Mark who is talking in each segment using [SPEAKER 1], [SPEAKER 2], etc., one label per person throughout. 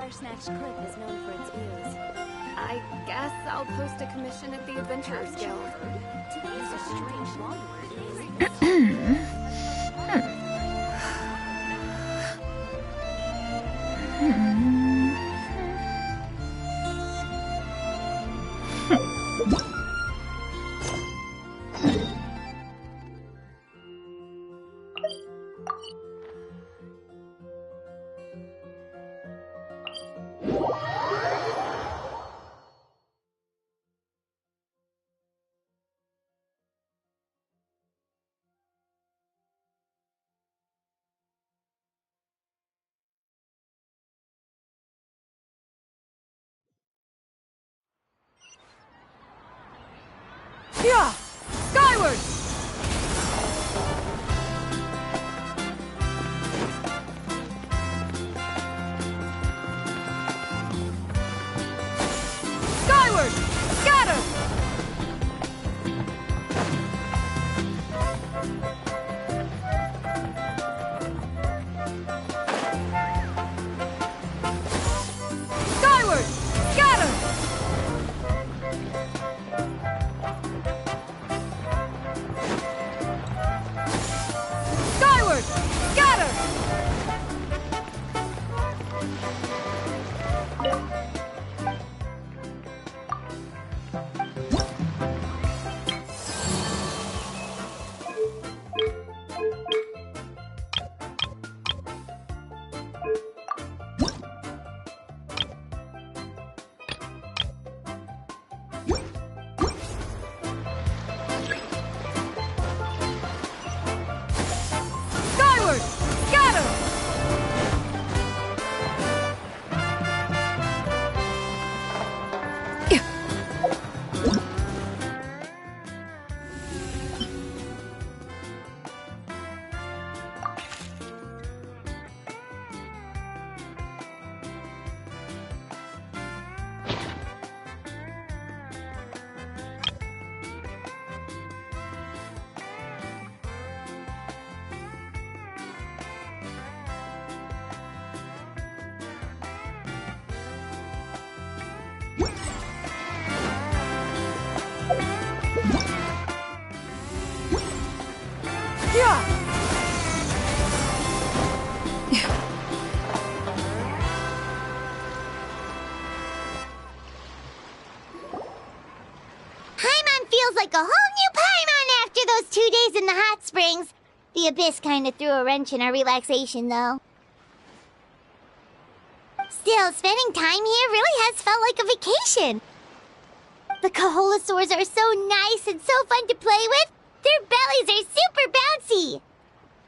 [SPEAKER 1] Snatched Cliff is known for its views.
[SPEAKER 2] I guess I'll post a commission at the Adventurers Guild.
[SPEAKER 1] Today's a strange long word.
[SPEAKER 2] Yeah! Skyward! Skyward! Scatter! Skyward! Scatter! Skyward! Scatter! Skyward! Scatter! Yeah!
[SPEAKER 3] Paimon feels like a whole new Paimon after those 2 days in the hot springs. The Abyss kinda threw a wrench in our relaxation, though. Still, spending time here really has felt like a vacation. The Kaholasaurs are so nice and so fun to play with. Their bellies are super bouncy.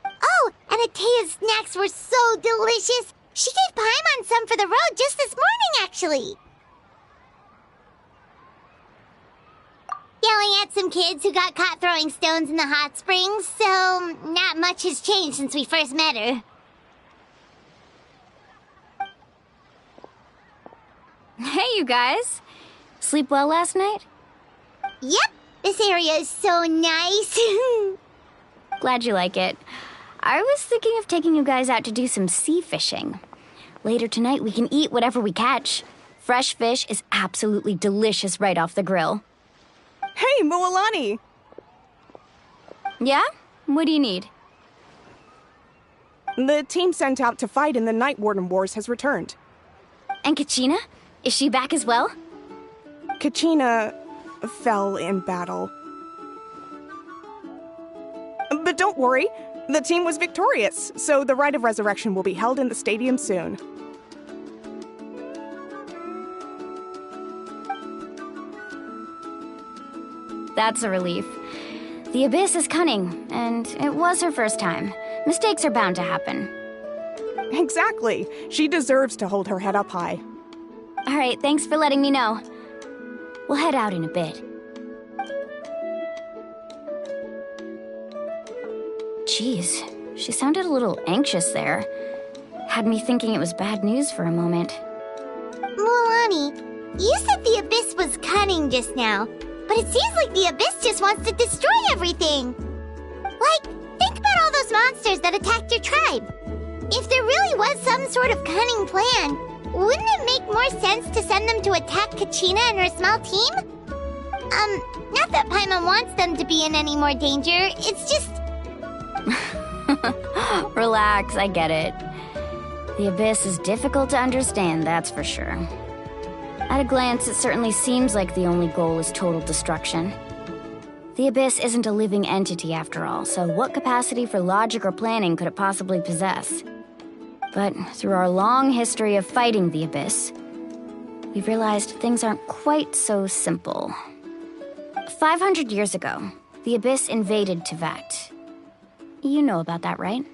[SPEAKER 3] Oh, and Atea's snacks were so delicious. She gave Paimon some for the road just this morning, actually. Yelling at some kids who got caught throwing stones in the hot springs, so not much has changed since we first met her.
[SPEAKER 4] Hey, you guys. Sleep well last night?
[SPEAKER 3] Yep, this area is so nice.
[SPEAKER 4] Glad you like it. I was thinking of taking you guys out to do some sea fishing. Later tonight, we can eat whatever we catch. Fresh fish is absolutely delicious right off the grill.
[SPEAKER 2] Hey, Moalani!
[SPEAKER 4] Yeah? What do you need?
[SPEAKER 2] The team sent out to fight in the Night Warden Wars has returned.
[SPEAKER 4] And Kachina? Is she back as well?
[SPEAKER 2] Kachina fell in battle. But don't worry, the team was victorious, so the Rite of Resurrection will be held in the stadium soon.
[SPEAKER 4] That's a relief. The Abyss is cunning, and it was her first time. Mistakes are bound to happen.
[SPEAKER 2] Exactly. She deserves to hold her head up high.
[SPEAKER 4] All right, thanks for letting me know. We'll head out in a bit. Jeez, she sounded a little anxious there. Had me thinking it was bad news for a moment.
[SPEAKER 3] Moalani, you said the Abyss was cunning just now, but it seems like the Abyss just wants to destroy everything. Like, think about all those monsters that attacked your tribe. If there really was some sort of cunning plan, wouldn't it make more sense to send them to attack Kachina and her small team? Not that Paimon wants them to be in any more danger, it's just...
[SPEAKER 4] Relax, I get it. The Abyss is difficult to understand, that's for sure. At a glance, it certainly seems like the only goal is total destruction. The Abyss isn't a living entity after all, so what capacity for logic or planning could it possibly possess? But through our long history of fighting the Abyss, we've realized things aren't quite so simple. 500 years ago, the Abyss invaded Teyvat. You know about that, right?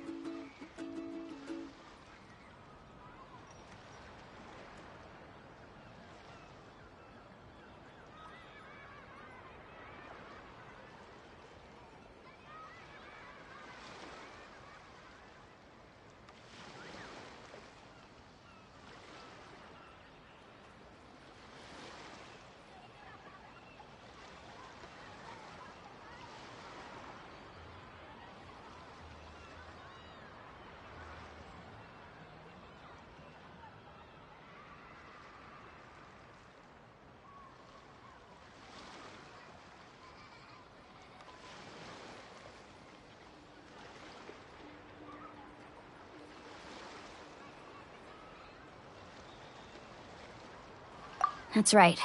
[SPEAKER 4] That's right.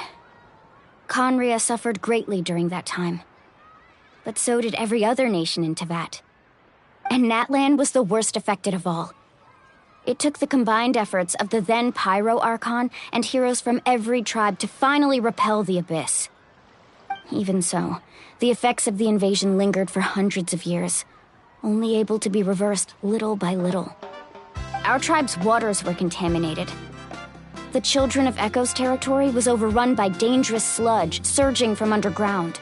[SPEAKER 4] Conria suffered greatly during that time. But so did every other nation in Teyvat. And Natlan was the worst affected of all. It took the combined efforts of the then Pyro Archon and heroes from every tribe to finally repel the Abyss. Even so, the effects of the invasion lingered for hundreds of years, only able to be reversed little by little. Our tribe's waters were contaminated. The Children of Echo's territory was overrun by dangerous sludge surging from underground.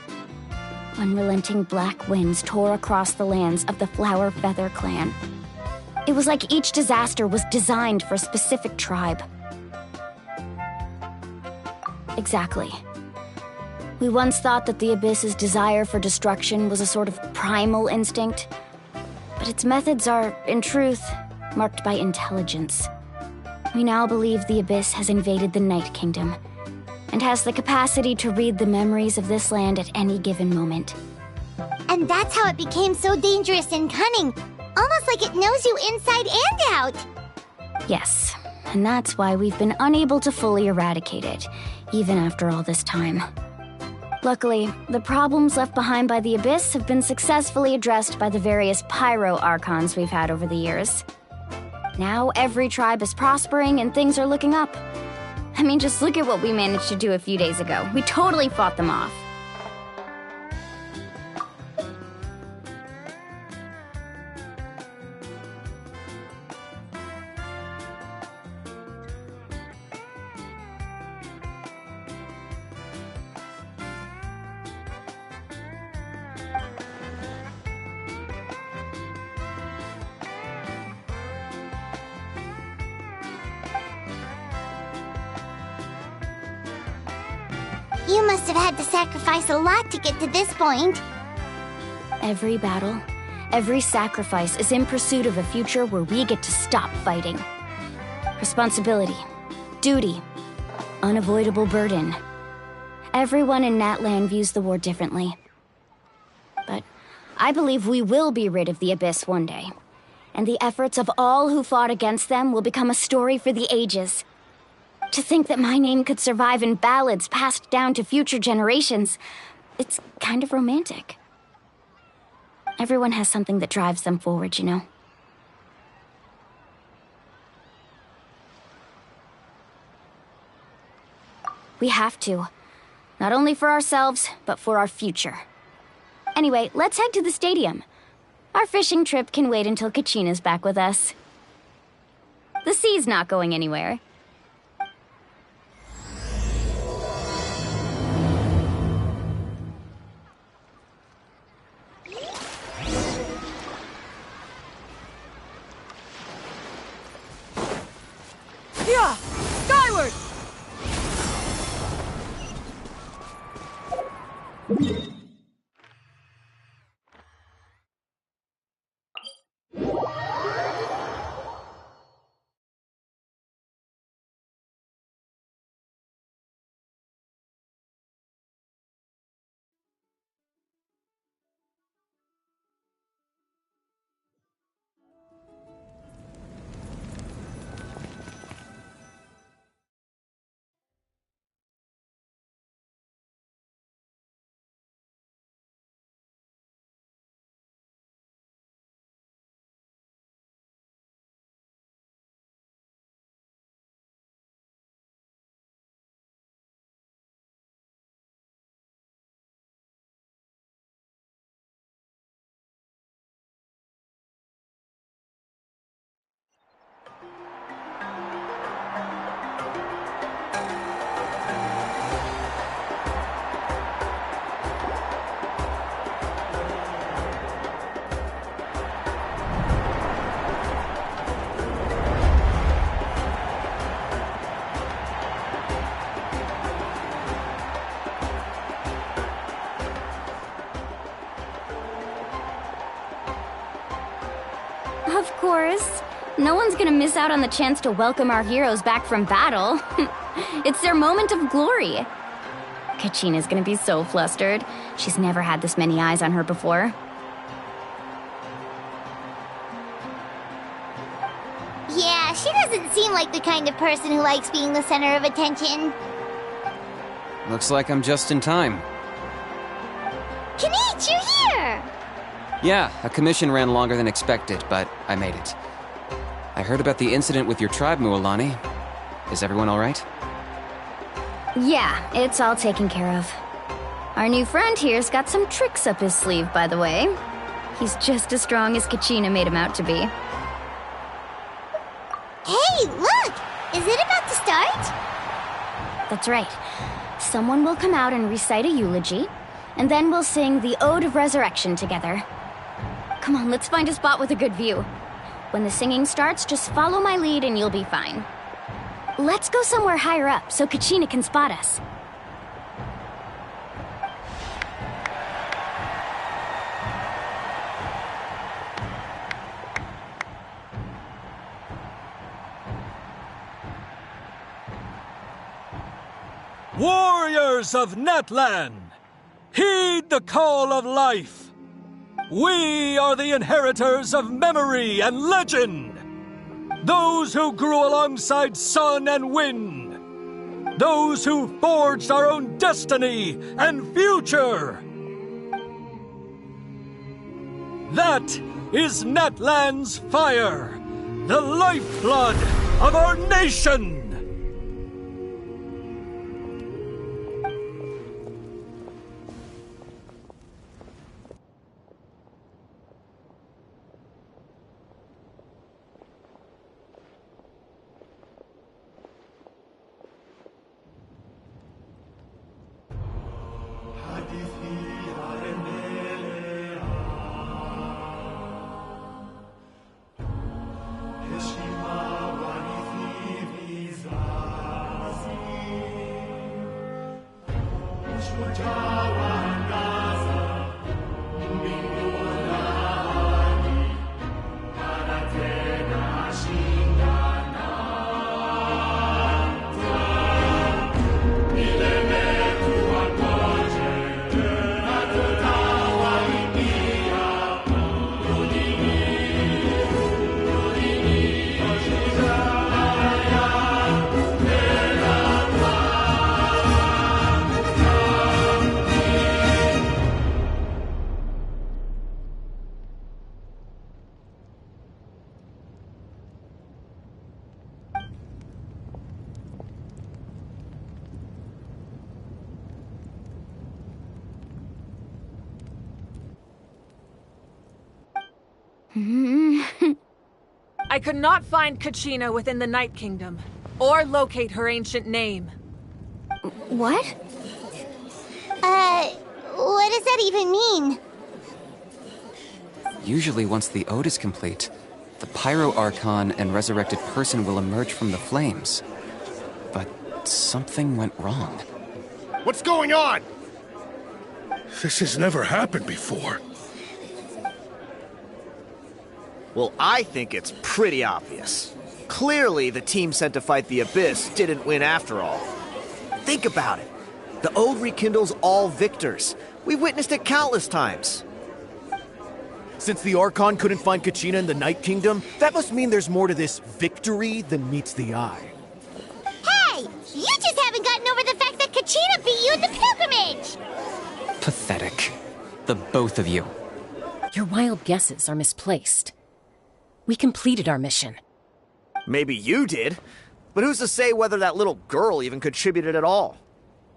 [SPEAKER 4] Unrelenting black winds tore across the lands of the Flower Feather clan. It was like each disaster was designed for a specific tribe. Exactly. We once thought that the Abyss's desire for destruction was a sort of primal instinct, but its methods are, in truth, marked by intelligence. We now believe the Abyss has invaded the Night Kingdom, and has the capacity to read the memories of this land at any given moment.
[SPEAKER 3] And that's how it became so dangerous and cunning. Almost like it knows you inside and out.
[SPEAKER 4] Yes, and that's why we've been unable to fully eradicate it, even after all this time. Luckily, the problems left behind by the Abyss have been successfully addressed by the various Pyro Archons we've had over the years. Now every tribe is prospering and things are looking up. I mean, just look at what we managed to do a few days ago. We totally fought them off.
[SPEAKER 3] You must have had to sacrifice a lot to get to this point.
[SPEAKER 4] Every battle, every sacrifice is in pursuit of a future where we get to stop fighting. Responsibility, duty, unavoidable burden. Everyone in Natlan views the war differently. But I believe we will be rid of the Abyss one day. And the efforts of all who fought against them will become a story for the ages. To think that my name could survive in ballads passed down to future generations, it's kind of romantic. Everyone has something that drives them forward, you know? We have to. Not only for ourselves, but for our future. Anyway, let's head to the stadium. Our fishing trip can wait until Kachina's back with us. The sea's not going anywhere.
[SPEAKER 2] Yeah! Skyward!
[SPEAKER 4] course. No one's gonna miss out on the chance to welcome our heroes back from battle. It's their moment of glory. Kachina's gonna be so flustered. She's never had this many eyes on her before.
[SPEAKER 3] Yeah, she doesn't seem like the kind of person who likes being the center of attention.
[SPEAKER 5] Looks like I'm just in time.
[SPEAKER 3] Kanich, you're here!
[SPEAKER 5] Yeah, a commission ran longer than expected, but I made it. I heard about the incident with your tribe, Mualani. Is everyone all right?
[SPEAKER 4] Yeah, it's all taken care of. Our new friend here's got some tricks up his sleeve, by the way. He's just as strong as Kachina made him out to be.
[SPEAKER 3] Hey, look! Is it about to start?
[SPEAKER 4] That's right. Someone will come out and recite a eulogy, and then we'll sing the Ode of Resurrection together. Come on, let's find a spot with a good view. When the singing starts, just follow my lead and you'll be fine. Let's go somewhere higher up so Kachina can spot us.
[SPEAKER 6] Warriors of Natlan, heed the call of life. We are the inheritors of memory and legend. Those who grew alongside sun and wind. Those who forged our own destiny and future. That is Natlan's fire, the lifeblood of our nation.
[SPEAKER 7] I could not find Kachina within the Night Kingdom, or locate her ancient name.
[SPEAKER 4] What?
[SPEAKER 3] What does that even mean?
[SPEAKER 5] Usually once the ode is complete, the Pyro Archon and resurrected person will emerge from the flames. But something went wrong.
[SPEAKER 8] What's going on? This has never happened before.
[SPEAKER 9] Well, I think it's pretty obvious. Clearly, the team sent to fight the Abyss didn't win after all. Think about it. The Ode rekindles all victors. We've witnessed it countless times. Since the Archon couldn't find Kachina in the Night Kingdom, that must mean there's more to this victory than meets the eye.
[SPEAKER 3] Hey! You just haven't gotten over the fact that Kachina beat you in the pilgrimage!
[SPEAKER 5] Pathetic. The both of you.
[SPEAKER 10] Your wild guesses are misplaced. We completed our mission.
[SPEAKER 9] Maybe you did, but who's to say whether that little girl even contributed at all?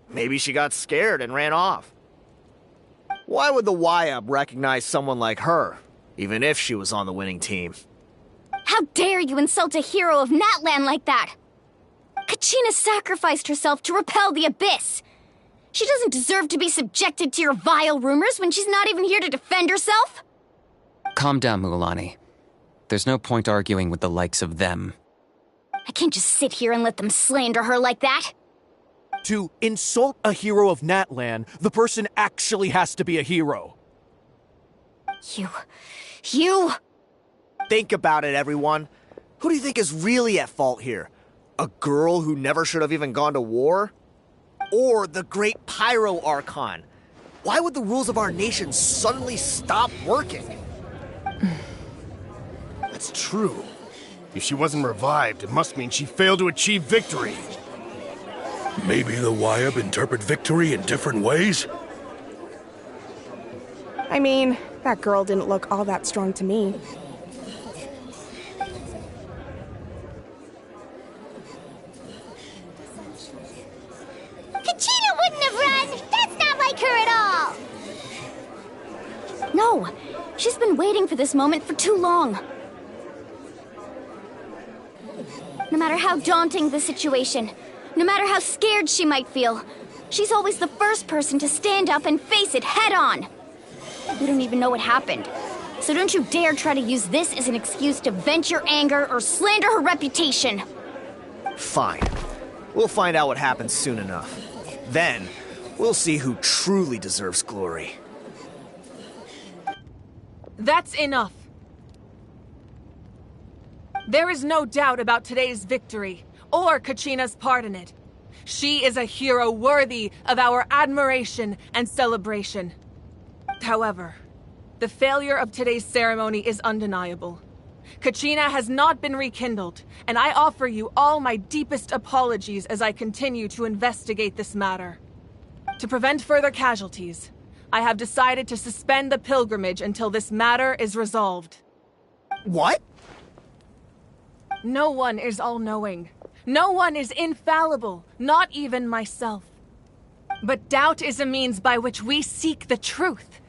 [SPEAKER 9] Maybe she got scared and ran off. Why would the YUB recognize someone like her, even if she was on the winning team?
[SPEAKER 4] How dare you insult a hero of Natlan like that? Kachina sacrificed herself to repel the Abyss. She doesn't deserve to be subjected to your vile rumors when she's not even here to defend herself.
[SPEAKER 5] Calm down, Mualani. There's no point arguing with the likes of them.
[SPEAKER 4] I can't just sit here and let them slander her like that.
[SPEAKER 11] To insult a hero of Natlan, the person actually has to be a hero.
[SPEAKER 4] You...
[SPEAKER 9] think about it, everyone. Who do you think is really at fault here? A girl who never should have even gone to war? Or the great Pyro Archon? Why would the rules of our nation suddenly stop working?
[SPEAKER 8] That's true. If she wasn't revived, it must mean she failed to achieve victory. Maybe the Wyab interpret victory in different ways?
[SPEAKER 2] I mean, that girl didn't look all that strong to me.
[SPEAKER 3] Kachina wouldn't have run! That's not like her at all!
[SPEAKER 4] No, she's been waiting for this moment for too long. No matter how daunting the situation, no matter how scared she might feel, she's always the first person to stand up and face it head on. We don't even know what happened. So don't you dare try to use this as an excuse to vent your anger or slander her reputation.
[SPEAKER 9] Fine. We'll find out what happens soon enough. Then, we'll see who truly deserves glory.
[SPEAKER 7] That's enough. There is no doubt about today's victory, or Kachina's part in it. She is a hero worthy of our admiration and celebration. However, the failure of today's ceremony is undeniable. Kachina has not been rekindled, and I offer you all my deepest apologies as I continue to investigate this matter. To prevent further casualties, I have decided to suspend the pilgrimage until this matter is resolved.
[SPEAKER 9] What?
[SPEAKER 7] No one is all-knowing. No one is infallible, not even myself. But doubt is a means by which we seek the truth,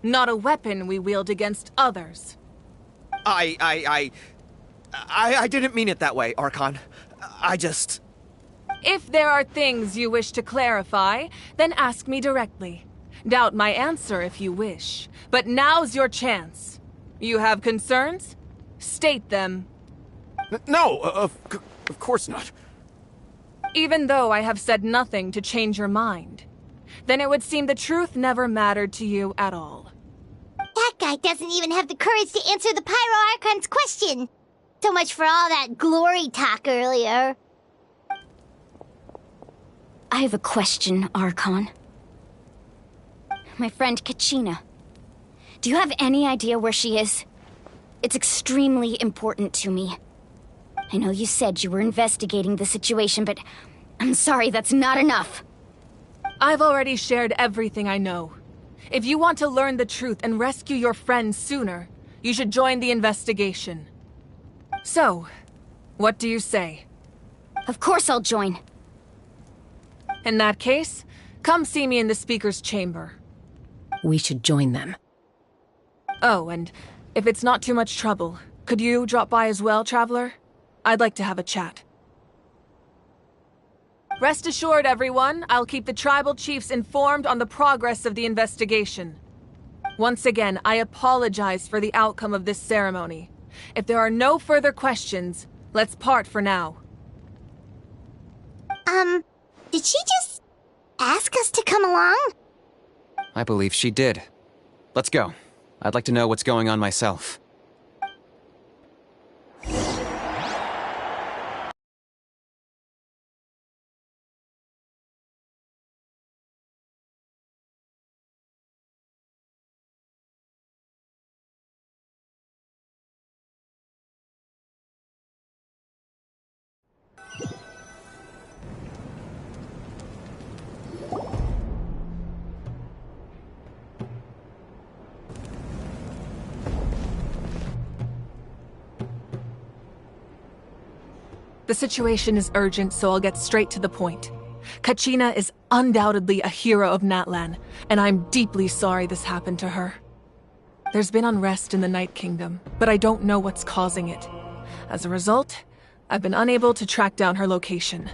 [SPEAKER 7] not a weapon we wield against others.
[SPEAKER 9] I didn't mean it that way, Archon. I just...
[SPEAKER 7] If there are things you wish to clarify, then ask me directly. Doubt my answer if you wish. But now's your chance. You have concerns? State them.
[SPEAKER 11] No, of course not.
[SPEAKER 7] Even though I have said nothing to change your mind, then it would seem the truth never mattered to you at all.
[SPEAKER 3] That guy doesn't even have the courage to answer the Pyro Archon's question. So much for all that glory talk earlier.
[SPEAKER 4] I have a question, Archon. My friend Kachina. Do you have any idea where she is? It's extremely important to me. I know you said you were investigating the situation, but I'm sorry, that's not enough.
[SPEAKER 7] I've already shared everything I know. If you want to learn the truth and rescue your friends sooner, you should join the investigation. So, what do you say?
[SPEAKER 4] Of course I'll join.
[SPEAKER 7] In that case, come see me in the speaker's chamber.
[SPEAKER 10] We should join them.
[SPEAKER 7] Oh, and if it's not too much trouble, could you drop by as well, Traveler? I'd like to have a chat. Rest assured, everyone, I'll keep the tribal chiefs informed on the progress of the investigation. Once again, I apologize for the outcome of this ceremony. If there are no further questions, let's part for now.
[SPEAKER 3] Did she just ask us to come along?
[SPEAKER 5] I believe she did. Let's go. I'd like to know what's going on myself.
[SPEAKER 7] The situation is urgent, so I'll get straight to the point. Kachina is undoubtedly a hero of Natlan, and I'm deeply sorry this happened to her. There's been unrest in the Night Kingdom, but I don't know what's causing it. As a result, I've been unable to track down her location.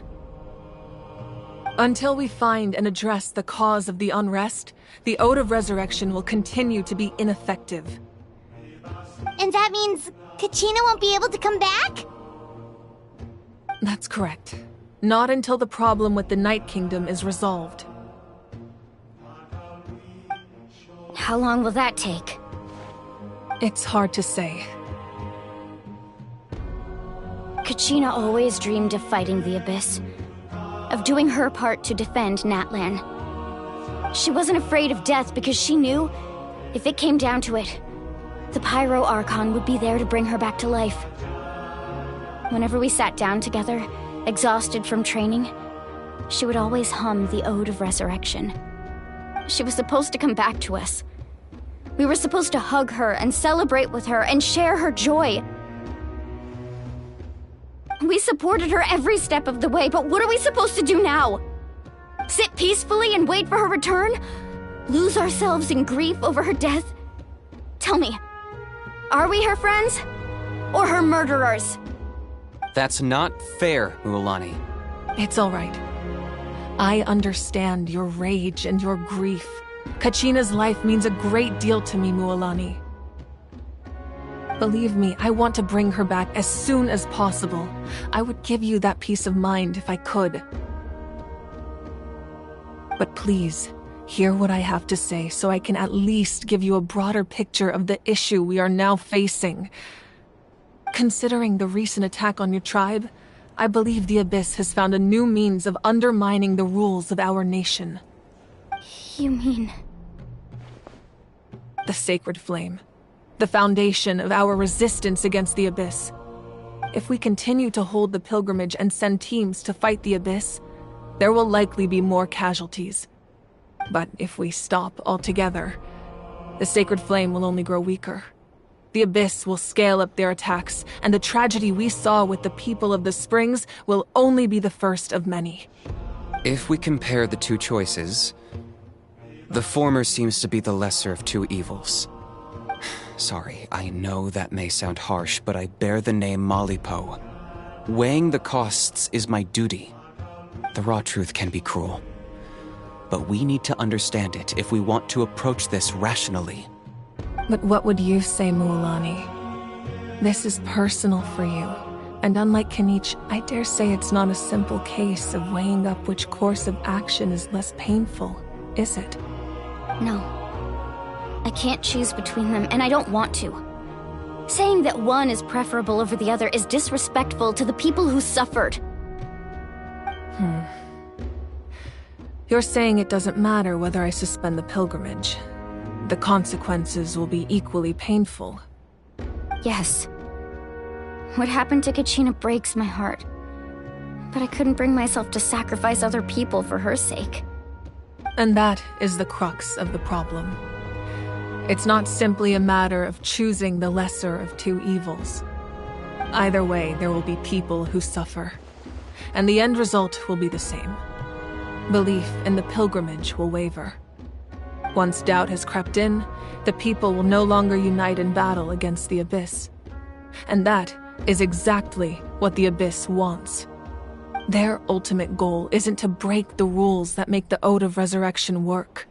[SPEAKER 7] Until we find and address the cause of the unrest, the Ode of Resurrection will continue to be ineffective.
[SPEAKER 3] And that means Kachina won't be able to come back?
[SPEAKER 7] That's correct. Not until the problem with the Night Kingdom is resolved.
[SPEAKER 4] How long will that take?
[SPEAKER 7] It's hard to say.
[SPEAKER 4] Kachina always dreamed of fighting the Abyss, of doing her part to defend Natlan. She wasn't afraid of death because she knew, if it came down to it, the Pyro Archon would be there to bring her back to life. Whenever we sat down together, exhausted from training, she would always hum the Ode of Resurrection. She was supposed to come back to us. We were supposed to hug her and celebrate with her and share her joy. We supported her every step of the way, but what are we supposed to do now? Sit peacefully and wait for her return? Lose ourselves in grief over her death? Tell me, are we her friends? Or her murderers?
[SPEAKER 5] That's not fair, Mualani.
[SPEAKER 7] It's all right. I understand your rage and your grief. Kachina's life means a great deal to me, Mualani. Believe me, I want to bring her back as soon as possible. I would give you that peace of mind if I could. But please, hear what I have to say so I can at least give you a broader picture of the issue we are now facing. Considering the recent attack on your tribe, I believe the Abyss has found a new means of undermining the rules of our nation.
[SPEAKER 4] You mean...
[SPEAKER 7] the Sacred Flame. The foundation of our resistance against the Abyss. If we continue to hold the pilgrimage and send teams to fight the Abyss, there will likely be more casualties. But if we stop altogether, the Sacred Flame will only grow weaker. The Abyss will scale up their attacks, and the tragedy we saw with the people of the Springs will only be the first of many.
[SPEAKER 5] If we compare the two choices, the former seems to be the lesser of two evils. Sorry, I know that may sound harsh, but I bear the name Malipo. Weighing the costs is my duty. The raw truth can be cruel. But we need to understand it if we want to approach this rationally.
[SPEAKER 7] But what would you say, Mualani? This is personal for you. And unlike Kanich, I dare say it's not a simple case of weighing up which course of action is less painful, is it?
[SPEAKER 4] No. I can't choose between them, and I don't want to. Saying that one is preferable over the other is disrespectful to the people who suffered.
[SPEAKER 7] You're saying it doesn't matter whether I suspend the pilgrimage. The consequences will be equally painful.
[SPEAKER 4] Yes. What happened to Kachina breaks my heart. But I couldn't bring myself to sacrifice other people for her sake.
[SPEAKER 7] And that is the crux of the problem. It's not simply a matter of choosing the lesser of two evils. Either way, there will be people who suffer. And the end result will be the same. Belief in the pilgrimage will waver. Once doubt has crept in, the people will no longer unite in battle against the Abyss. And that is exactly what the Abyss wants. Their ultimate goal isn't to break the rules that make the Ode of Resurrection work.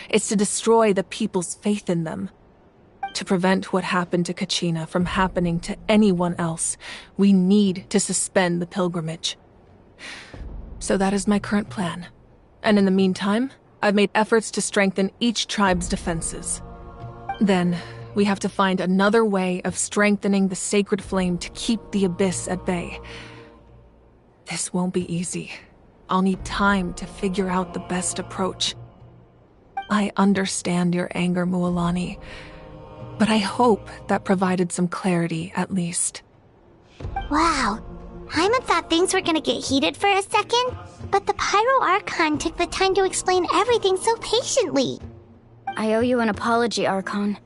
[SPEAKER 7] It's to destroy the people's faith in them. To prevent what happened to Kachina from happening to anyone else, we need to suspend the pilgrimage. So that is my current plan. And in the meantime, I've made efforts to strengthen each tribe's defenses. Then, we have to find another way of strengthening the Sacred Flame to keep the Abyss at bay. This won't be easy. I'll need time to figure out the best approach. I understand your anger, Mualani, but I hope that provided some clarity at least.
[SPEAKER 3] Wow. Hyman thought things were gonna get heated for a second, but the Pyro Archon took the time to explain everything so patiently.
[SPEAKER 4] I owe you an apology, Archon.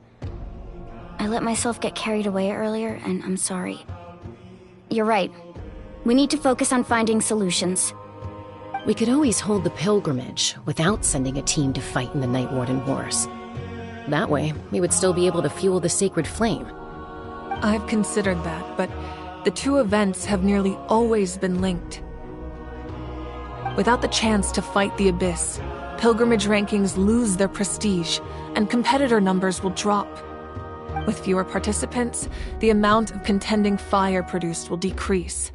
[SPEAKER 4] I let myself get carried away earlier, and I'm sorry. You're right. We need to focus on finding solutions.
[SPEAKER 10] We could always hold the pilgrimage without sending a team to fight in the Night Warden Wars. That way, we would still be able to fuel the Sacred Flame.
[SPEAKER 7] I've considered that, but the two events have nearly always been linked. Without the chance to fight the Abyss, pilgrimage rankings lose their prestige, and competitor numbers will drop. With fewer participants, the amount of contending fire produced will decrease,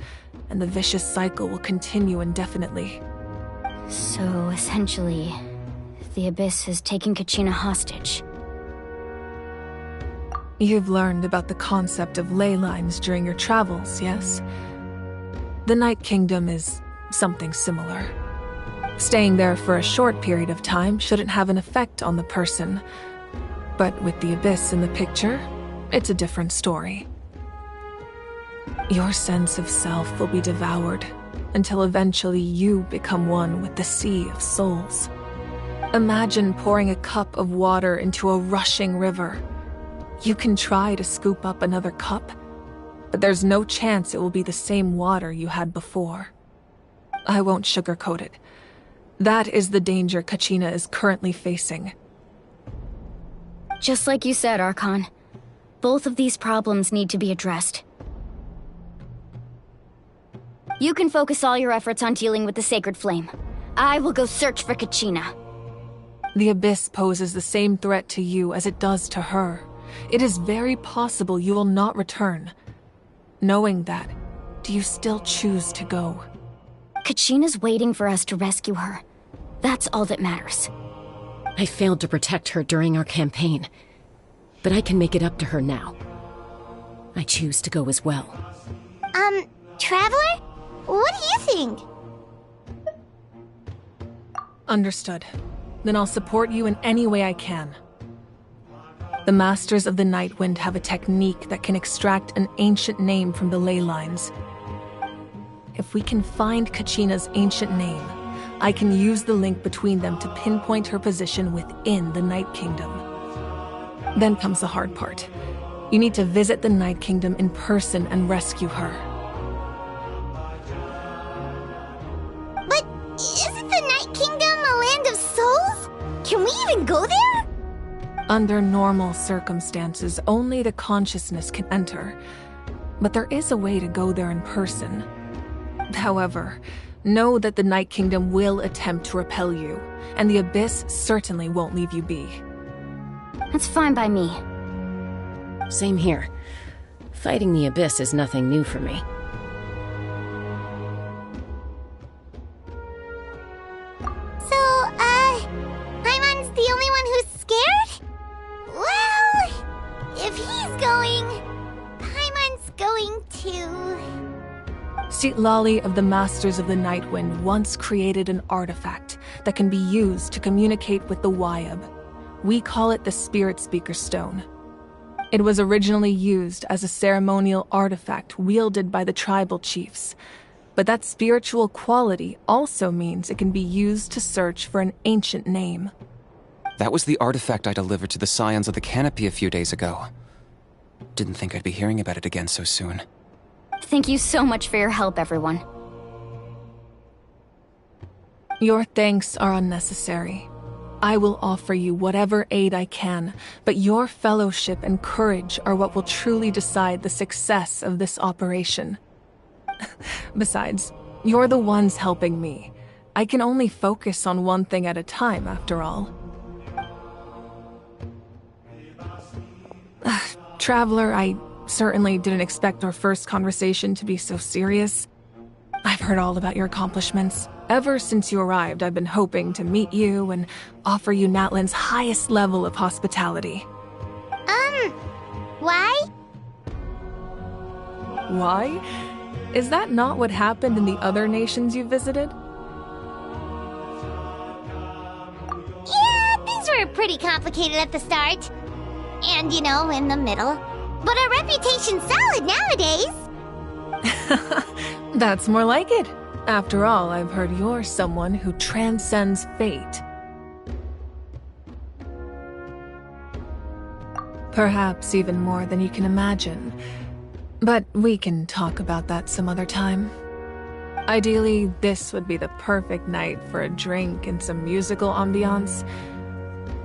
[SPEAKER 7] and the vicious cycle will continue indefinitely.
[SPEAKER 4] So, essentially, the Abyss has taken Kachina hostage.
[SPEAKER 7] You've learned about the concept of ley lines during your travels, yes? The Night Kingdom is something similar. Staying there for a short period of time shouldn't have an effect on the person. But with the Abyss in the picture, it's a different story. Your sense of self will be devoured until eventually you become one with the sea of souls. Imagine pouring a cup of water into a rushing river. You can try to scoop up another cup, but there's no chance it will be the same water you had before. I won't sugarcoat it. That is the danger Kachina is currently facing.
[SPEAKER 4] Just like you said, Archon. Both of these problems need to be addressed. You can focus all your efforts on dealing with the Sacred Flame. I will go search for Kachina.
[SPEAKER 7] The Abyss poses the same threat to you as it does to her. It is very possible you will not return. Knowing that, do you still choose to go?
[SPEAKER 4] Kachina's waiting for us to rescue her. That's all that matters.
[SPEAKER 10] I failed to protect her during our campaign, but I can make it up to her now. I choose to go as well.
[SPEAKER 3] Traveler? What do you think?
[SPEAKER 7] Understood. Then I'll support you in any way I can. The Masters of the Nightwind have a technique that can extract an ancient name from the ley lines. If we can find Kachina's ancient name, I can use the link between them to pinpoint her position within the Night Kingdom. Then comes the hard part. You need to visit the Night Kingdom in person and rescue her.
[SPEAKER 3] But isn't the Night Kingdom a land of souls? Can we even go there?
[SPEAKER 7] Under normal circumstances, only the consciousness can enter. But there is a way to go there in person. However, know that the Night Kingdom will attempt to repel you, and the Abyss certainly won't leave you be.
[SPEAKER 4] That's fine by me.
[SPEAKER 10] Same here. Fighting the Abyss is nothing new for me.
[SPEAKER 3] So, Paimon's the only one who's scared? Well, if he's going, Paimon's going too.
[SPEAKER 7] Citlali of the Masters of the Nightwind once created an artifact that can be used to communicate with the Wyab. We call it the Spirit Speaker Stone. It was originally used as a ceremonial artifact wielded by the tribal chiefs, but that spiritual quality also means it can be used to search for an ancient name.
[SPEAKER 5] That was the artifact I delivered to the Scions of the Canopy a few days ago. Didn't think I'd be hearing about it again so soon.
[SPEAKER 4] Thank you so much for your help, everyone.
[SPEAKER 7] Your thanks are unnecessary. I will offer you whatever aid I can, but your fellowship and courage are what will truly decide the success of this operation. Besides, you're the ones helping me. I can only focus on one thing at a time, after all. Traveler, I certainly didn't expect our first conversation to be so serious. I've heard all about your accomplishments. Ever since you arrived, I've been hoping to meet you and offer you Natlan's highest level of hospitality.
[SPEAKER 3] Why?
[SPEAKER 7] Why? Is that not what happened in the other nations you visited?
[SPEAKER 3] Yeah, things were pretty complicated at the start. And, in the middle. But our reputation's solid nowadays.
[SPEAKER 7] That's more like it. After all, I've heard you're someone who transcends fate. Perhaps even more than you can imagine. But we can talk about that some other time. Ideally, this would be the perfect night for a drink and some musical ambiance.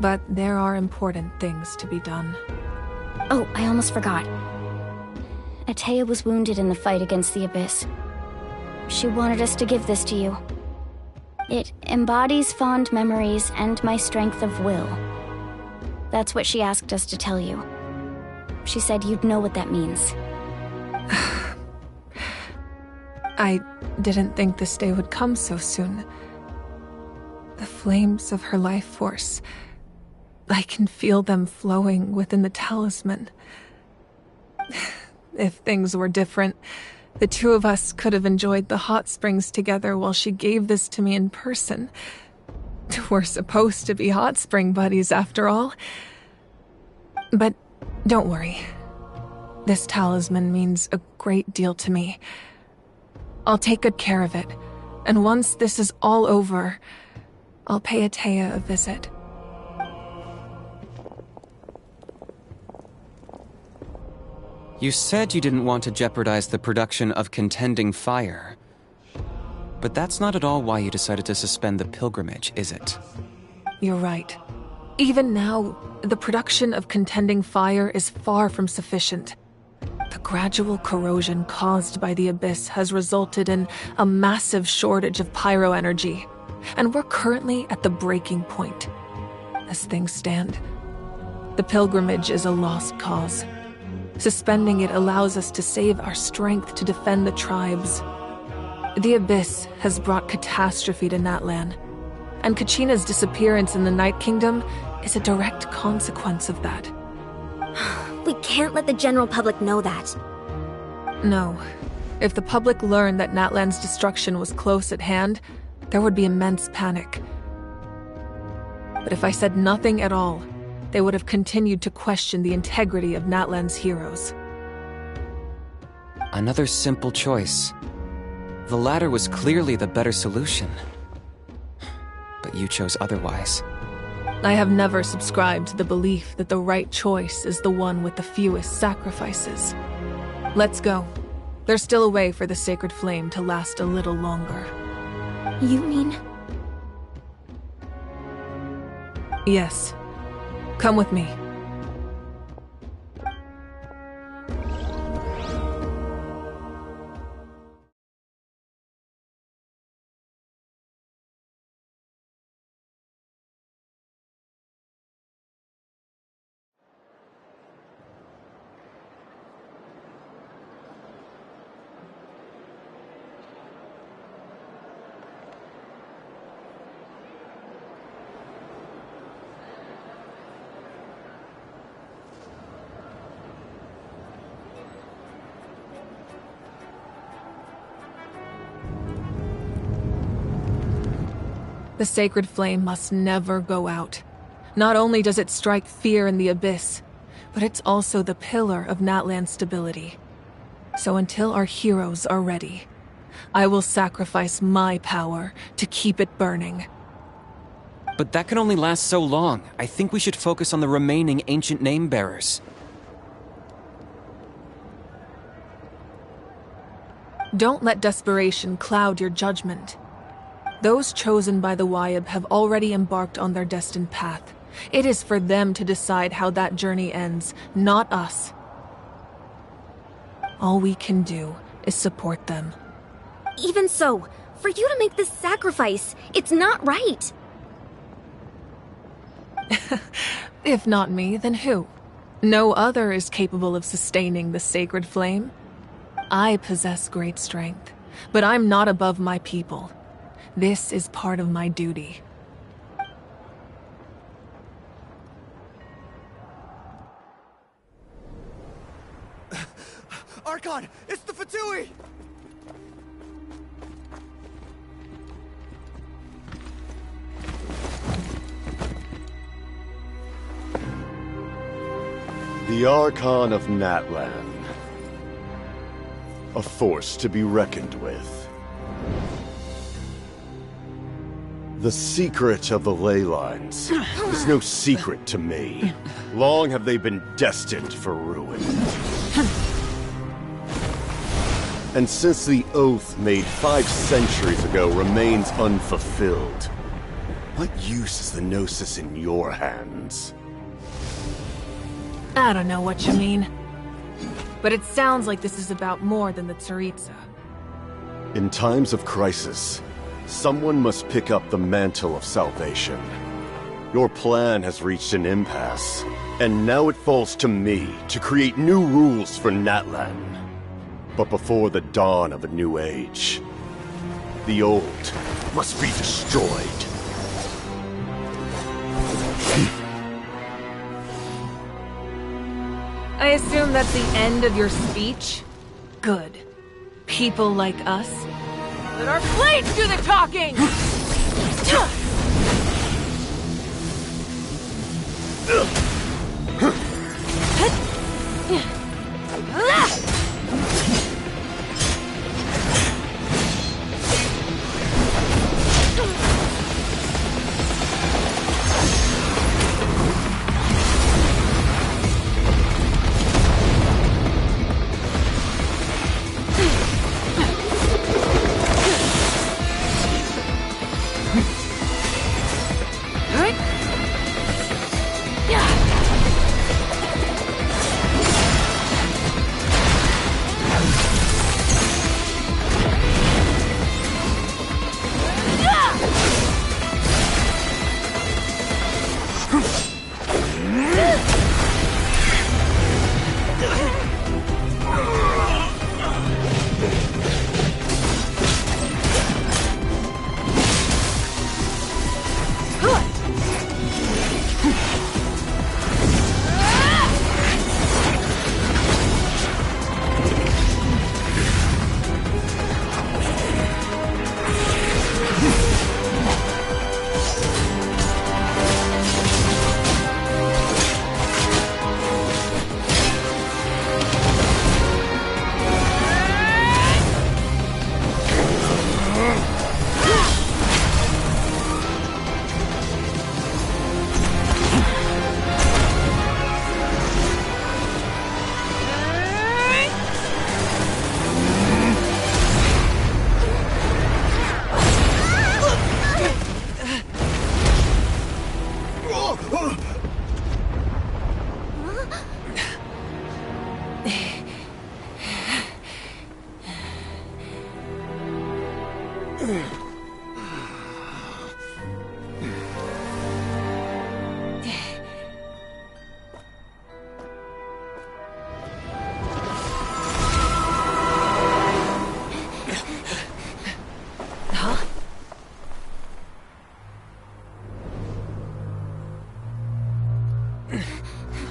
[SPEAKER 7] But there are important things to be done.
[SPEAKER 4] Oh, I almost forgot. Atea was wounded in the fight against the Abyss. She wanted us to give this to you. It embodies fond memories and my strength of will. That's what she asked us to tell you. She said you'd know what that means.
[SPEAKER 7] I didn't think this day would come so soon. The flames of her life force. I can feel them flowing within the talisman. If things were different, The two of us could have enjoyed the hot springs together while she gave this to me in person. We're supposed to be hot spring buddies after all. But don't worry. This talisman means a great deal to me. I'll take good care of it, and once this is all over, I'll pay Atea a visit.
[SPEAKER 5] You said you didn't want to jeopardize the production of contending fire. But that's not at all why you decided to suspend the pilgrimage, is it?
[SPEAKER 7] You're right. Even now, the production of contending fire is far from sufficient. The gradual corrosion caused by the abyss has resulted in a massive shortage of pyro energy, and we're currently at the breaking point. As things stand, the pilgrimage is a lost cause. Suspending it allows us to save our strength to defend the tribes. The abyss has brought catastrophe to Natlan, and Kachina's disappearance in the Night Kingdom is a direct consequence of that.
[SPEAKER 3] We can't let the general public know that.
[SPEAKER 7] No. If the public learned that Natlan's destruction was close at hand, there would be immense panic. But if I said nothing at all, they would have continued to question the integrity of Natlan's heroes.
[SPEAKER 5] Another simple choice. The latter was clearly the better solution. But you chose otherwise.
[SPEAKER 7] I have never subscribed to the belief that the right choice is the one with the fewest sacrifices. Let's go. There's still a way for the sacred flame to last a little longer.
[SPEAKER 3] You mean?
[SPEAKER 7] Yes. Come with me. The sacred flame must never go out. Not only does it strike fear in the abyss, but it's also the pillar of Natlan's stability. So until our heroes are ready, I will sacrifice my power to keep it burning.
[SPEAKER 5] But that can only last so long. I think we should focus on the remaining ancient name-bearers.
[SPEAKER 7] Don't let desperation cloud your judgment. Those chosen by the Wayab have already embarked on their destined path. It is for them to decide how that journey ends, not us. All we can do is support them.
[SPEAKER 3] Even so, for you to make this sacrifice, it's not right.
[SPEAKER 7] If not me, then who? No other is capable of sustaining the sacred flame. I possess great strength, but I'm not above my people. This is part of my duty.
[SPEAKER 11] Archon, it's the Fatui!
[SPEAKER 8] The Archon of Natlan. A force to be reckoned with. The secret of the ley lines is no secret to me. Long have they been destined for ruin. And since the oath made 5 centuries ago remains unfulfilled, what use is the Gnosis in your hands?
[SPEAKER 7] I don't know what you mean. But it sounds like this is about more than the Tsaritsa.
[SPEAKER 8] In times of crisis, someone must pick up the mantle of salvation. Your plan has reached an impasse, and now it falls to me to create new rules for Natlan. But before the dawn of a new age, the old must be destroyed.
[SPEAKER 7] I assume that's the end of your speech? Good. People like us. Let our blades do the talking!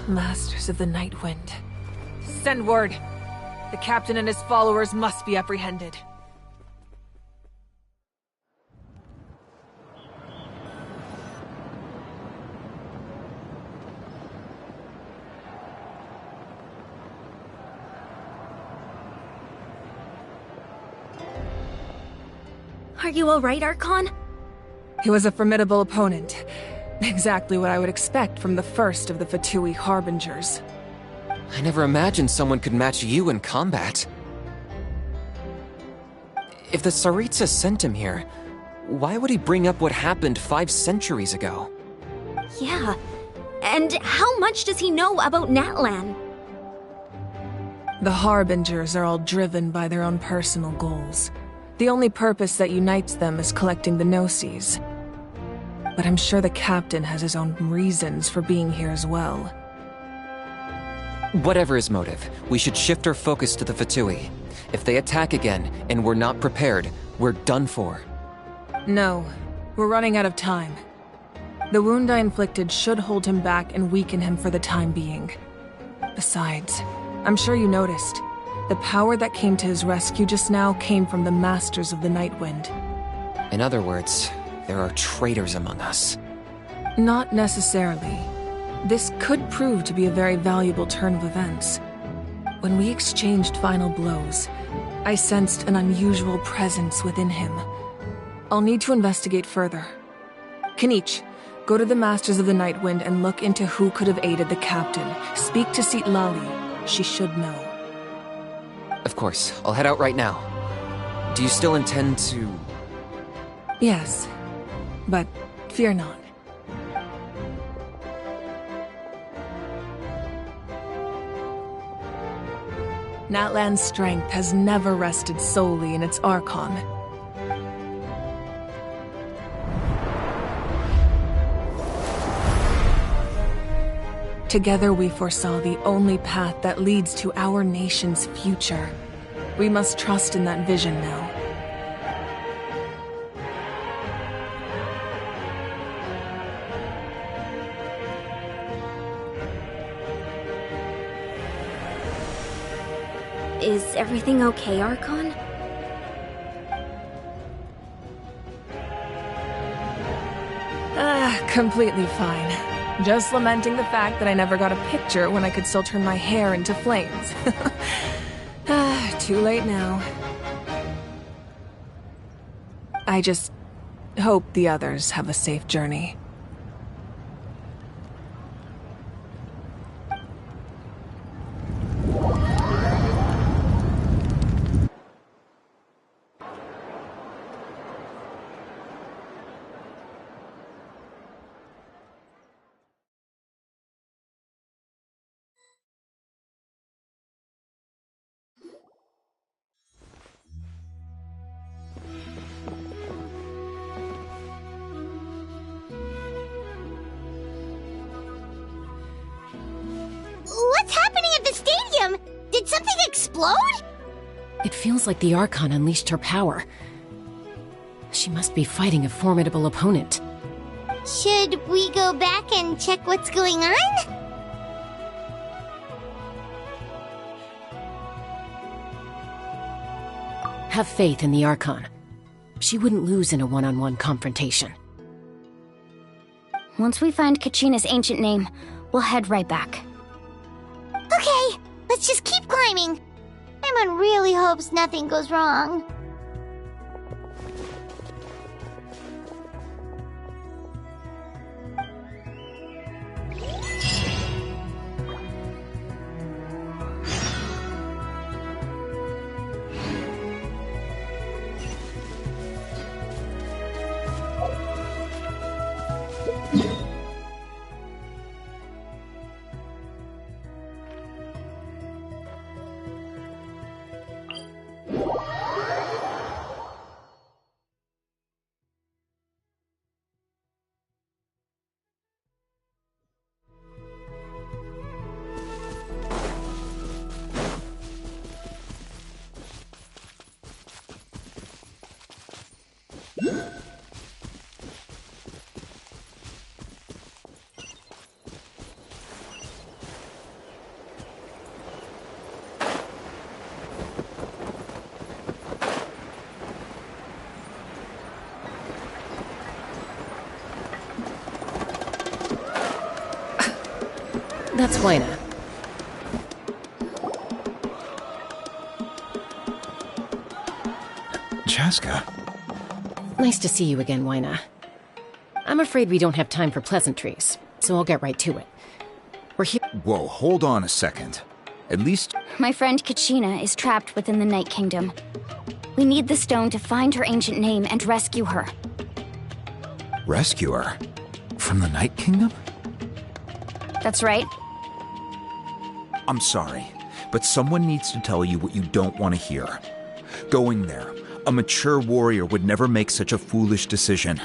[SPEAKER 7] Masters of the Night Wind. Send word. The captain and his followers must be apprehended.
[SPEAKER 12] Are you alright, Archon?
[SPEAKER 7] He was a formidable opponent. Exactly what I would expect from the first of the Fatui Harbingers.
[SPEAKER 5] I never imagined someone could match you in combat. If the Tsaritsa sent him here, why would he bring up what happened 5 centuries ago?
[SPEAKER 12] Yeah. And how much does he know about Natlan?
[SPEAKER 7] The Harbingers are all driven by their own personal goals. The only purpose that unites them is collecting the Gnosis. But I'm sure the captain has his own reasons for being here as well.
[SPEAKER 5] Whatever his motive, we should shift our focus to the Fatui. If they attack again, and we're not prepared, we're done for.
[SPEAKER 7] No, we're running out of time. The wound I inflicted should hold him back and weaken him for the time being. Besides, I'm sure you noticed, the power that came to his rescue just now came from the Masters of the Night Wind.
[SPEAKER 5] In other words, there are traitors among us.
[SPEAKER 7] Not necessarily. This could prove to be a very valuable turn of events. When we exchanged final blows, I sensed an unusual presence within him. I'll need to investigate further. Kanich, go to the Masters of the Night Wind and look into who could have aided the captain. Speak to Sitlali. She should know.
[SPEAKER 5] Of course, I'll head out right now. Do you still intend to...
[SPEAKER 7] Yes, but fear not. Natlan's strength has never rested solely in its Archon. Together we foresaw the only path that leads to our nation's future. We must trust in that vision now.
[SPEAKER 12] Is everything okay, Archon?
[SPEAKER 7] Completely fine. Just lamenting the fact that I never got a picture when I could still turn my hair into flames. Too late now. I just hope the others have a safe journey.
[SPEAKER 3] What's happening at the stadium? Did something explode?
[SPEAKER 10] It feels like the Archon unleashed her power. She must be fighting a formidable opponent.
[SPEAKER 3] Should we go back and check what's going on?
[SPEAKER 10] Have faith in the Archon. She wouldn't lose in a one-on-one confrontation.
[SPEAKER 4] Once we find Kachina's ancient name, we'll head right back.
[SPEAKER 3] Okay, let's just keep climbing. Paimon really hopes nothing goes wrong.
[SPEAKER 10] That's Wina.
[SPEAKER 13] Chaska.
[SPEAKER 10] Nice to see you again, Wina. I'm afraid we don't have time for pleasantries, so I'll get right to it. We're here—
[SPEAKER 13] Whoa, hold on a second. At least—
[SPEAKER 4] My friend Kachina is trapped within the Night Kingdom. We need the stone to find her ancient name and rescue her.
[SPEAKER 13] Rescue her? From the Night Kingdom?
[SPEAKER 4] That's right.
[SPEAKER 13] I'm sorry, but someone needs to tell you what you don't want to hear. Going there, a mature warrior would never make such a foolish decision.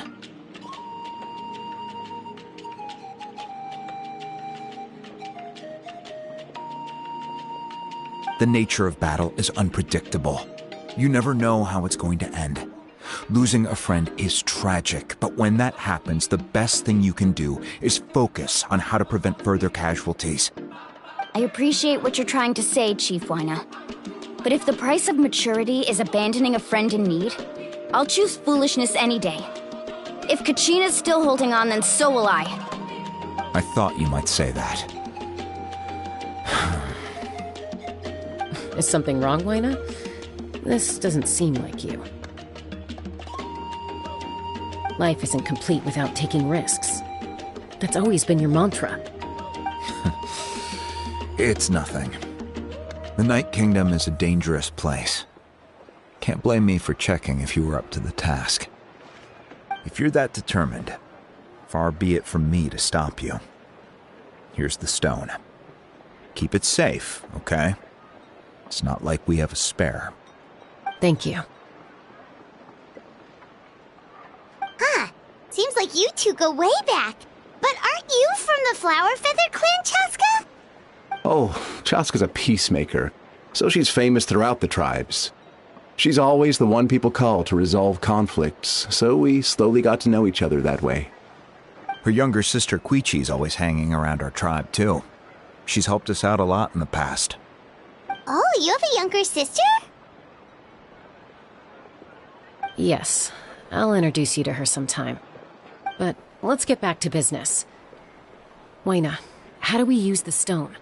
[SPEAKER 13] The nature of battle is unpredictable. You never know how it's going to end. Losing a friend is tragic, but when that happens, the best thing you can do is focus on how to prevent further casualties.
[SPEAKER 4] I appreciate what you're trying to say, Chief Wina. But if the price of maturity is abandoning a friend in need, I'll choose foolishness any day. If Kachina's still holding on, then so will I.
[SPEAKER 13] I thought you might say that.
[SPEAKER 10] Is something wrong, Wina? This doesn't seem like you. Life isn't complete without taking risks. That's always been your mantra.
[SPEAKER 13] It's nothing. The Night Kingdom is a dangerous place. Can't blame me for checking if you were up to the task. If you're that determined, far be it from me to stop you. Here's the stone. Keep it safe, okay? It's not like we have a spare.
[SPEAKER 10] Thank you.
[SPEAKER 3] Huh. Seems like you two go way back. But aren't you from the Flower Feather Clan, Chaska?
[SPEAKER 14] Oh, Chaska's a peacemaker, so she's famous throughout the tribes. She's always the one people call to resolve conflicts, so we slowly got to know each other that way.
[SPEAKER 13] Her younger sister Quichi's always hanging around our tribe, too. She's helped us out a lot in the past.
[SPEAKER 3] Oh, you have a younger sister?
[SPEAKER 10] Yes, I'll introduce you to her sometime. But let's get back to business. Waina, how do we use the stone?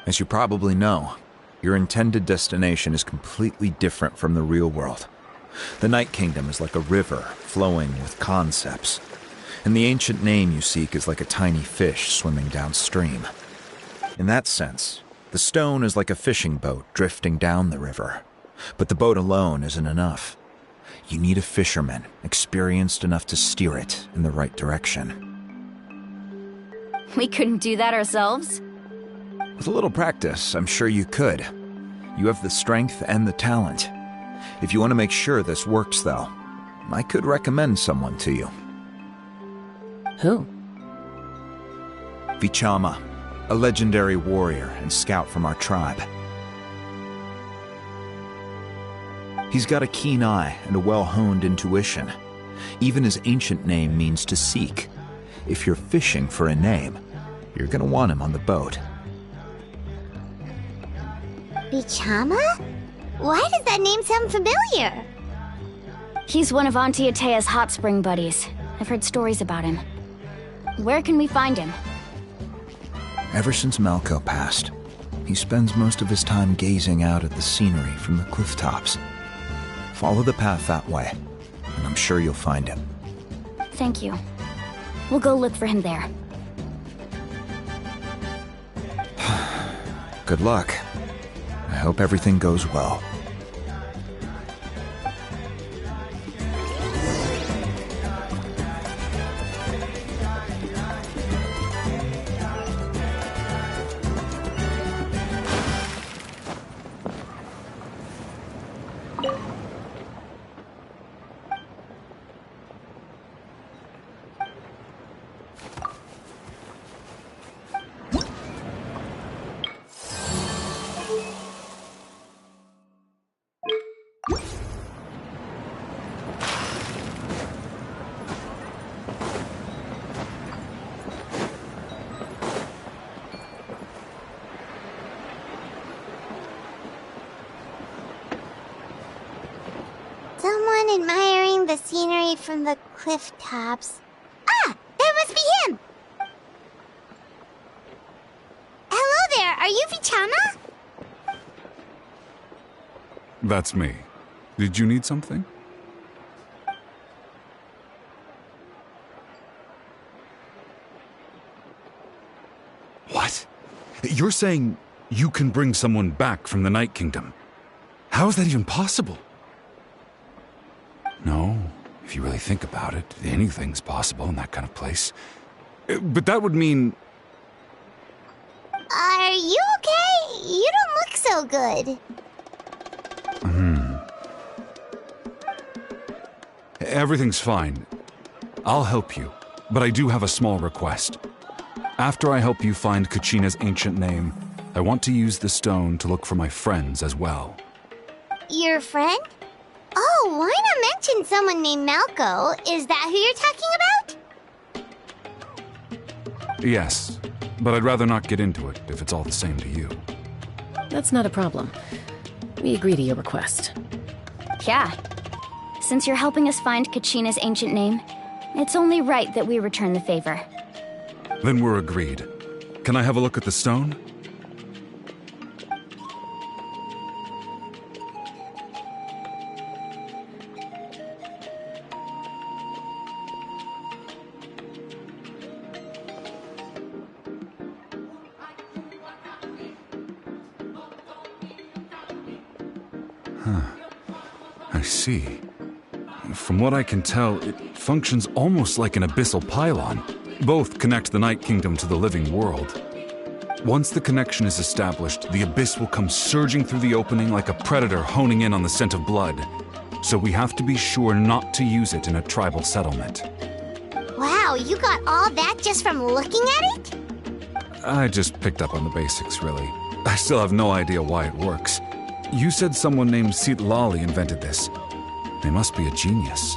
[SPEAKER 13] As you probably know, your intended destination is completely different from the real world. The Night Kingdom is like a river flowing with concepts, and the ancient name you seek is like a tiny fish swimming downstream. In that sense, the stone is like a fishing boat drifting down the river, but the boat alone isn't enough. You need a fisherman experienced enough to steer it in the right direction.
[SPEAKER 4] We couldn't do that ourselves?
[SPEAKER 13] With a little practice, I'm sure you could. You have the strength and the talent. If you want to make sure this works, though, I could recommend someone to you.
[SPEAKER 10] Who?
[SPEAKER 13] Vichama, a legendary warrior and scout from our tribe. He's got a keen eye and a well-honed intuition. Even his ancient name means to seek. If you're fishing for a name, you're gonna want him on the boat.
[SPEAKER 3] Vichama? Why does that name sound familiar?
[SPEAKER 4] He's one of Auntie Atea's hot spring buddies. I've heard stories about him. Where can we find him?
[SPEAKER 13] Ever since Malco passed, he spends most of his time gazing out at the scenery from the cliff tops. Follow the path that way, and I'm sure you'll find him.
[SPEAKER 4] Thank you. We'll go look for him there.
[SPEAKER 13] Good luck. I hope everything goes well.
[SPEAKER 3] Someone admiring the scenery from the cliff tops. Ah! That must be him! Hello there, are you Vichama?
[SPEAKER 15] That's me. Did you need something? What? You're saying you can bring someone back from the Night Kingdom? How is that even possible? No, if you really think about it, anything's possible in that kind of place. But that would mean...
[SPEAKER 3] Are you okay? You don't look so good.
[SPEAKER 15] Everything's fine. I'll help you, but I do have a small request. After I help you find Kachina's ancient name, I want to use the stone to look for my friends as well.
[SPEAKER 3] Your friend? Oh, why not mention someone named Malco? Is that who you're talking about?
[SPEAKER 15] Yes, but I'd rather not get into it if it's all the same to you.
[SPEAKER 10] That's not a problem. We agree to your request.
[SPEAKER 4] Yeah. Since you're helping us find Kachina's ancient name, it's only right that we return the favor.
[SPEAKER 15] Then we're agreed. Can I have a look at the stone? I see. From what I can tell, it functions almost like an abyssal pylon. Both connect the Night Kingdom to the living world. Once the connection is established, the abyss will come surging through the opening like a predator honing in on the scent of blood. So we have to be sure not to use it in a tribal settlement.
[SPEAKER 3] Wow, you got all that just from looking at it?
[SPEAKER 15] I just picked up on the basics, really. I still have no idea why it works. You said someone named Sitlali invented this. They must be a genius.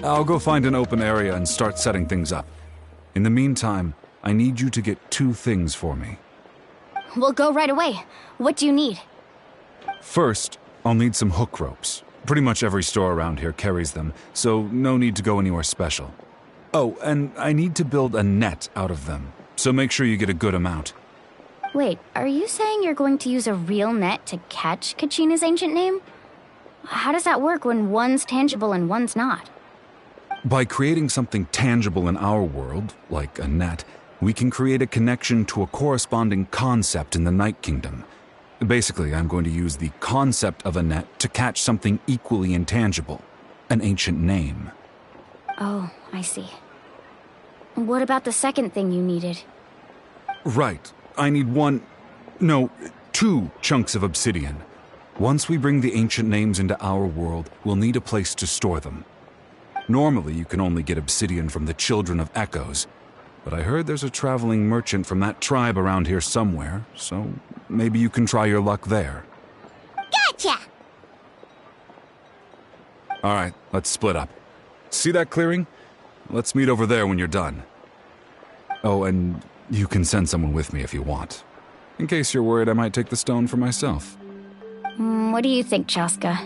[SPEAKER 15] I'll go find an open area and start setting things up. In the meantime, I need you to get 2 things for me.
[SPEAKER 4] We'll go right away. What do you need?
[SPEAKER 15] First, I'll need some hook ropes. Pretty much every store around here carries them, so no need to go anywhere special. Oh, and I need to build a net out of them, so make sure you get a good amount.
[SPEAKER 4] Wait, are you saying you're going to use a real net to catch Kachina's ancient name? How does that work when one's tangible and one's not?
[SPEAKER 15] By creating something tangible in our world, like a net, we can create a connection to a corresponding concept in the Night Kingdom. Basically, I'm going to use the concept of a net to catch something equally intangible, an ancient name.
[SPEAKER 4] Oh, I see. What about the second thing you needed?
[SPEAKER 15] Right. I need two chunks of obsidian. Once we bring the ancient names into our world, we'll need a place to store them. Normally, you can only get obsidian from the Children of Echoes, but I heard there's a traveling merchant from that tribe around here somewhere, so maybe you can try your luck there.
[SPEAKER 3] Gotcha!
[SPEAKER 15] All right, let's split up. See that clearing? Let's meet over there when you're done. Oh, and you can send someone with me if you want. In case you're worried I might take the stone for myself.
[SPEAKER 4] What do you think, Chaska?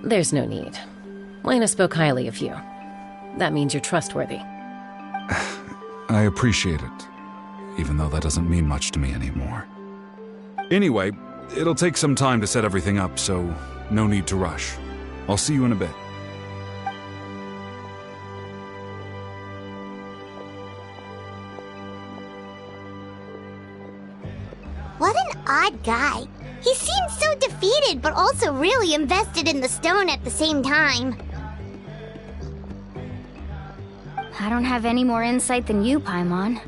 [SPEAKER 10] There's no need. Lena spoke highly of you. That means you're trustworthy.
[SPEAKER 15] I appreciate it, even though that doesn't mean much to me anymore. Anyway, it'll take some time to set everything up, so no need to rush. I'll see you in a bit.
[SPEAKER 3] What an odd guy. He seems so defeated, but also really invested in the stone at the same time.
[SPEAKER 4] I don't have any more insight than you, Paimon.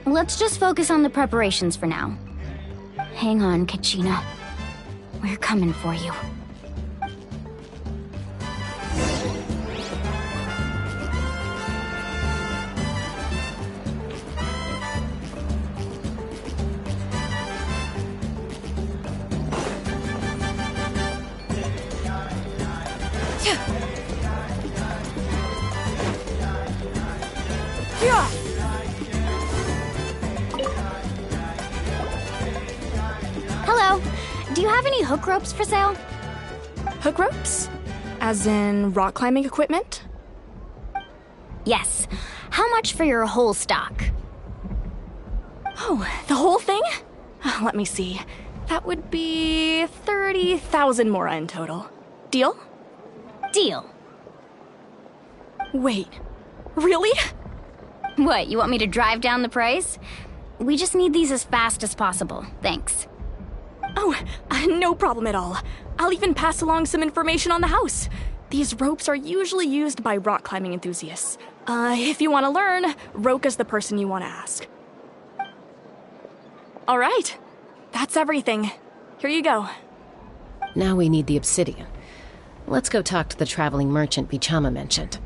[SPEAKER 4] Let's just focus on the preparations for now. Hang on, Kachina. We're coming for you. Hello. Do you have any hook ropes for sale?
[SPEAKER 2] Hook ropes? As in rock climbing equipment?
[SPEAKER 4] Yes. How much for your whole stock?
[SPEAKER 2] Oh, the whole thing? Let me see. That would be 30,000 mora in total. Deal?
[SPEAKER 4] Deal.
[SPEAKER 2] Wait, really?
[SPEAKER 4] What, you want me to drive down the price? We just need these as fast as possible. Thanks.
[SPEAKER 2] Oh, no problem at all. I'll even pass along some information on the house. These ropes are usually used by rock climbing enthusiasts. If you want to learn, Roca's the person you want to ask. All right, that's everything. Here you go.
[SPEAKER 10] Now we need the obsidian. Let's go talk to the traveling merchant Bichama mentioned.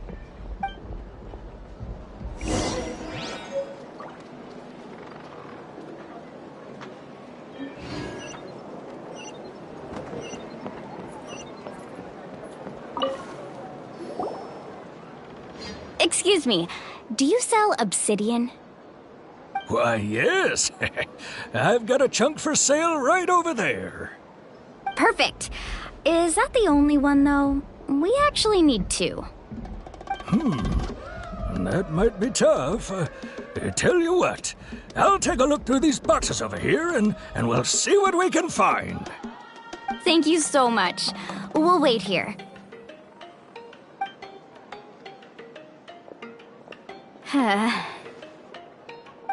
[SPEAKER 4] Excuse me, do you sell obsidian?
[SPEAKER 6] Why, yes. I've got a chunk for sale right over there.
[SPEAKER 4] Perfect. Is that the only one, though? We actually need two.
[SPEAKER 6] That might be tough. Tell you what, I'll take a look through these boxes over here and we'll see what we can find.
[SPEAKER 4] Thank you so much. We'll wait here.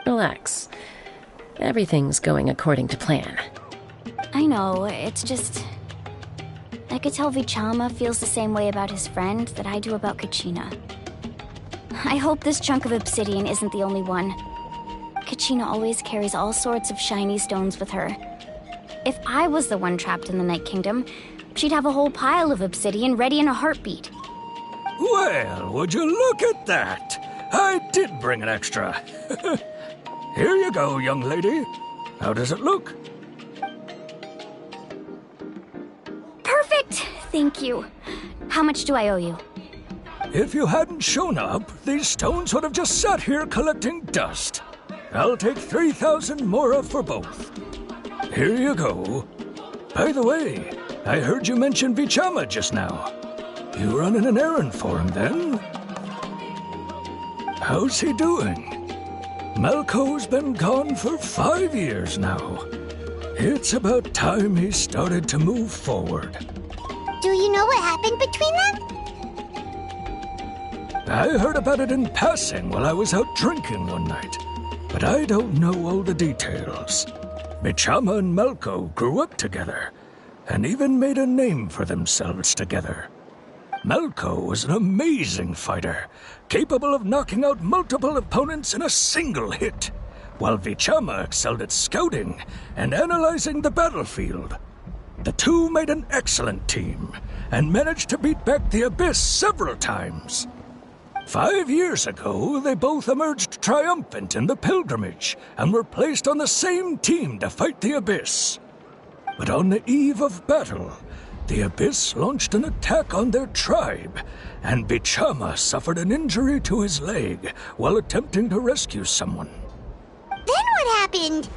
[SPEAKER 10] Relax. Everything's going according to plan.
[SPEAKER 4] I know, it's just... I could tell Bichama feels the same way about his friend that I do about Kachina. I hope this chunk of obsidian isn't the only one. Kachina always carries all sorts of shiny stones with her. If I was the one trapped in the Night Kingdom, she'd have a whole pile of obsidian ready in a heartbeat.
[SPEAKER 6] Well, would you look at that? I did bring an extra. Here you go, young lady. How does it look?
[SPEAKER 4] Perfect! Thank you. How much do I owe you?
[SPEAKER 6] If you hadn't shown up, these stones would have just sat here collecting dust. I'll take 3,000 mora for both. Here you go. By the way, I heard you mention Bichama just now. You running an errand for him, then? How's he doing? Malco's been gone for 5 years now. It's about time he started to move forward.
[SPEAKER 3] Do you know what happened between them?
[SPEAKER 6] I heard about it in passing while I was out drinking one night, but I don't know all the details. Bichama and Malco grew up together, and even made a name for themselves together. Malco was an amazing fighter, capable of knocking out multiple opponents in a single hit, while Bichama excelled at scouting and analyzing the battlefield. The two made an excellent team, and managed to beat back the Abyss several times. 5 years ago, they both emerged triumphant in the pilgrimage, and were placed on the same team to fight the Abyss. But on the eve of battle, the Abyss launched an attack on their tribe, and Bichama suffered an injury to his leg while attempting to rescue someone.
[SPEAKER 3] Then what happened?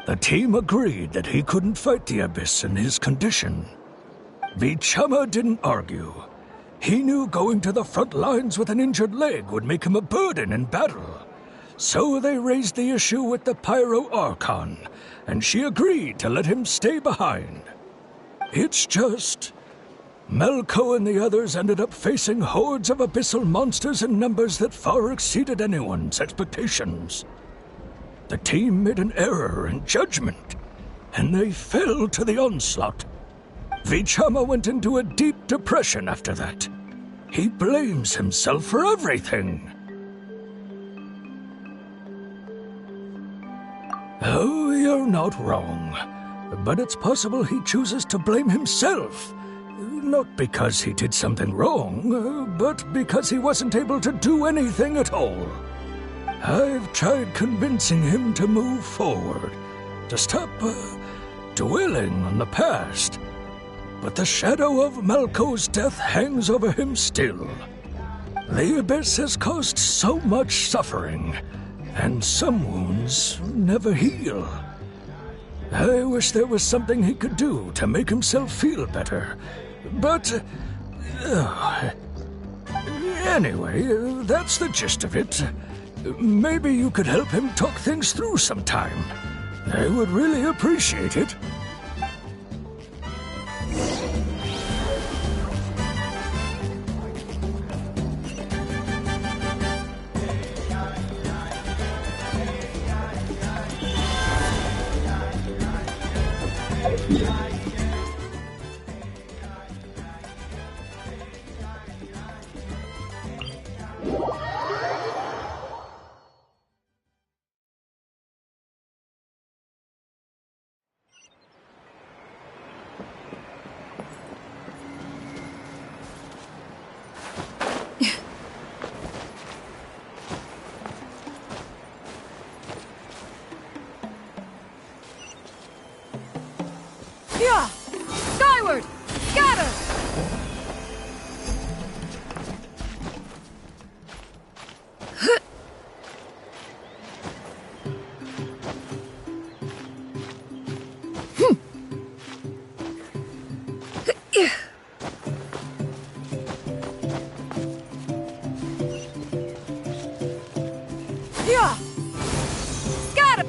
[SPEAKER 6] The team agreed that he couldn't fight the Abyss in his condition. Bichama didn't argue. He knew going to the front lines with an injured leg would make him a burden in battle. So they raised the issue with the Pyro Archon, and she agreed to let him stay behind. It's just, Malco and the others ended up facing hordes of abyssal monsters in numbers that far exceeded anyone's expectations. The team made an error in judgment, and they fell to the onslaught. Bichama went into a deep depression after that. He blames himself for everything. Oh, you're not wrong. But it's possible he chooses to blame himself. Not because he did something wrong, but because he wasn't able to do anything at all. I've tried convincing him to move forward, to stop dwelling on the past. But the shadow of Malco's death hangs over him still. The Abyss has caused so much suffering, and some wounds never heal. I wish there was something he could do to make himself feel better, but... anyway, that's the gist of it. Maybe you could help him talk things through sometime. I would really appreciate it.
[SPEAKER 7] Yeah! Skyward! Scatter! Yeah! Scatter!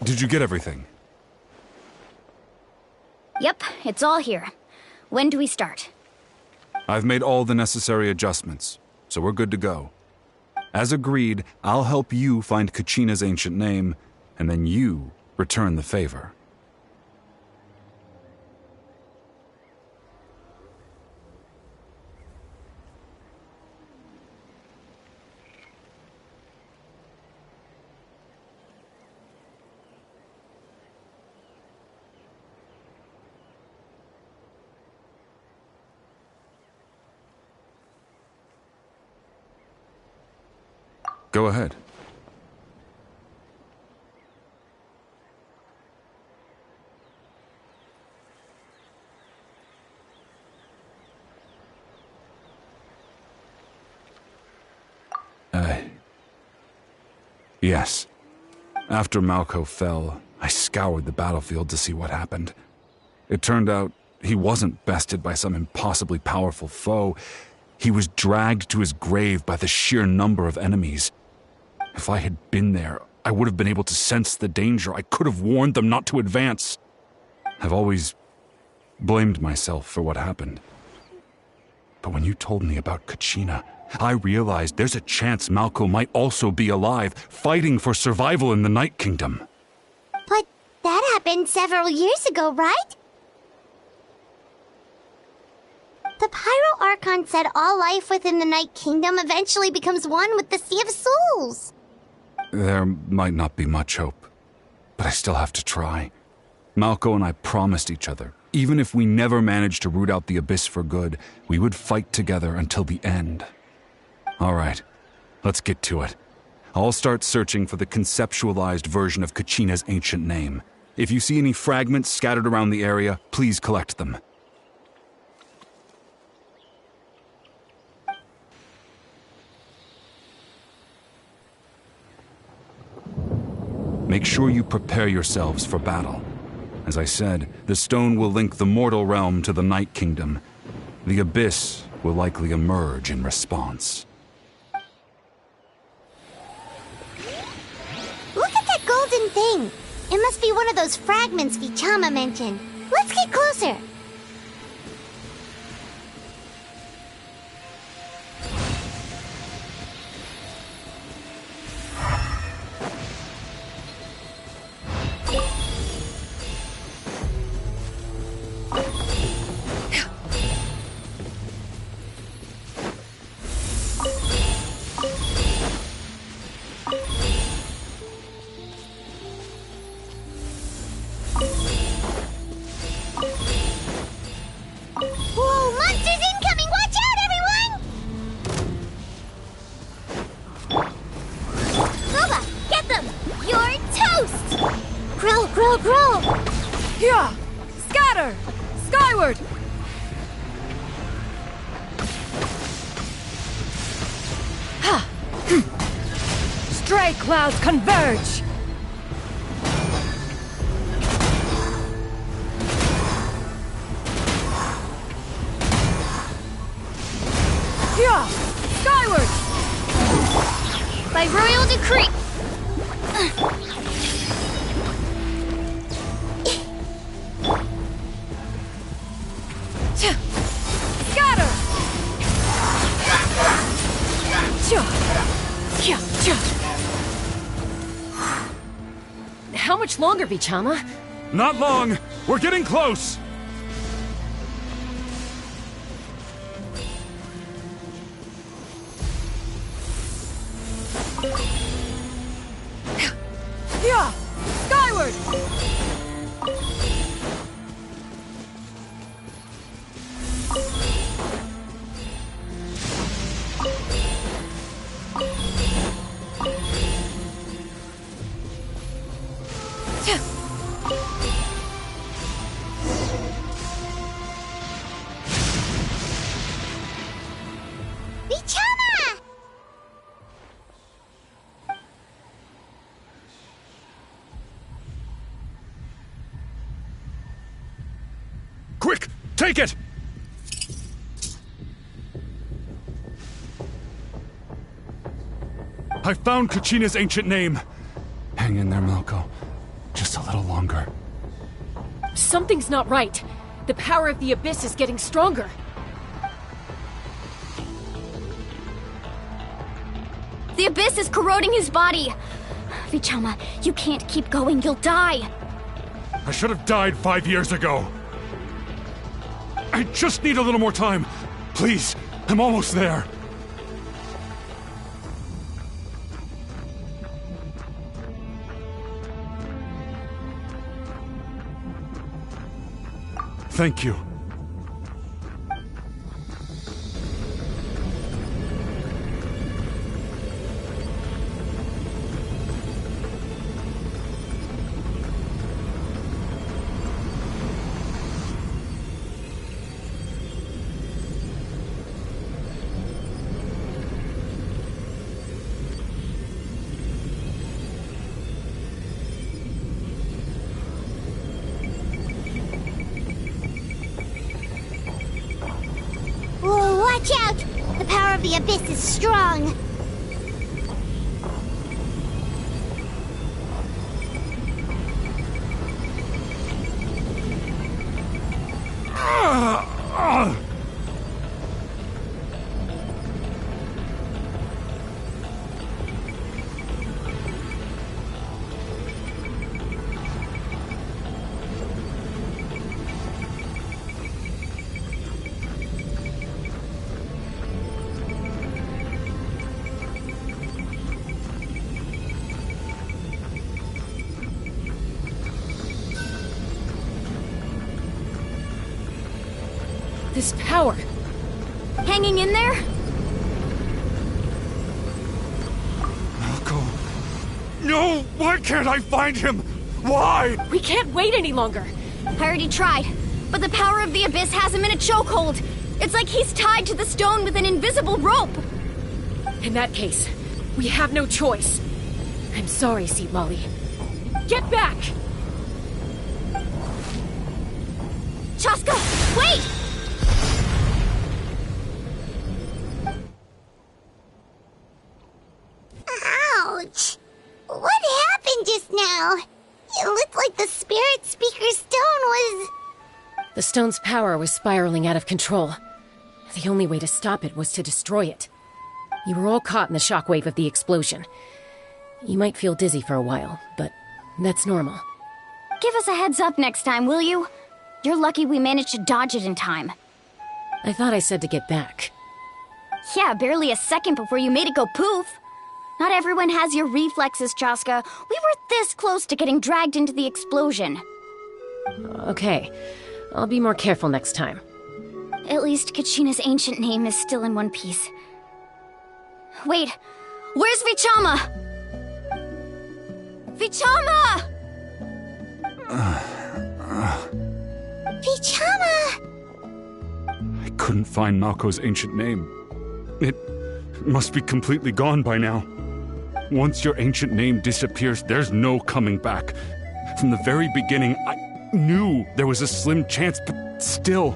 [SPEAKER 15] Did you get everything?
[SPEAKER 4] Yep, it's all here. When do we start?
[SPEAKER 15] I've made all the necessary adjustments, so we're good to go. As agreed, I'll help you find Kachina's ancient name, and then you return the favor. Go ahead. Yes. After Malco fell, I scoured the battlefield to see what happened. It turned out he wasn't bested by some impossibly powerful foe. He was dragged to his grave by the sheer number of enemies. If I had been there, I would have been able to sense the danger. I could have warned them not to advance. I've always blamed myself for what happened. But when you told me about Kachina, I realized there's a chance Malco might also be alive, fighting for survival in the Night Kingdom.
[SPEAKER 3] But that happened several years ago, right? The Pyro Archon said all life within the Night Kingdom eventually becomes one with the Sea of Souls.
[SPEAKER 15] There might not be much hope, but I still have to try. Malco and I promised each other, even if we never managed to root out the Abyss for good, we would fight together until the end. All right, let's get to it. I'll start searching for the conceptualized version of Kachina's ancient name. If you see any fragments scattered around the area, please collect them. Make sure you prepare yourselves for battle. As I said, the stone will link the mortal realm to the Night Kingdom. The Abyss will likely emerge in response.
[SPEAKER 3] Look at that golden thing! It must be one of those fragments Vichama mentioned. Let's get closer! Whoa, monsters incoming! Watch out, everyone! Roca, get them! You're toast! Grow, grow, grow!
[SPEAKER 7] Yeah! Scatter! Skyward! Ha! Stray clouds converge! Yeah! Skyward!
[SPEAKER 3] By royal decree!
[SPEAKER 7] Scatter!
[SPEAKER 10] How much longer, Vichama?
[SPEAKER 15] Not long! We're getting close!
[SPEAKER 7] Yeah! Skyward!
[SPEAKER 3] Vichama!
[SPEAKER 15] Quick! Take it! I found Kachina's ancient name. Hang in there, Malco. Just a little longer.
[SPEAKER 10] Something's not right. The power of the Abyss is getting stronger.
[SPEAKER 4] The Abyss is corroding his body. Vichama, you can't keep going. You'll die.
[SPEAKER 15] I should have died 5 years ago. I just need a little more time. Please, I'm almost there. Thank you.
[SPEAKER 3] Watch out! The power of the abyss is strong.
[SPEAKER 10] This power.
[SPEAKER 12] Hanging in there?
[SPEAKER 15] Malco. No! Why can't I find him? Why?
[SPEAKER 10] We can't wait any longer.
[SPEAKER 12] I already tried, but the power of the abyss has him in a chokehold. It's like he's tied to the stone with an invisible rope.
[SPEAKER 10] In that case, we have no choice. I'm sorry, Seat Molly. Get back!
[SPEAKER 12] Chaska, wait!
[SPEAKER 3] Ouch! What happened just now? It looked like the spirit speaker's stone was...
[SPEAKER 10] The stone's power was spiraling out of control. The only way to stop it was to destroy it. You were all caught in the shockwave of the explosion. You might feel dizzy for a while, but that's normal.
[SPEAKER 12] Give us a heads up next time, will you? You're lucky we managed to dodge it in time.
[SPEAKER 10] I thought I said to get back.
[SPEAKER 12] Yeah, barely a second before you made it go poof. Not everyone has your reflexes, Chaska. We were this close to getting dragged into the explosion.
[SPEAKER 10] Okay, I'll be more careful next time.
[SPEAKER 12] At least Kachina's ancient name is still in one piece. Wait, where's Vichama? Vichama!
[SPEAKER 3] Vichama!
[SPEAKER 15] I couldn't find Malco's ancient name. It must be completely gone by now. Once your ancient name disappears, there's no coming back. From the very beginning, I knew there was a slim chance, but still.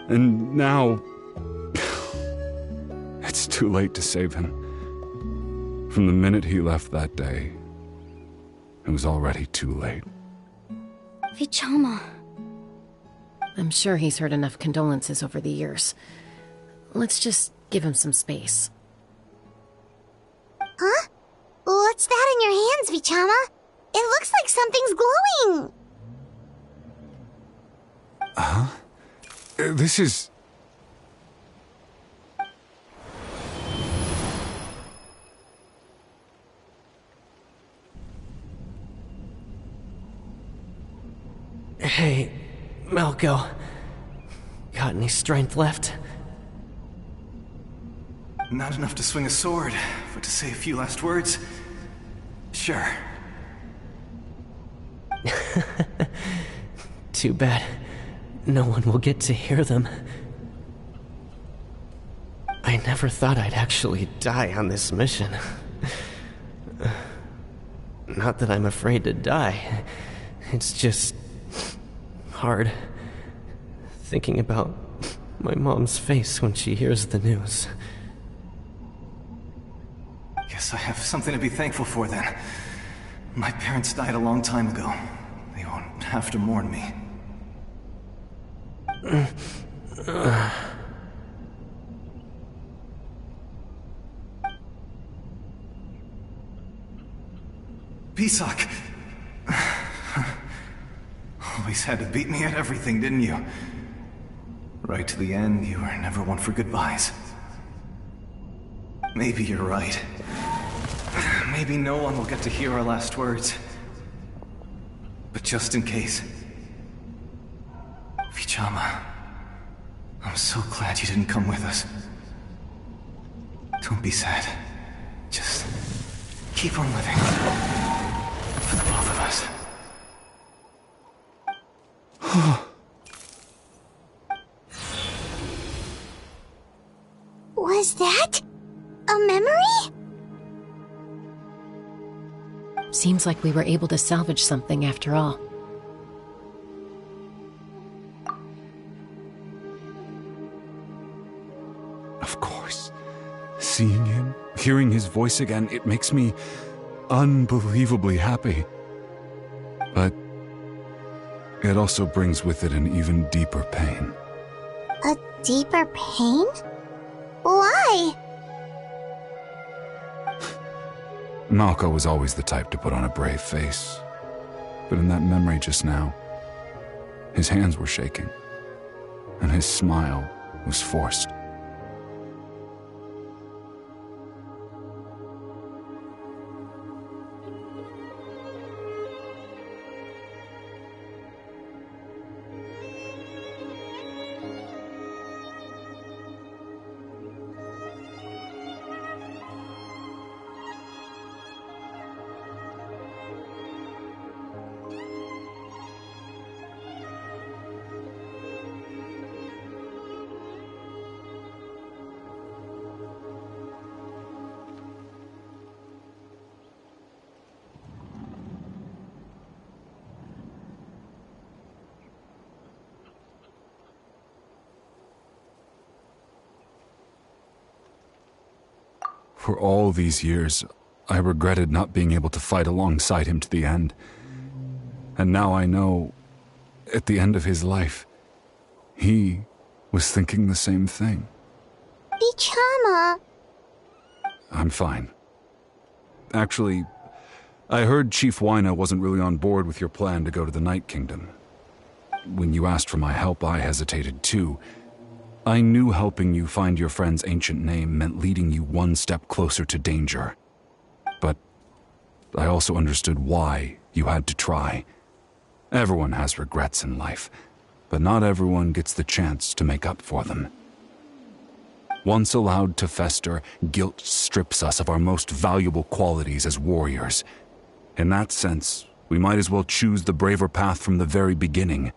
[SPEAKER 15] And now... it's too late to save him. From the minute he left that day, it was already too late.
[SPEAKER 12] Vichama.
[SPEAKER 10] I'm sure he's heard enough condolences over the years. Let's just give him some space.
[SPEAKER 3] Huh? What's that in your hands, Vichama? It looks like something's glowing!
[SPEAKER 15] Huh? This is...
[SPEAKER 16] Hey, Malco. Got any strength left?
[SPEAKER 17] Not enough to swing a sword, but to say a few last words? Sure.
[SPEAKER 16] Too bad. No one will get to hear them. I never thought I'd actually die on this mission. Not that I'm afraid to die. It's just... hard. Thinking about my mom's face when she hears the news.
[SPEAKER 17] Guess I have something to be thankful for then. My parents died a long time ago. They won't have to mourn me. Pisak! Always had to beat me at everything, didn't you? Right to the end, you were never one for goodbyes. Maybe you're right. Maybe no one will get to hear our last words. But just in case... Vichama, I'm so glad you didn't come with us. Don't be sad. Just keep on living. For the both of us.
[SPEAKER 3] Was that... a memory?
[SPEAKER 10] Seems like we were able to salvage something after all.
[SPEAKER 15] Of course. Seeing him, hearing his voice again, it makes me unbelievably happy. But it also brings with it an even deeper pain.
[SPEAKER 3] A deeper pain? Why?
[SPEAKER 15] Malco was always the type to put on a brave face. But in that memory just now, his hands were shaking, and his smile was forced. For all these years, I regretted not being able to fight alongside him to the end. And now I know, at the end of his life, he was thinking the same thing.
[SPEAKER 3] Bichama.
[SPEAKER 15] I'm fine. Actually, I heard Chief Wina wasn't really on board with your plan to go to the Night Kingdom. When you asked for my help, I hesitated too. I knew helping you find your friend's ancient name meant leading you one step closer to danger. But I also understood why you had to try. Everyone has regrets in life, but not everyone gets the chance to make up for them. Once allowed to fester, guilt strips us of our most valuable qualities as warriors. In that sense, we might as well choose the braver path from the very beginning.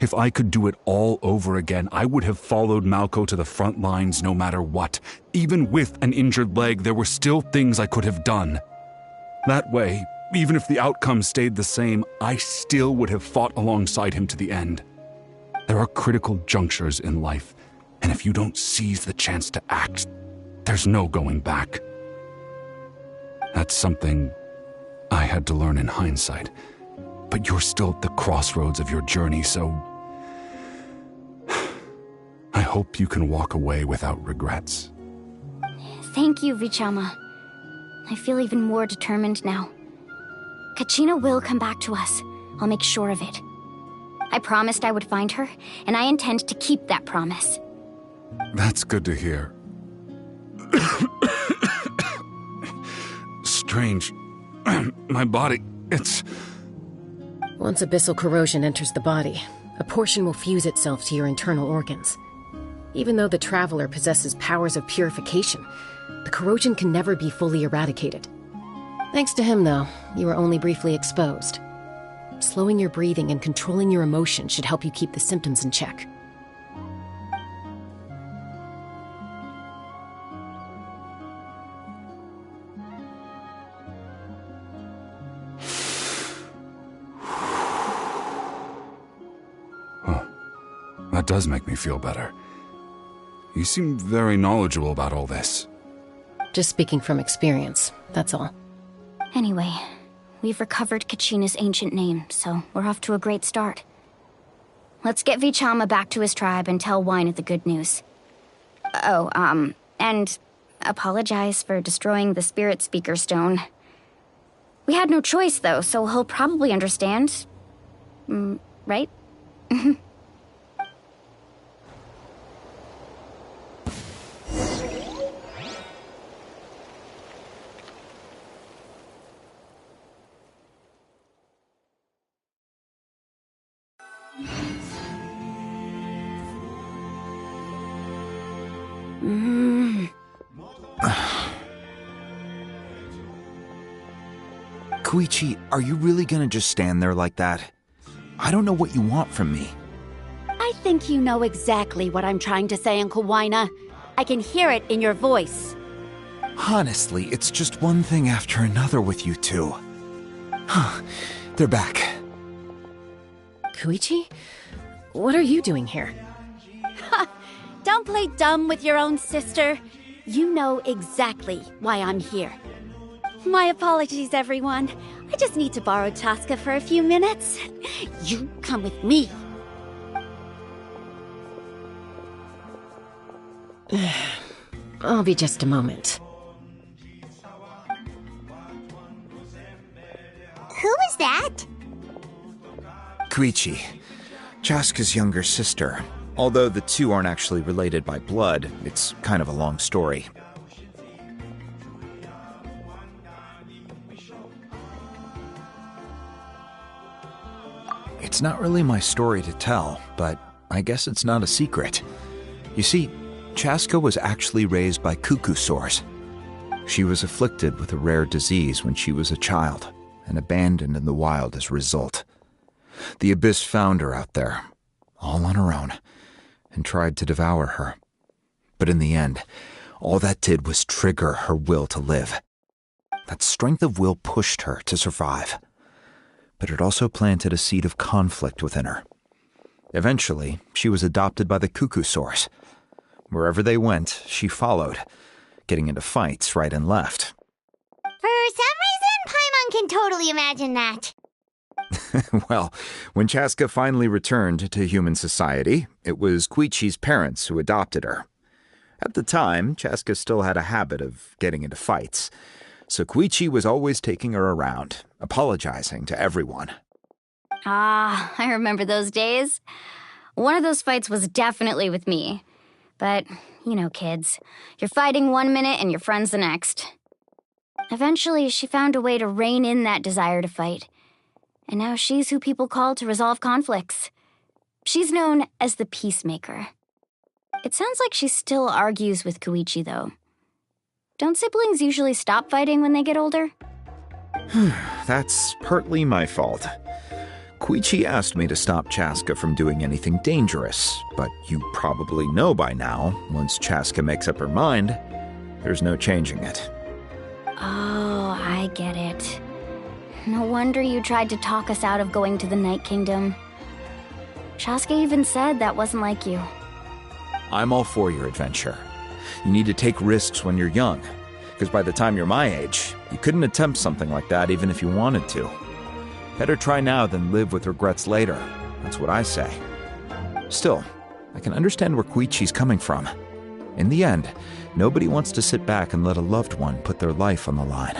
[SPEAKER 15] If I could do it all over again, I would have followed Malco to the front lines no matter what. Even with an injured leg, there were still things I could have done. That way, even if the outcome stayed the same, I still would have fought alongside him to the end. There are critical junctures in life, and if you don't seize the chance to act, there's no going back. That's something I had to learn in hindsight. But you're still at the crossroads of your journey, so I hope you can walk away without regrets.
[SPEAKER 4] Thank you, Vichama. I feel even more determined now. Kachina will come back to us. I'll make sure of it. I promised I would find her, and I intend to keep that promise.
[SPEAKER 15] That's good to hear. Strange. My body, it's...
[SPEAKER 10] Once abyssal corrosion enters the body, a portion will fuse itself to your internal organs. Even though the Traveler possesses powers of purification, the corrosion can never be fully eradicated. Thanks to him, though, you were only briefly exposed. Slowing your breathing and controlling your emotions should help you keep the symptoms in check.
[SPEAKER 15] That does make me feel better. You seem very knowledgeable about all this.
[SPEAKER 10] Just speaking from experience, that's all.
[SPEAKER 4] Anyway, we've recovered Kachina's ancient name, so we're off to a great start. Let's get Vichama back to his tribe and tell Wyneth the good news. Oh, and apologize for destroying the Spirit Speaker Stone. We had no choice, though, so he'll probably understand. Right?
[SPEAKER 13] Koichi, are you really gonna just stand there like that? I don't know what you want from me.
[SPEAKER 18] I think you know exactly what I'm trying to say, Uncle Wyna. I can hear it in your voice.
[SPEAKER 13] Honestly, it's just one thing after another with you two. They're back.
[SPEAKER 10] Koichi? What are you doing here?
[SPEAKER 18] Don't play dumb with your own sister. You know exactly why I'm here. My apologies, everyone. I just need to borrow Chaska for a few minutes. You come with me.
[SPEAKER 10] I'll be just a moment.
[SPEAKER 3] Who was that?
[SPEAKER 13] Koichi, Chaska's younger sister. Although the two aren't actually related by blood, it's kind of a long story. It's not really my story to tell, but I guess it's not a secret. You see, Chaska was actually raised by cuckoo sores. She was afflicted with a rare disease when she was a child, and abandoned in the wild as a result. The Abyss found her out there, all on her own, and tried to devour her. But in the end, all that did was trigger her will to live. That strength of will pushed her to survive. But it also planted a seed of conflict within her. Eventually, she was adopted by the cuckoo sores. Wherever they went, she followed, getting into fights right and left.
[SPEAKER 3] For some reason, Paimon can totally imagine that.
[SPEAKER 13] Well, when Chaska finally returned to human society, it was Koichi's parents who adopted her. At the time, Chaska still had a habit of getting into fights, so Koichi was always taking her around, apologizing to everyone.
[SPEAKER 4] Ah, I remember those days. One of those fights was definitely with me. But, you know, kids. You're fighting one minute and your friend's the next. Eventually, she found a way to rein in that desire to fight. And now she's who people call to resolve conflicts. She's known as the Peacemaker. It sounds like she still argues with Koichi, though. Don't siblings usually stop fighting when they get older?
[SPEAKER 13] That's partly my fault. Koichi asked me to stop Chaska from doing anything dangerous, but you probably know by now, once Chaska makes up her mind, there's no changing it.
[SPEAKER 4] Oh, I get it. No wonder you tried to talk us out of going to the Night Kingdom. Chaska even said that wasn't like you.
[SPEAKER 13] I'm all for your adventure. You need to take risks when you're young, because by the time you're my age, you couldn't attempt something like that even if you wanted to. Better try now than live with regrets later. That's what I say. Still, I can understand where Koichi's coming from. In the end, nobody wants to sit back and let a loved one put their life on the line.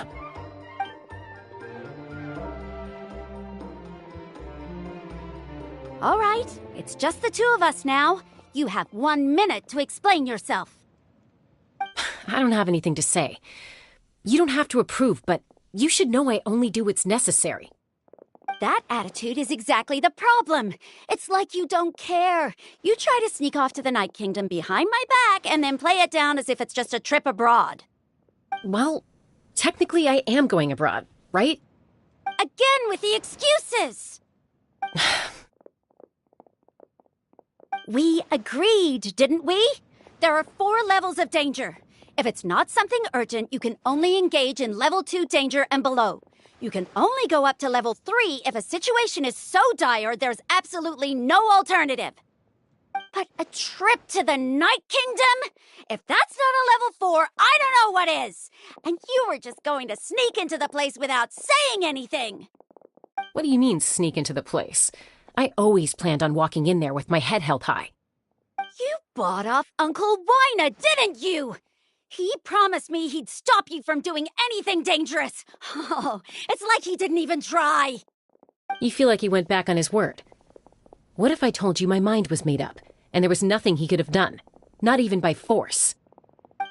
[SPEAKER 18] All right, it's just the two of us now. You have 1 minute to explain yourself.
[SPEAKER 10] I don't have anything to say. You don't have to approve, but you should know I only do what's necessary.
[SPEAKER 18] That attitude is exactly the problem. It's like you don't care. You try to sneak off to the Night Kingdom behind my back and then play it down as if it's just a trip abroad.
[SPEAKER 10] Well, technically I am going abroad, right?
[SPEAKER 18] Again with the excuses! We agreed, didn't we? There are 4 levels of danger. If it's not something urgent, you can only engage in level 2 danger and below. You can only go up to level 3 if a situation is so dire there's absolutely no alternative. But a trip to the Night Kingdom? If that's not a level 4, I don't know what is. And you were just going to sneak into the place without saying anything.
[SPEAKER 10] What do you mean, sneak into the place? I always planned on walking in there with my head held high.
[SPEAKER 18] You bought off Uncle Wina, didn't you? He promised me he'd stop you from doing anything dangerous. Oh, it's like he didn't even try.
[SPEAKER 10] You feel like he went back on his word. What if I told you my mind was made up, and there was nothing he could have done? Not even by force.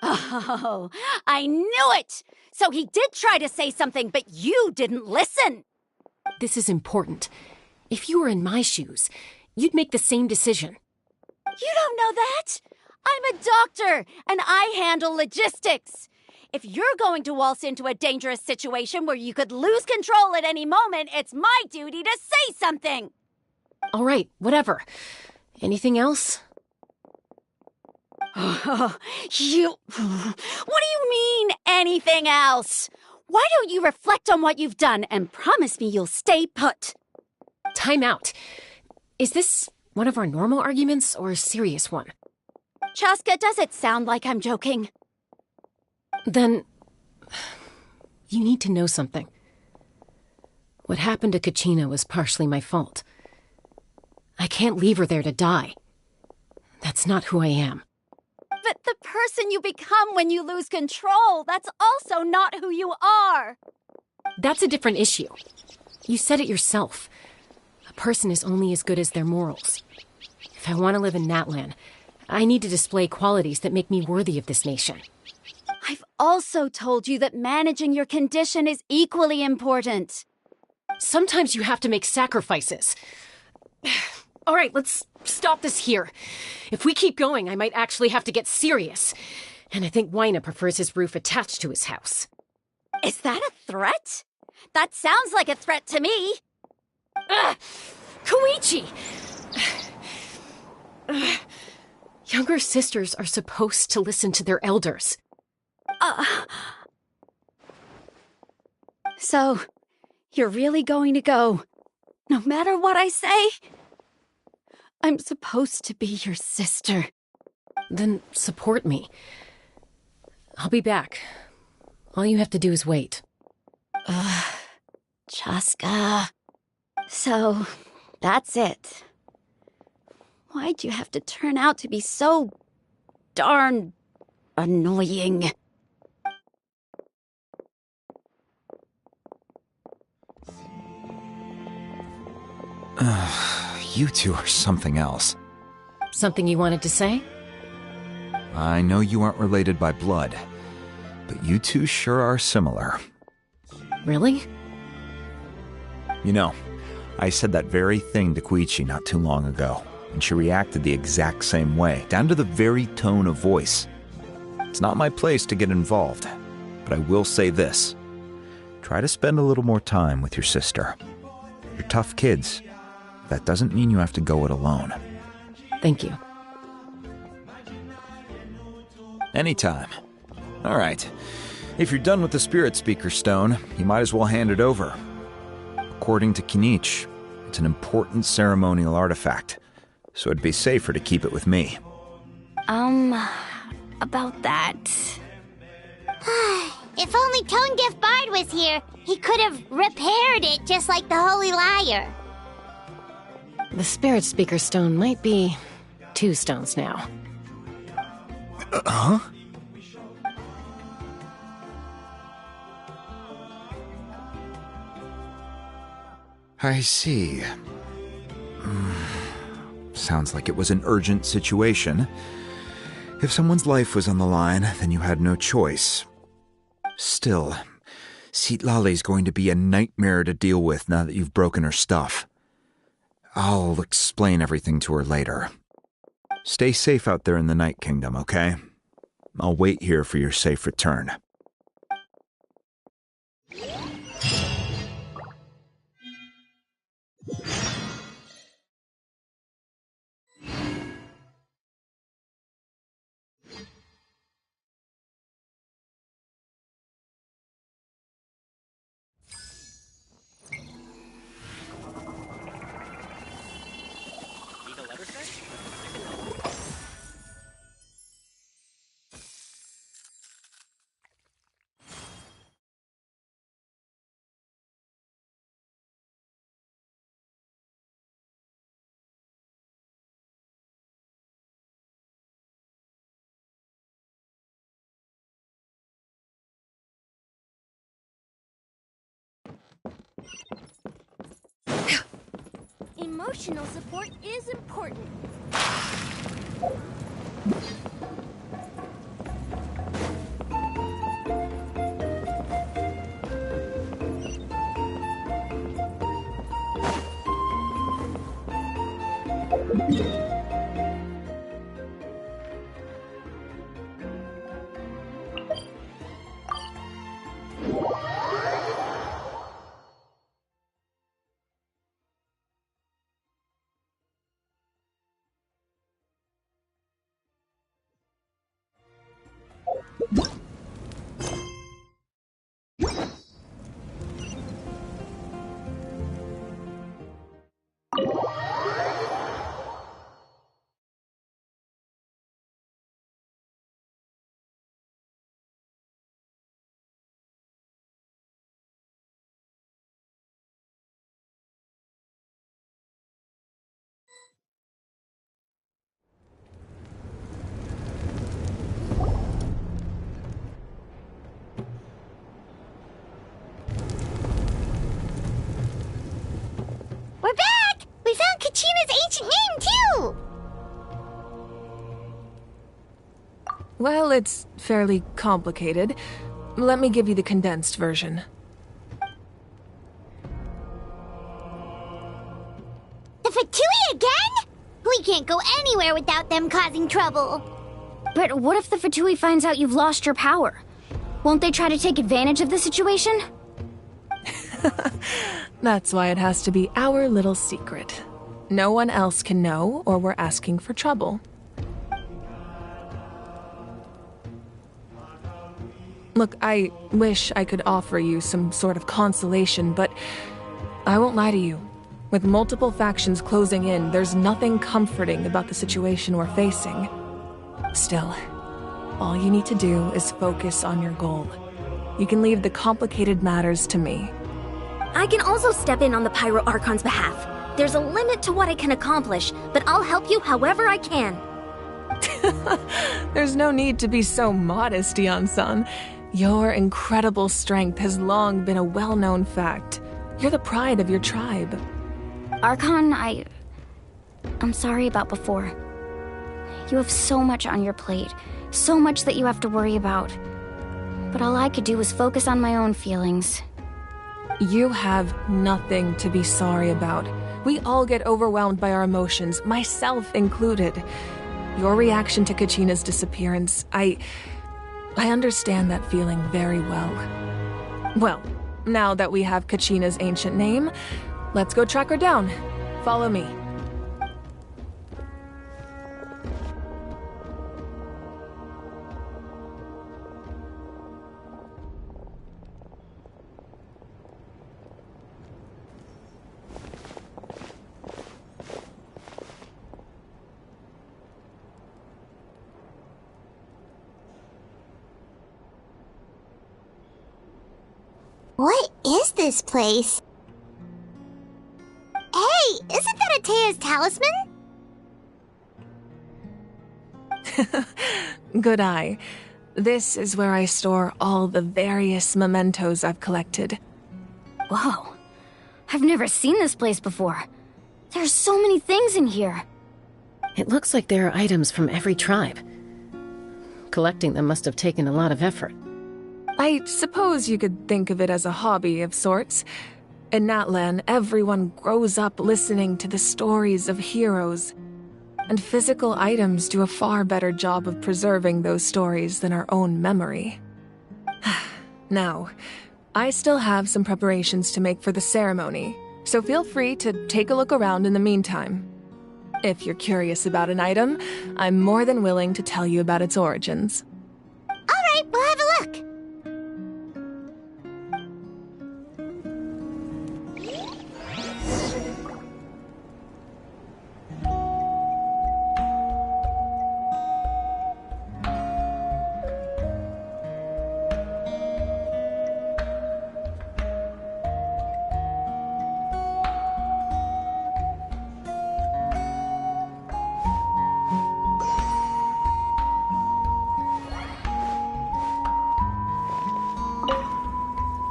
[SPEAKER 18] Oh, I knew it! So he did try to say something, but you didn't listen.
[SPEAKER 10] This is important. If you were in my shoes, you'd make the same decision.
[SPEAKER 18] You don't know that? I'm a doctor, and I handle logistics. If you're going to waltz into a dangerous situation where you could lose control at any moment, it's my duty to say something.
[SPEAKER 10] All right, whatever. Anything else?
[SPEAKER 18] What do you mean, anything else? Why don't you reflect on what you've done and promise me you'll stay put?
[SPEAKER 10] Time out. Is this one of our normal arguments or a serious one?
[SPEAKER 18] Chaska, does it sound like I'm joking?
[SPEAKER 10] Then, you need to know something. What happened to Kachina was partially my fault. I can't leave her there to die. That's not who I am.
[SPEAKER 18] But the person you become when you lose control, that's also not who you are.
[SPEAKER 10] That's a different issue. You said it yourself. A person is only as good as their morals. If I want to live in Natlan, I need to display qualities that make me worthy of this nation.
[SPEAKER 18] I've also told you that managing your condition is equally important.
[SPEAKER 10] Sometimes you have to make sacrifices. All right, let's stop this here. If we keep going, I might actually have to get serious. And I think Wina prefers his roof attached to his house.
[SPEAKER 18] Is that a threat? That sounds like a threat to me.
[SPEAKER 10] Koichi! Younger sisters are supposed to listen to their elders.
[SPEAKER 18] So, you're really going to go, no matter what I say? I'm supposed to be your sister.
[SPEAKER 10] Then support me. I'll be back. All you have to do is wait.
[SPEAKER 18] Chaska. So, that's it. Why'd you have to turn out to be so darn annoying?
[SPEAKER 13] You two are something else.
[SPEAKER 10] Something you wanted to say?
[SPEAKER 13] I know you aren't related by blood, but you two sure are similar.
[SPEAKER 10] Really?
[SPEAKER 13] You know, I said that very thing to Koichi not too long ago, and she reacted the exact same way, down to the very tone of voice. It's not my place to get involved, but I will say this. Try to spend a little more time with your sister. You're tough kids, that doesn't mean you have to go it alone.
[SPEAKER 10] Thank you.
[SPEAKER 13] Anytime. All right. If you're done with the Spirit Speaker Stone, you might as well hand it over. According to Kinich, it's an important ceremonial artifact, so it'd be safer to keep it with me.
[SPEAKER 12] About that.
[SPEAKER 3] If only Tone Deaf Bard was here, he could have repaired it just like the Holy Liar.
[SPEAKER 10] The Spirit Speaker Stone might be 2 stones now.
[SPEAKER 13] Huh? I see. Sounds like it was an urgent situation. If someone's life was on the line, then you had no choice. Still, Citlali's going to be a nightmare to deal with now that you've broken her stuff. I'll explain everything to her later. Stay safe out there in the Night Kingdom, okay? I'll wait here for your safe return.
[SPEAKER 1] Emotional support is important.
[SPEAKER 3] We're back! We found Kachina's ancient name, too!
[SPEAKER 7] Well, it's fairly complicated. Let me give you the condensed version.
[SPEAKER 3] The Fatui again? We can't go anywhere without them causing trouble.
[SPEAKER 12] But what if the Fatui finds out you've lost your power? Won't they try to take advantage of the situation?
[SPEAKER 7] That's why it has to be our little secret. No one else can know, or we're asking for trouble. Look, I wish I could offer you some sort of consolation, but I won't lie to you. With multiple factions closing in, there's nothing comforting about the situation we're facing. Still, all you need to do is focus on your goal. You can leave the complicated matters to me.
[SPEAKER 2] I can also step in on the Pyro Archon's behalf. There's a limit to what I can accomplish, but I'll help you however I can.
[SPEAKER 7] There's no need to be so modest, Dion-san. Your incredible strength has long been a well-known fact. You're the pride of your tribe.
[SPEAKER 12] Archon, I'm sorry about before. You have so much on your plate, so much that you have to worry about. But all I could do was focus on my own feelings.
[SPEAKER 7] You have nothing to be sorry about. We all get overwhelmed by our emotions, myself included. Your reaction to Kachina's disappearance, I understand that feeling very well. Well, now that we have Kachina's ancient name, let's go track her down. Follow me.
[SPEAKER 3] What is this place? Hey, isn't that Atea's talisman?
[SPEAKER 7] Good eye. This is where I store all the various mementos I've collected.
[SPEAKER 12] Whoa. I've never seen this place before. There's so many things in here.
[SPEAKER 10] It looks like there are items from every tribe. Collecting them must have taken a lot of effort.
[SPEAKER 7] I suppose you could think of it as a hobby of sorts. In Natlan, everyone grows up listening to the stories of heroes. And physical items do a far better job of preserving those stories than our own memory. Now, I still have some preparations to make for the ceremony, so feel free to take a look around in the meantime. If you're curious about an item, I'm more than willing to tell you about its origins.
[SPEAKER 3] Alright, we'll have a look.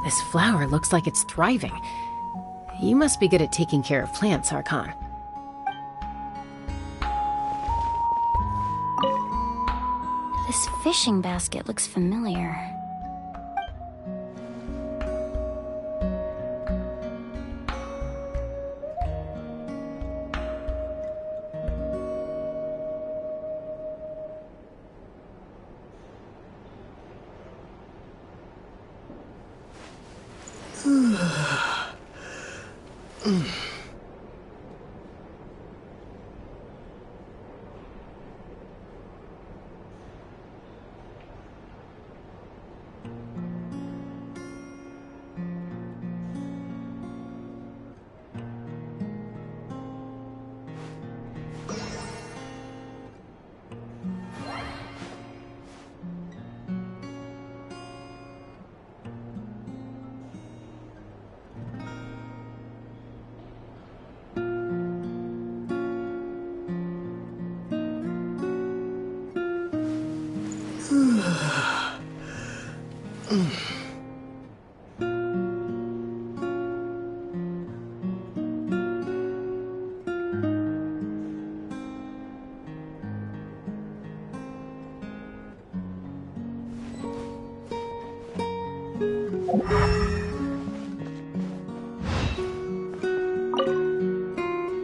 [SPEAKER 10] This flower looks like it's thriving. You must be good at taking care of plants, Archon.
[SPEAKER 12] This fishing basket looks familiar.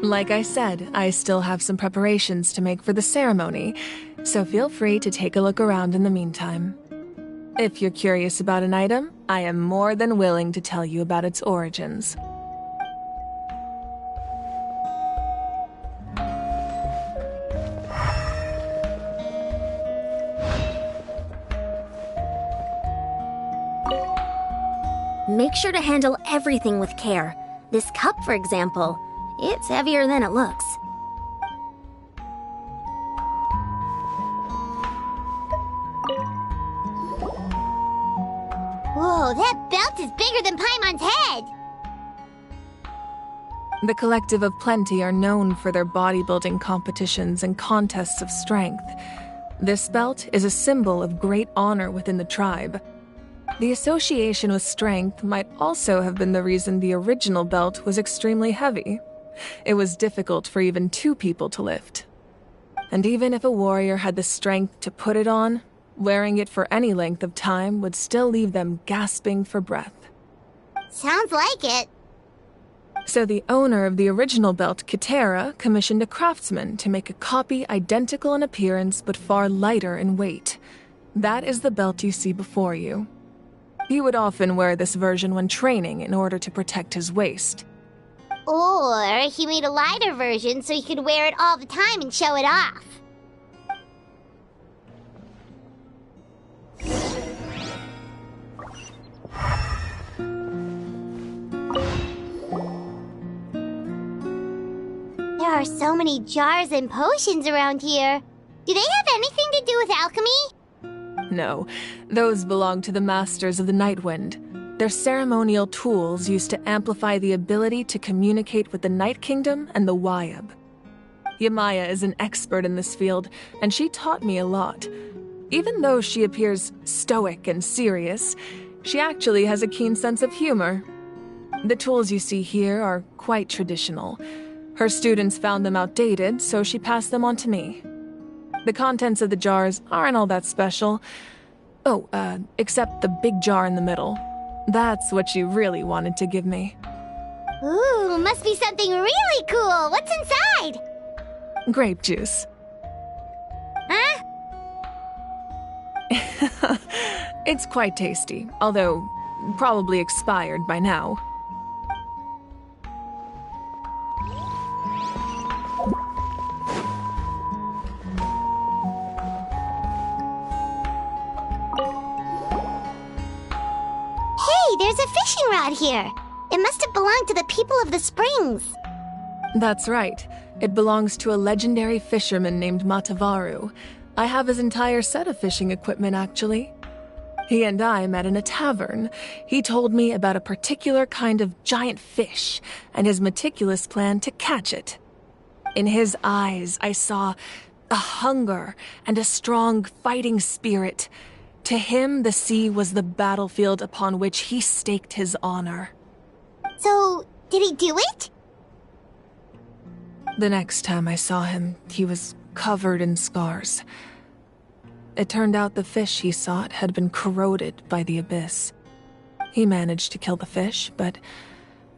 [SPEAKER 7] Like I said, I still have some preparations to make for the ceremony, so feel free to take a look around in the meantime. If you're curious about an item, I am more than willing to tell you about its origins.
[SPEAKER 3] Make sure to handle everything with care. This cup, for example, it's heavier than it looks. Whoa, that belt is bigger than Paimon's head!
[SPEAKER 7] The Collective of Plenty are known for their bodybuilding competitions and contests of strength. This belt is a symbol of great honor within the tribe. The association with strength might also have been the reason the original belt was extremely heavy. It was difficult for even two people to lift. And even if a warrior had the strength to put it on, wearing it for any length of time would still leave them gasping for breath.
[SPEAKER 3] Sounds like it.
[SPEAKER 7] So the owner of the original belt, Kitera, commissioned a craftsman to make a copy identical in appearance but far lighter in weight. That is the belt you see before you. He would often wear this version when training in order to protect his waist.
[SPEAKER 3] Or he made a lighter version so he could wear it all the time and show it off. There are so many jars and potions around here. Do they have anything to do with alchemy?
[SPEAKER 7] No, those belong to the Masters of the Nightwind. They're ceremonial tools used to amplify the ability to communicate with the Night Kingdom and the Wyab. Yamaya is an expert in this field, and she taught me a lot. Even though she appears stoic and serious, she actually has a keen sense of humor. The tools you see here are quite traditional. Her students found them outdated, so she passed them on to me. The contents of the jars aren't all that special. Oh, except the big jar in the middle. That's what she really wanted to give me.
[SPEAKER 3] Ooh, must be something really cool. What's inside?
[SPEAKER 7] Grape juice.
[SPEAKER 3] Huh?
[SPEAKER 7] It's quite tasty, although probably expired by now.
[SPEAKER 3] Hey, there's a fishing rod here. It must have belonged to the people of the springs.
[SPEAKER 7] That's right. It belongs to a legendary fisherman named Matavaru. I have his entire set of fishing equipment, actually. He and I met in a tavern. He told me about a particular kind of giant fish and his meticulous plan to catch it. In his eyes, I saw a hunger and a strong fighting spirit. To him, the sea was the battlefield upon which he staked his honor.
[SPEAKER 3] So, did he do it?
[SPEAKER 7] The next time I saw him, he was covered in scars. It turned out the fish he sought had been corroded by the abyss. He managed to kill the fish, but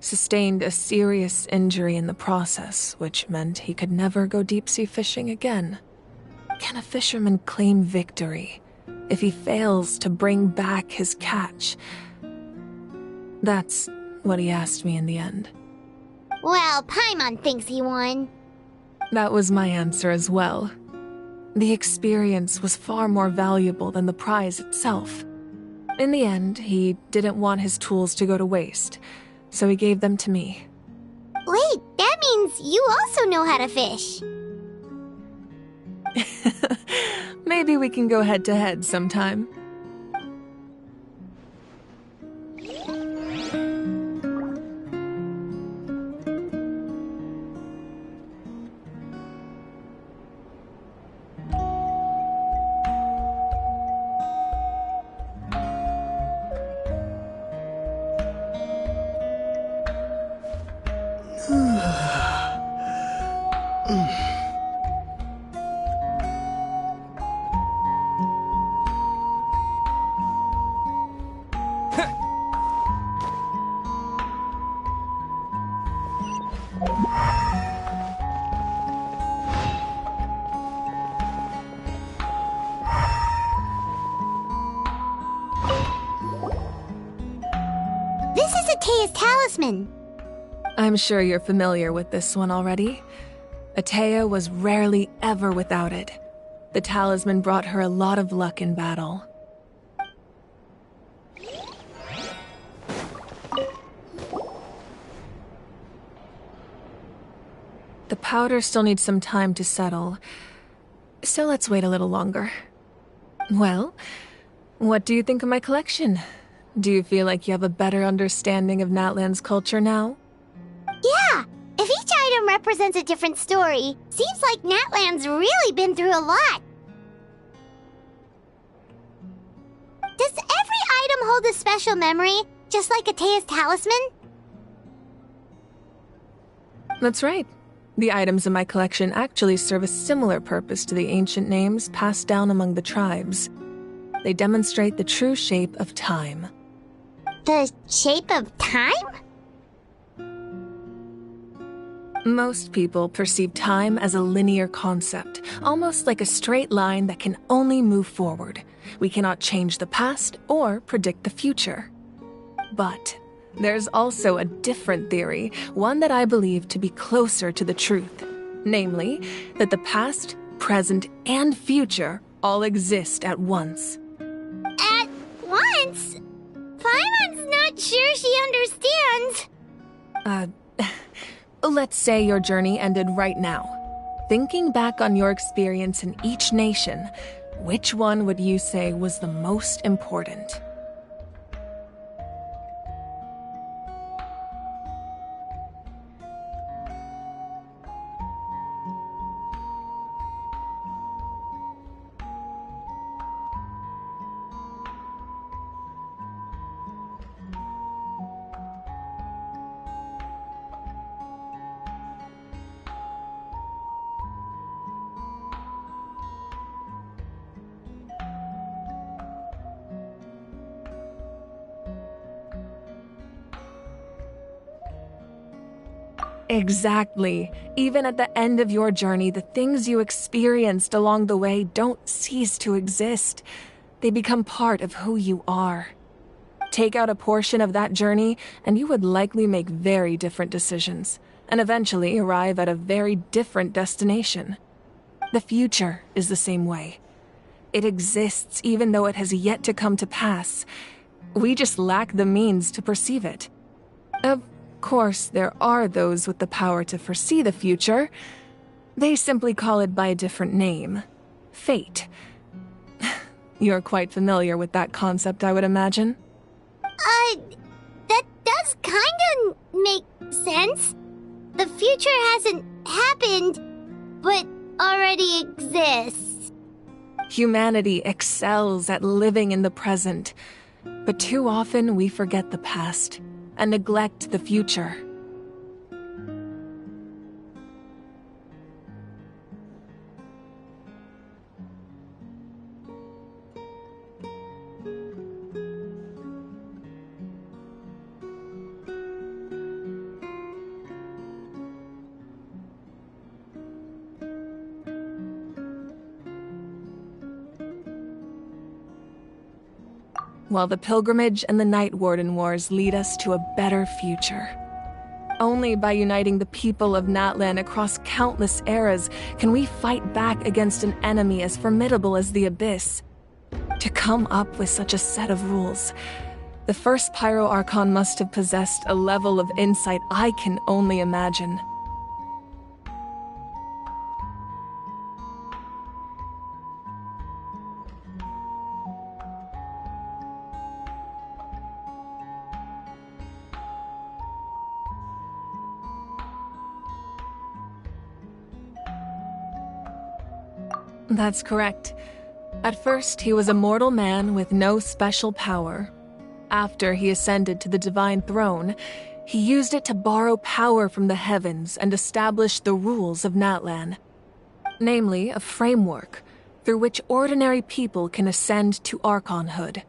[SPEAKER 7] sustained a serious injury in the process, which meant he could never go deep-sea fishing again. Can a fisherman claim victory if he fails to bring back his catch? That's what he asked me in the end.
[SPEAKER 3] Well, Paimon thinks he won.
[SPEAKER 7] That was my answer as well. The experience was far more valuable than the prize itself. In the end, he didn't want his tools to go to waste, so he gave them to me.
[SPEAKER 3] Wait, that means you also know how to fish.
[SPEAKER 7] Maybe we can go head-to-head sometime.
[SPEAKER 3] This is Atea's talisman.
[SPEAKER 7] I'm sure you're familiar with this one already. Atea was rarely ever without it. The talisman brought her a lot of luck in battle. The powder still needs some time to settle, so let's wait a little longer. Well, what do you think of my collection? Do you feel like you have a better understanding of Natlan's culture now?
[SPEAKER 3] Yeah! If each item represents a different story, seems like Natlan's really been through a lot. Does every item hold a special memory, just like Atea's talisman?
[SPEAKER 7] That's right. The items in my collection actually serve a similar purpose to the ancient names passed down among the tribes. They demonstrate the true shape of time.
[SPEAKER 3] The shape of time?
[SPEAKER 7] Most people perceive time as a linear concept, almost like a straight line that can only move forward. We cannot change the past or predict the future. But there's also a different theory, one that I believe to be closer to the truth. Namely, that the past, present, and future all exist at once.
[SPEAKER 3] At once? Paimon's not sure she understands.
[SPEAKER 7] Let's say your journey ended right now. Thinking back on your experience in each nation, which one would you say was the most important? Exactly. Even at the end of your journey, the things you experienced along the way don't cease to exist. They become part of who you are. Take out a portion of that journey, and you would likely make very different decisions, and eventually arrive at a very different destination. The future is the same way. It exists even though it has yet to come to pass. We just lack the means to perceive it. Of course, there are those with the power to foresee the future. They simply call it by a different name. Fate. You're quite familiar with that concept, I would imagine.
[SPEAKER 3] That does kinda make sense. The future hasn't happened, but already exists.
[SPEAKER 7] Humanity excels at living in the present, but too often we forget the past and neglect the future. While the pilgrimage and the Night Warden Wars lead us to a better future. Only by uniting the people of Natlan across countless eras can we fight back against an enemy as formidable as the Abyss. To come up with such a set of rules, the first Pyro Archon must have possessed a level of insight I can only imagine. That's correct. At first, he was a mortal man with no special power. After he ascended to the divine throne, he used it to borrow power from the heavens and establish the rules of Natlan. Namely, a framework through which ordinary people can ascend to Archonhood.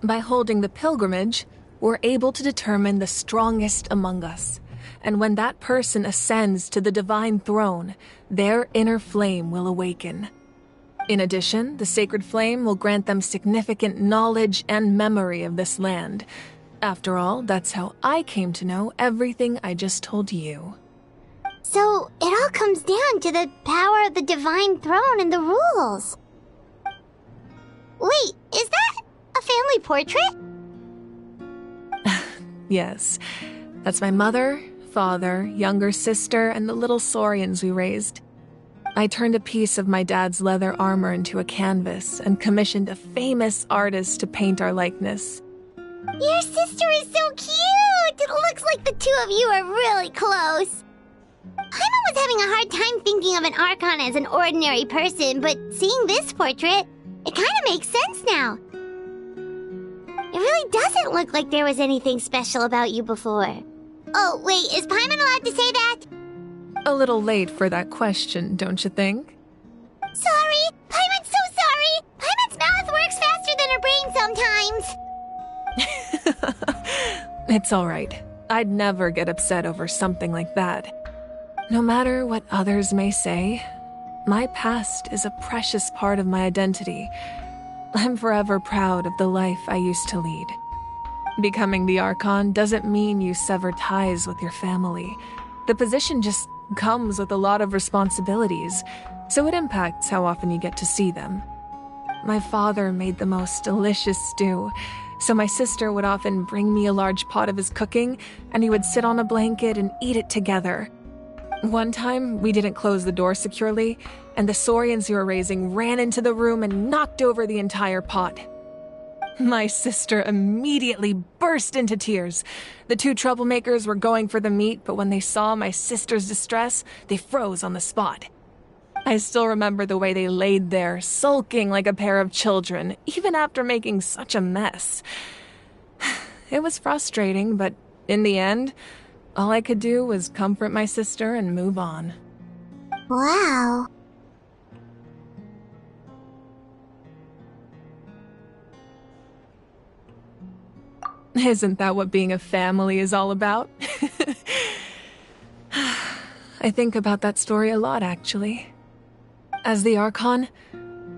[SPEAKER 7] By holding the pilgrimage, we're able to determine the strongest among us. And when that person ascends to the divine throne, their inner flame will awaken. In addition, the sacred flame will grant them significant knowledge and memory of this land. After all, that's how I came to know everything I just told you.
[SPEAKER 3] So, it all comes down to the power of the divine throne and the rules. Wait, is that a family portrait?
[SPEAKER 7] Yes, that's my mother, father, younger sister, and the little saurians we raised. I turned a piece of my dad's leather armor into a canvas and commissioned a famous artist to paint our likeness.
[SPEAKER 3] Your sister is so cute! It looks like the two of you are really close. Paimon was having a hard time thinking of an Archon as an ordinary person, but seeing this portrait, it kind of makes sense now. It really doesn't look like there was anything special about you before. Oh, wait, is Paimon allowed to say that?
[SPEAKER 7] A little late for that question, don't you think?
[SPEAKER 3] Sorry! Paimon's so sorry! Paimon's mouth works faster than her brain sometimes!
[SPEAKER 7] It's alright. I'd never get upset over something like that. No matter what others may say, my past is a precious part of my identity. I'm forever proud of the life I used to lead. Becoming the Archon doesn't mean you sever ties with your family. The position just comes with a lot of responsibilities, so it impacts how often you get to see them. My father made the most delicious stew, so my sister would often bring me a large pot of his cooking, and he would sit on a blanket and eat it together. One time, we didn't close the door securely, and the saurians you were raising ran into the room and knocked over the entire pot. My sister immediately burst into tears. The two troublemakers were going for the meat, but when they saw my sister's distress, they froze on the spot. I still remember the way they laid there, sulking like a pair of children, even after making such a mess. It was frustrating, but in the end, all I could do was comfort my sister and move on.
[SPEAKER 3] Wow.
[SPEAKER 7] Isn't that what being a family is all about? I think about that story a lot, actually. As the Archon,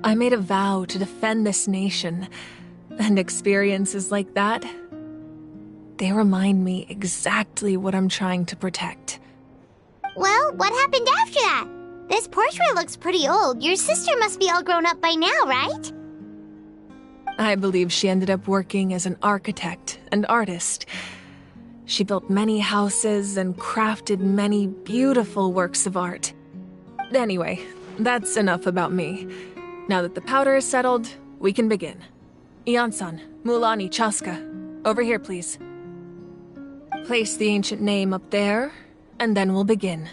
[SPEAKER 7] I made a vow to defend this nation, and experiences like that, they remind me exactly what I'm trying to protect.
[SPEAKER 3] Well, what happened after that? This portrait looks pretty old. Your sister must be all grown up by now, right?
[SPEAKER 7] I believe she ended up working as an architect and artist. She built many houses and crafted many beautiful works of art. Anyway, that's enough about me. Now that the powder is settled, we can begin. Ian-san, Mulani, Chaska, over here, please. Place the ancient name up there, and then we'll begin.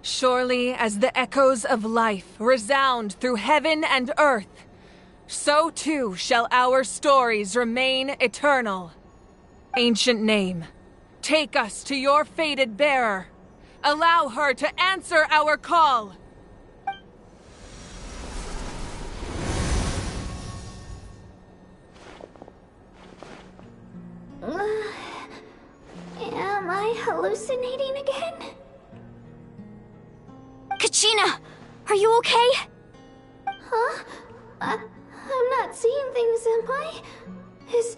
[SPEAKER 7] Surely as the echoes of life resound through heaven and earth, so too shall our stories remain eternal. Ancient name, take us to your fated bearer. Allow her to answer our call.
[SPEAKER 3] Am I hallucinating again?
[SPEAKER 12] Kachina, are you okay?
[SPEAKER 3] Huh? I'm not seeing things, am I? Is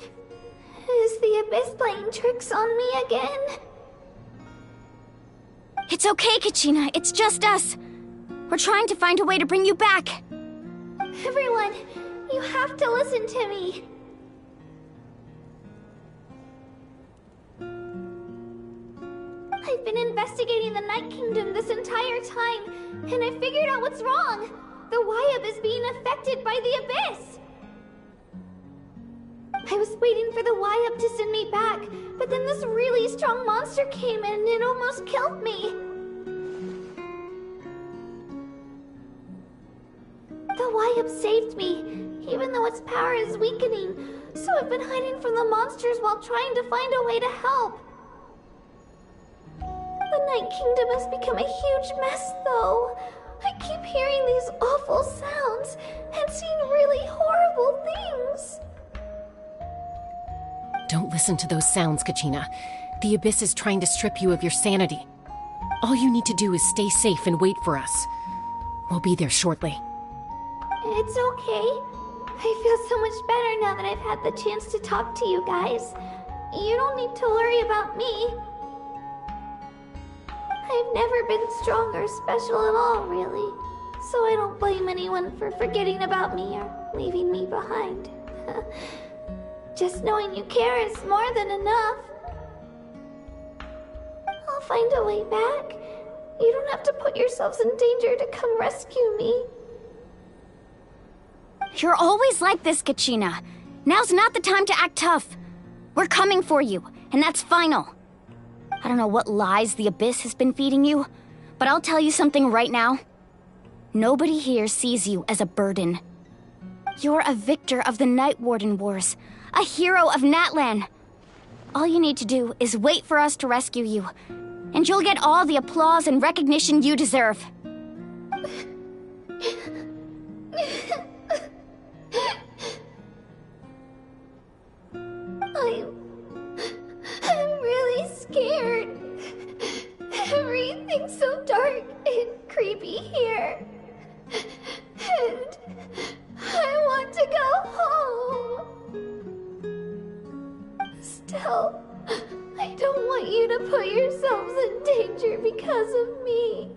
[SPEAKER 3] the Abyss playing tricks on me again?
[SPEAKER 12] It's okay, Kachina. It's just us. We're trying to find a way to bring you back.
[SPEAKER 3] Everyone, you have to listen to me. I've been investigating the Night Kingdom this entire time, and I figured out what's wrong. The Wyab is being affected by the Abyss. I was waiting for the Wyab to send me back, but then this really strong monster came in and it almost killed me. The Wyab saved me, even though its power is weakening, so I've been hiding from the monsters while trying to find a way to help. The Night Kingdom has become a huge mess, though. I keep hearing these awful sounds and seeing really horrible things.
[SPEAKER 10] Don't listen to those sounds, Kachina. The Abyss is trying to strip you of your sanity. All you need to do is stay safe and wait for us. We'll be there shortly.
[SPEAKER 3] It's okay. I feel so much better now that I've had the chance to talk to you guys. You don't need to worry about me. I've never been strong or special at all, really. So I don't blame anyone for forgetting about me or leaving me behind. Just knowing you care is more than enough. I'll find a way back.
[SPEAKER 12] You don't have to put yourselves in danger to come rescue me.
[SPEAKER 4] You're always like this, Kachina. Now's not the time to act tough. We're coming for you, and that's final. I don't know what lies the Abyss has been feeding you, but I'll tell you something right now. Nobody here sees you as a burden. You're a victor of the Night Warden Wars, a hero of Natlan. All you need to do is wait for us to rescue you, and you'll get all the applause and recognition you deserve.
[SPEAKER 12] I'm really scared. Everything's so dark and creepy here. And I want to go home. Still, I don't want you to put yourselves in danger because of me.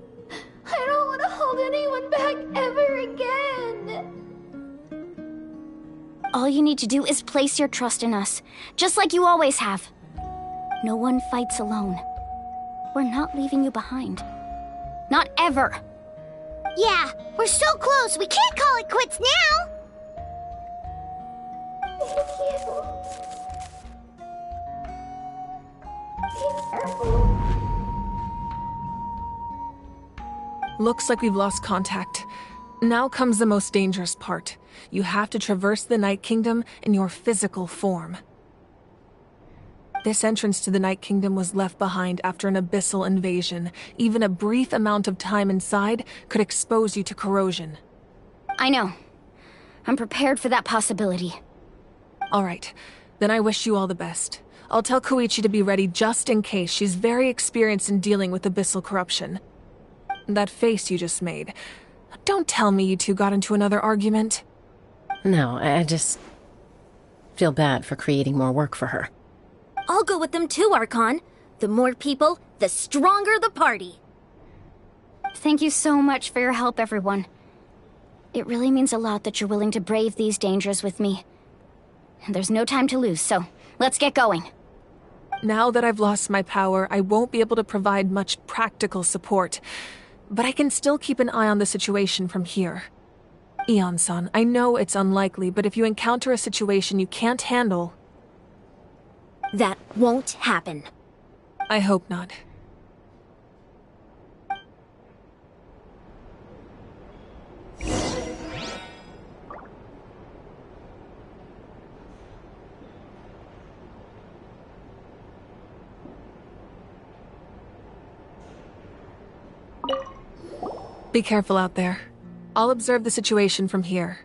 [SPEAKER 12] I don't want to hold anyone back ever again.
[SPEAKER 4] All you need to do is place your trust in us, just like you always have. No one fights alone. We're not leaving you behind. Not ever.
[SPEAKER 3] Yeah, we're so close, we can't call it quits now!
[SPEAKER 12] Thank you. Be careful.
[SPEAKER 7] Looks like we've lost contact. Now comes the most dangerous part. You have to traverse the Night Kingdom in your physical form. This entrance to the Night Kingdom was left behind after an abyssal invasion. Even a brief amount of time inside could expose you to corrosion.
[SPEAKER 4] I know. I'm prepared for that possibility.
[SPEAKER 7] All right, then I wish you all the best. I'll tell Koichi to be ready just in case. She's very experienced in dealing with abyssal corruption. That face you just made. Don't tell me you two got into another argument.
[SPEAKER 10] No, I just feel bad for creating more work for her.
[SPEAKER 1] I'll go with them too, Archon. The more people, the stronger the party.
[SPEAKER 4] Thank you so much for your help, everyone. It really means a lot that you're willing to brave these dangers with me. And there's no time to lose, so let's get going.
[SPEAKER 7] Now that I've lost my power, I won't be able to provide much practical support. But I can still keep an eye on the situation from here. Eon-san, I know it's unlikely, but if you encounter a situation you can't handle...
[SPEAKER 1] That won't happen.
[SPEAKER 7] I hope not. Be careful out there. I'll observe the situation from here.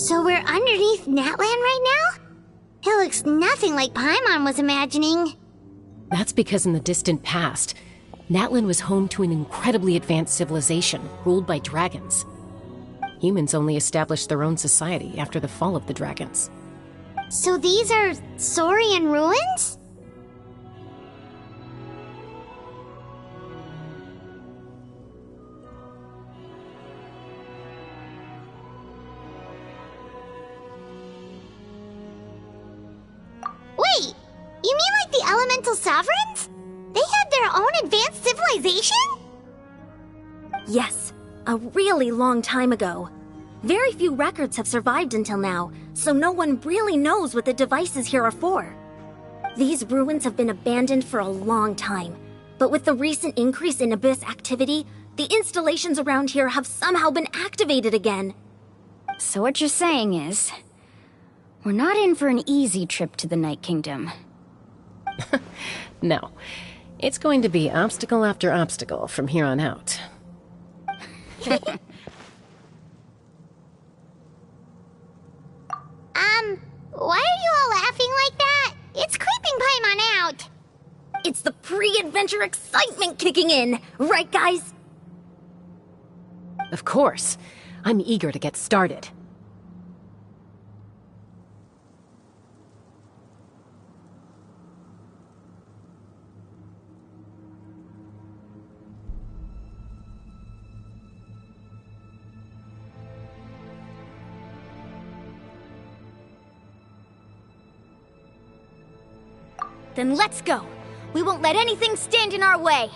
[SPEAKER 3] So we're underneath Natlan right now? It looks nothing like Paimon was imagining.
[SPEAKER 10] That's because in the distant past, Natlan was home to an incredibly advanced civilization ruled by dragons. Humans only established their own society after the fall of the dragons.
[SPEAKER 3] So these are Saurian ruins? Wait, you mean like the elemental sovereigns? They had their own advanced civilization?
[SPEAKER 1] Yes, a really long time ago. Very few records have survived until now, so no one really knows what the devices here are for. These ruins have been abandoned for a long time, but with the recent increase in Abyss activity, the installations around here have somehow been activated again.
[SPEAKER 4] So what you're saying is, we're not in for an easy trip to the Night Kingdom.
[SPEAKER 10] No. It's going to be obstacle after obstacle from here on out.
[SPEAKER 3] Why are you all laughing like that? It's creeping Paimon out.
[SPEAKER 1] It's the pre-adventure excitement kicking in, right guys?
[SPEAKER 10] Of course. I'm eager to get started.
[SPEAKER 4] Then let's go. We won't let anything stand in our way.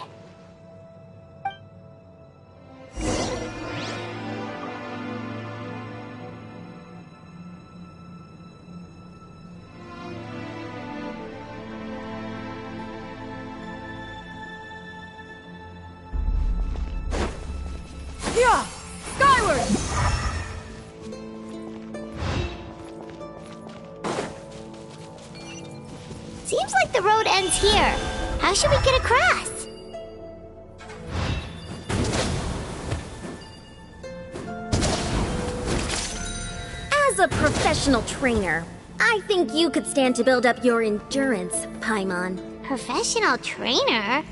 [SPEAKER 7] Yeah! Skyward!
[SPEAKER 3] Seems like the road ends here. How should we get across?
[SPEAKER 1] As a professional trainer, I think you could stand to build up your endurance, Paimon.
[SPEAKER 3] Professional trainer?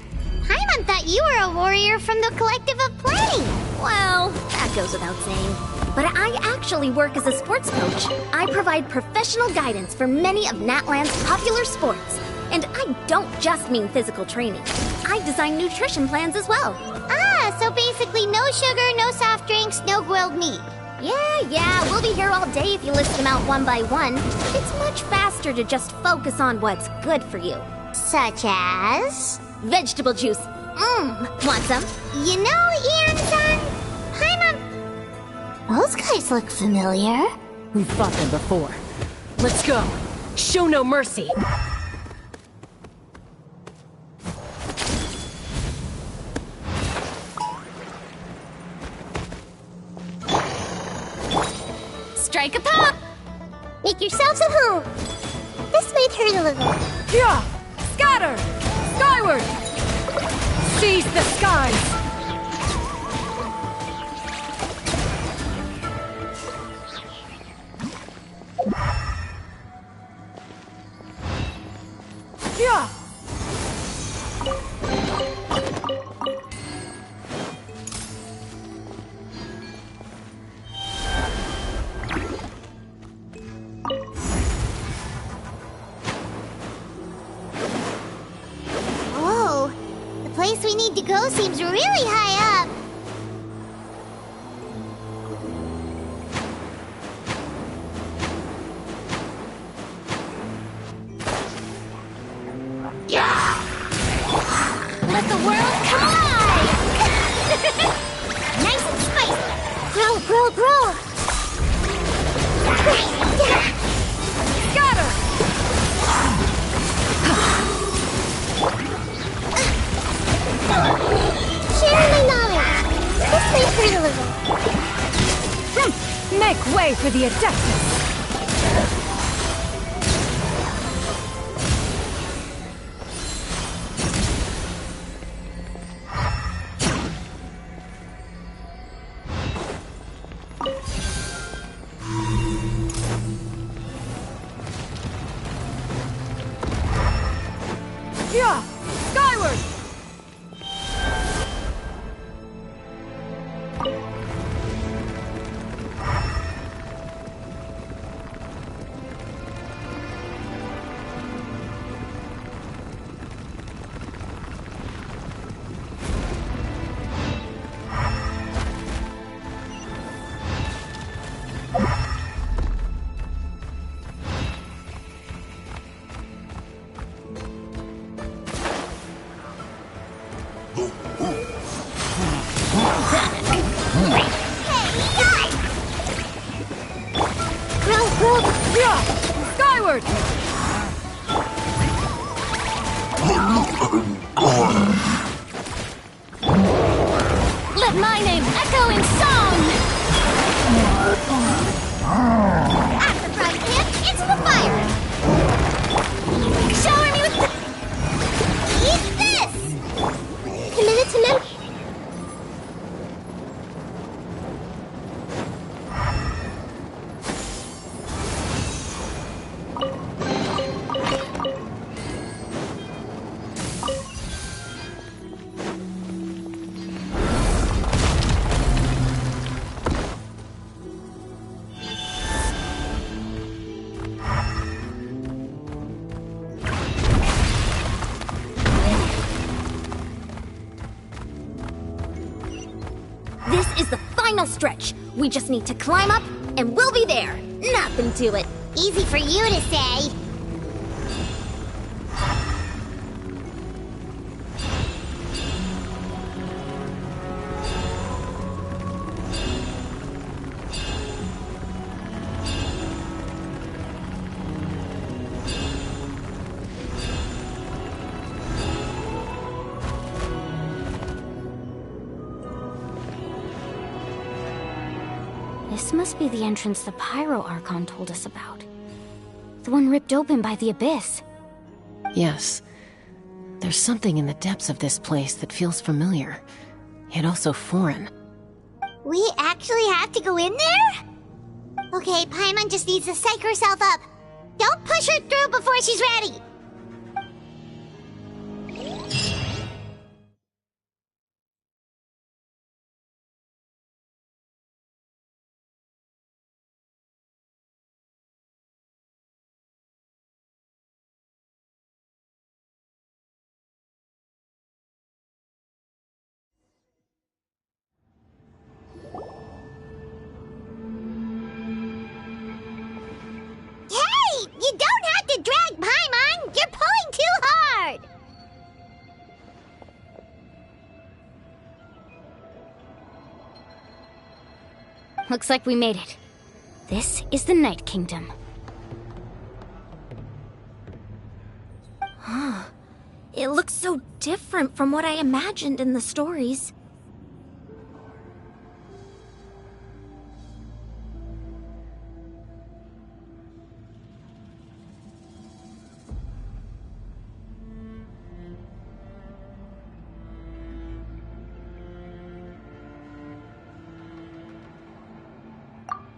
[SPEAKER 3] Paimon thought you were a warrior from the Collective of Planning.
[SPEAKER 1] Well, that goes without saying. But I actually work as a sports coach. I provide professional guidance for many of Natlan's popular sports. And I don't just mean physical training. I design nutrition plans as well.
[SPEAKER 3] Ah, so basically no sugar, no soft drinks, no grilled meat.
[SPEAKER 1] Yeah, we'll be here all day if you list them out one by one. It's much faster to just focus on what's good for you.
[SPEAKER 3] Such as?
[SPEAKER 1] Vegetable juice. Want some?
[SPEAKER 3] You know, Ian-san, Paimon... Those guys look familiar.
[SPEAKER 10] We've fought them before. Let's go. Show no mercy.
[SPEAKER 3] Strike a pop! Make yourselves at home. This might hurt a little.
[SPEAKER 7] Yeah! Scatter! Skyward! Seize the skies! Yeah!
[SPEAKER 3] Whoa, the place we need to go seems really high up.
[SPEAKER 1] Let the world collide!
[SPEAKER 3] Nice and spicy. Grow.
[SPEAKER 7] Scatter!
[SPEAKER 3] Share my knowledge. This might hurt a little.
[SPEAKER 7] Make way for the Adeptus!
[SPEAKER 2] Skyward! Let my name echo in song!
[SPEAKER 3] After frying pan, into the fire! Shower me with the... Eat this! Hello.
[SPEAKER 1] This is the final stretch. We just need to climb up, and we'll be there. Nothing to it.
[SPEAKER 3] Easy for you to say.
[SPEAKER 12] This must be the entrance the Pyro Archon told us about. The one ripped open by the Abyss.
[SPEAKER 10] Yes. There's something in the depths of this place that feels familiar, yet also foreign.
[SPEAKER 3] We actually have to go in there? Okay, Paimon just needs to psych herself up. Don't push her through before she's ready. You don't have to drag Paimon! You're pulling too hard!
[SPEAKER 12] Looks like we made it. This is the Night Kingdom.
[SPEAKER 1] It looks so different from what I imagined in the stories.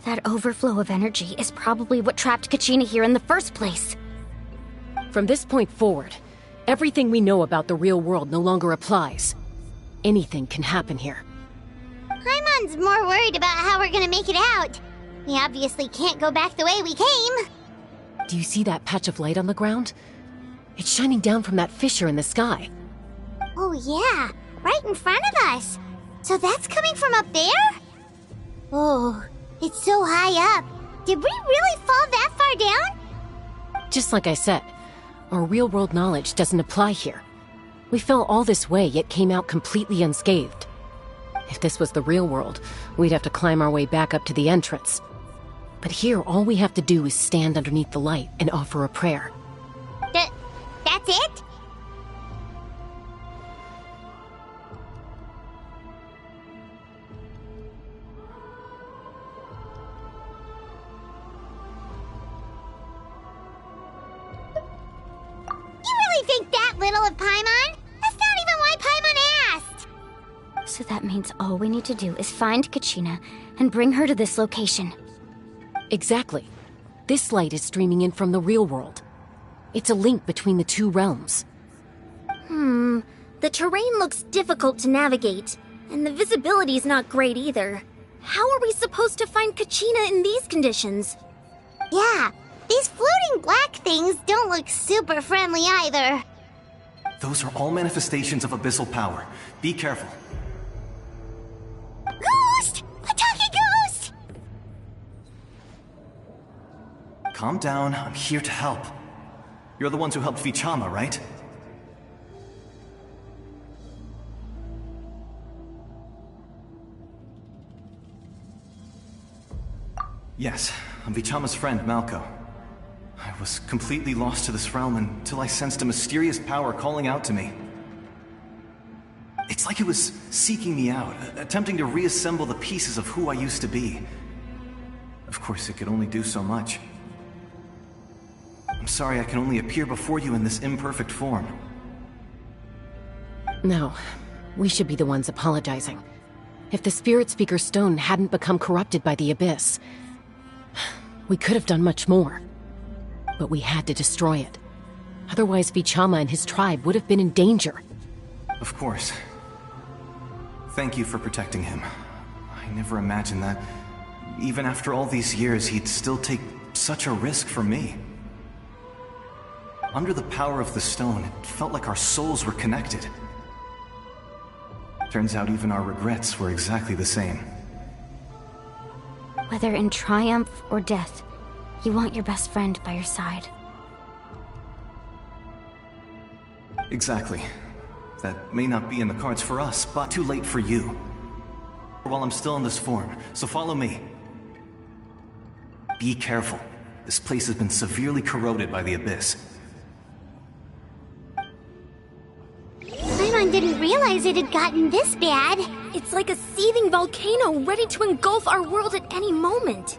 [SPEAKER 12] That overflow of energy is probably what trapped Kachina here in the first place.
[SPEAKER 10] From this point forward, everything we know about the real world no longer applies. Anything can happen here.
[SPEAKER 3] Paimon's more worried about how we're gonna make it out. We obviously can't go back the way we came.
[SPEAKER 10] Do you see that patch of light on the ground? It's shining down from that fissure in the sky.
[SPEAKER 3] Oh yeah, right in front of us. So that's coming from up there? Oh, it's so high up. Did we really fall that far down?
[SPEAKER 10] Just like I said, our real-world knowledge doesn't apply here. We fell all this way, yet came out completely unscathed. If this was the real world, we'd have to climb our way back up to the entrance. But here, all we have to do is stand underneath the light and offer a prayer.
[SPEAKER 3] That's it? You really think that little of Paimon? That's not even why Paimon asked!
[SPEAKER 12] So that means all we need to do is find Kachina and bring her to this location.
[SPEAKER 10] Exactly. This light is streaming in from the real world. It's a link between the two realms.
[SPEAKER 1] The terrain looks difficult to navigate, and the visibility's not great either. How are we supposed to find Kachina in these conditions?
[SPEAKER 3] Yeah, these floating black things don't look super friendly either.
[SPEAKER 17] Those are all manifestations of abyssal power. Be careful.
[SPEAKER 3] Ghost! A talking ghost!
[SPEAKER 17] Calm down, I'm here to help. You're the ones who helped Vichama, right? Yes, I'm Vichama's friend, Malko. I was completely lost to this realm until I sensed a mysterious power calling out to me. It's like it was seeking me out, attempting to reassemble the pieces of who I used to be. Of course, it could only do so much. I'm sorry I can only appear before you in this imperfect form.
[SPEAKER 10] No, we should be the ones apologizing. If the Spirit Speaker's stone hadn't become corrupted by the Abyss, we could have done much more. But we had to destroy it. Otherwise, Vichama and his tribe would have been in danger.
[SPEAKER 17] Of course. Thank you for protecting him. I never imagined that, even after all these years, he'd still take such a risk for me. Under the power of the stone, it felt like our souls were connected. Turns out even our regrets were exactly the same.
[SPEAKER 12] Whether in triumph or death, you want your best friend by your side.
[SPEAKER 17] Exactly. That may not be in the cards for us, but too late for you. While I'm still in this form, so follow me. Be careful. This place has been severely corroded by the Abyss.
[SPEAKER 3] Paimon didn't realize it had gotten this bad.
[SPEAKER 1] It's like a seething volcano ready to engulf our world at any moment.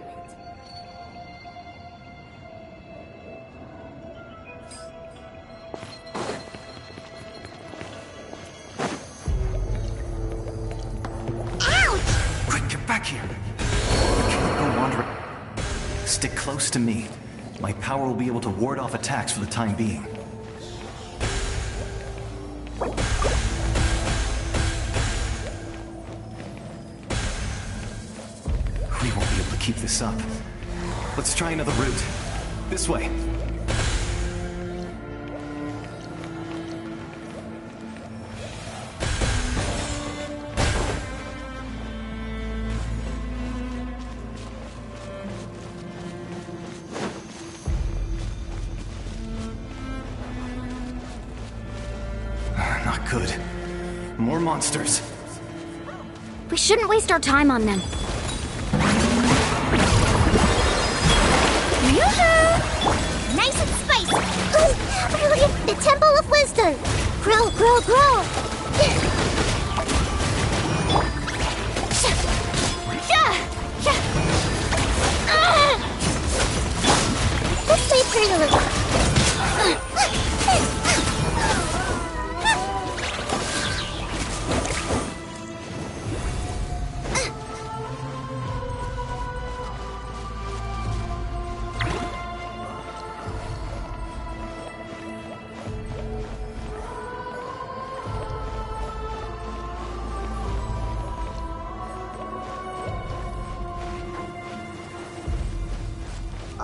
[SPEAKER 17] Quick, get back here! You can't go wandering. Stick close to me. My power will be able to ward off attacks for the time being. We won't be able to keep this up. Let's try another route. This way. Not good. More monsters.
[SPEAKER 12] We shouldn't waste our time on them.
[SPEAKER 3] Nice and spicy! Ooh, the Temple of Wisdom! Grow, grow, grow! Let's wait for a little.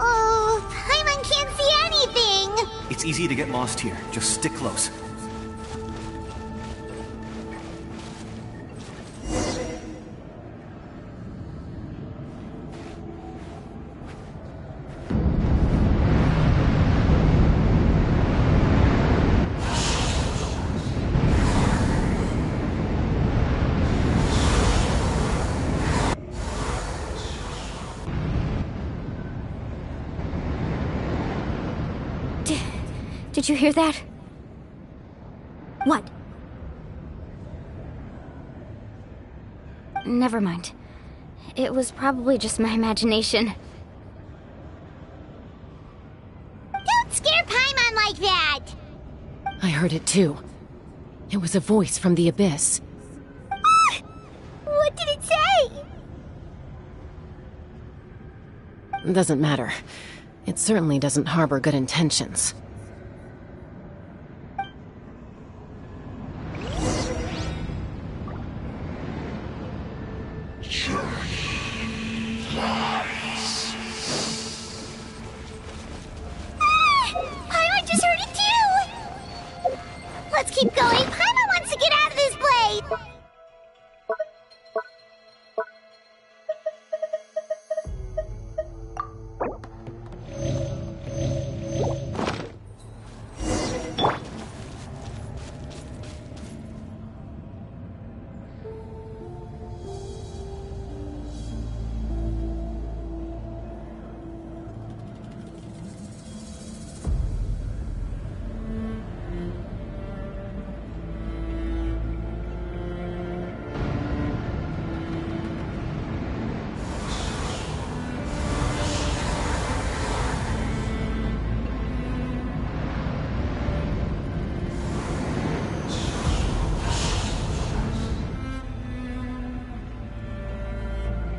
[SPEAKER 3] Oh, Paimon can't see anything!
[SPEAKER 17] It's easy to get lost here. Just stick close.
[SPEAKER 12] Did you hear that?
[SPEAKER 1] What?
[SPEAKER 12] Never mind. It was probably just my imagination.
[SPEAKER 3] Don't scare Paimon like that!
[SPEAKER 10] I heard it too. It was a voice from the Abyss.
[SPEAKER 3] What did it say?
[SPEAKER 10] Doesn't matter. It certainly doesn't harbor good intentions.
[SPEAKER 3] Paimon just heard it too! Let's keep going! Paimon wants to get out of this place!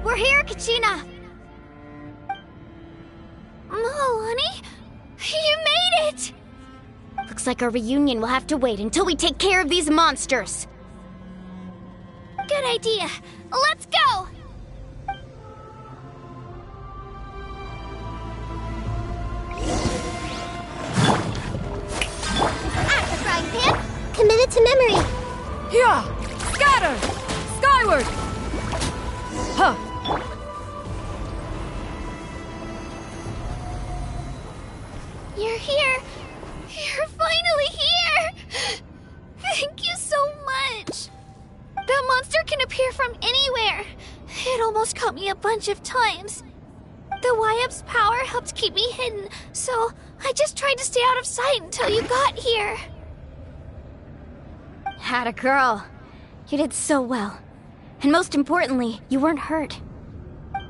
[SPEAKER 12] We're here, Kachina!
[SPEAKER 3] Honey? You made it!
[SPEAKER 12] Looks like our reunion will have to wait until we take care of these monsters.
[SPEAKER 3] Good idea. Let's go! At the frying pan, committed to memory.
[SPEAKER 7] Yeah! Scatter! Skyward! Huh!
[SPEAKER 3] You're here. You're finally here. Thank you so much. That monster can appear from anywhere. It almost caught me a bunch of times. The YUP's power helped keep me hidden, so I just tried to stay out of sight until you got here.
[SPEAKER 12] Atta girl. You did so well. And most importantly, you weren't hurt.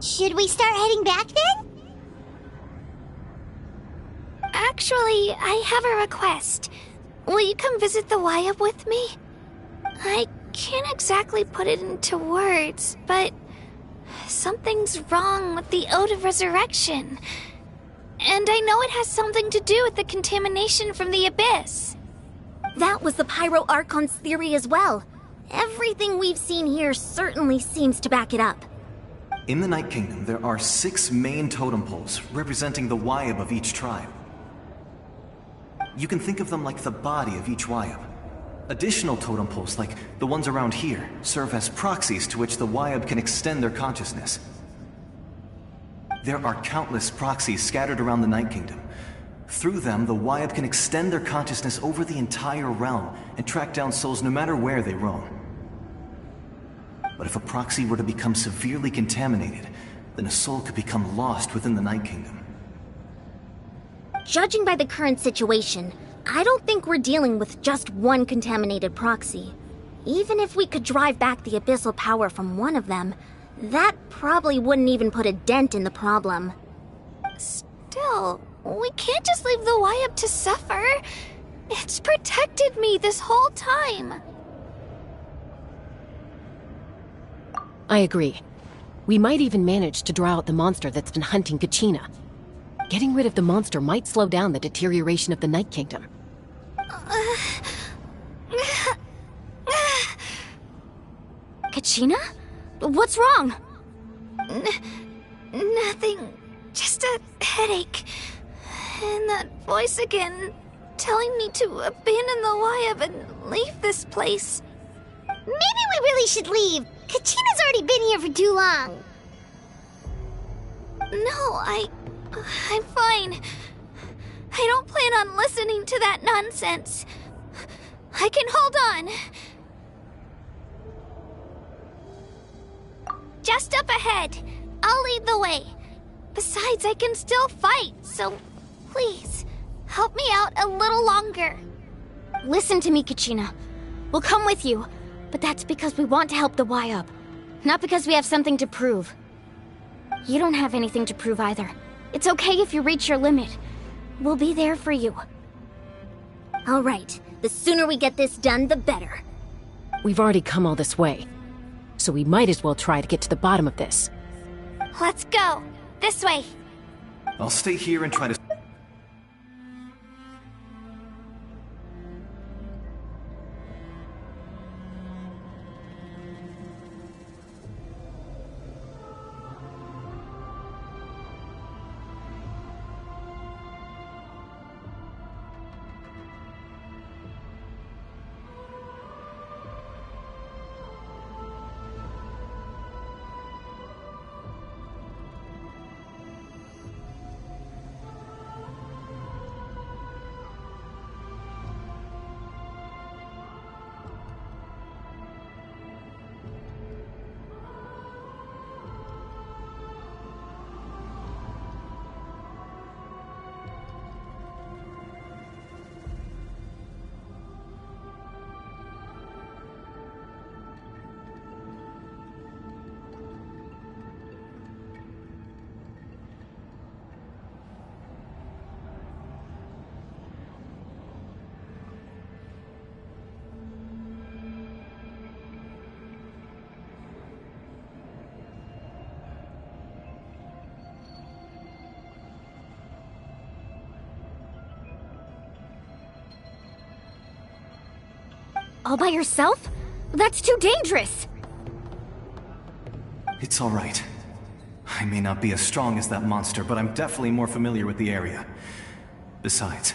[SPEAKER 3] Should we start heading back then? Actually, I have a request. Will you come visit the YUP with me? I can't exactly put it into words, but something's wrong with the Ode of Resurrection. And I know it has something to do with the contamination from the Abyss.
[SPEAKER 1] That was the Pyro Archon's theory as well. Everything we've seen here certainly seems to back it up.
[SPEAKER 17] In the Night Kingdom, there are 6 main totem poles representing the YUP of each tribe. You can think of them like the body of each YUP. Additional totem poles, like the ones around here, serve as proxies to which the YUP can extend their consciousness. There are countless proxies scattered around the Night Kingdom. Through them, the YUP can extend their consciousness over the entire realm and track down souls no matter where they roam. But if a proxy were to become severely contaminated, then a soul could become lost within the Night Kingdom.
[SPEAKER 1] Judging by the current situation, I don't think we're dealing with just one contaminated proxy. Even if we could drive back the abyssal power from one of them, that probably wouldn't even put a dent in the problem.
[SPEAKER 3] Still, we can't just leave the YUP to suffer. It's protected me this whole time.
[SPEAKER 10] I agree. We might even manage to draw out the monster that's been hunting Kachina. Getting rid of the monster might slow down the deterioration of the Night Kingdom.
[SPEAKER 12] Kachina? What's wrong?
[SPEAKER 3] Nothing. Just a headache. And that voice again, telling me to abandon the YUP and leave this place. Maybe we really should leave. Kachina's already been here for too long. No, I'm fine. I don't plan on listening to that nonsense. I can hold on. Just up ahead. I'll lead the way. Besides, I can still fight, so please, help me out a little longer.
[SPEAKER 12] Listen to me, Kachina. We'll come with you, but that's because we want to help the YUP, not because we have something to prove. You don't have anything to prove either. It's okay if you reach your limit. We'll be there for you.
[SPEAKER 1] All right. The sooner we get this done, the better.
[SPEAKER 10] We've already come all this way, so we might as well try to get to the bottom of this.
[SPEAKER 3] Let's go. This way.
[SPEAKER 17] I'll stay here and try to...
[SPEAKER 12] All by yourself? That's too dangerous!
[SPEAKER 17] It's all right. I may not be as strong as that monster, but I'm definitely more familiar with the area. Besides,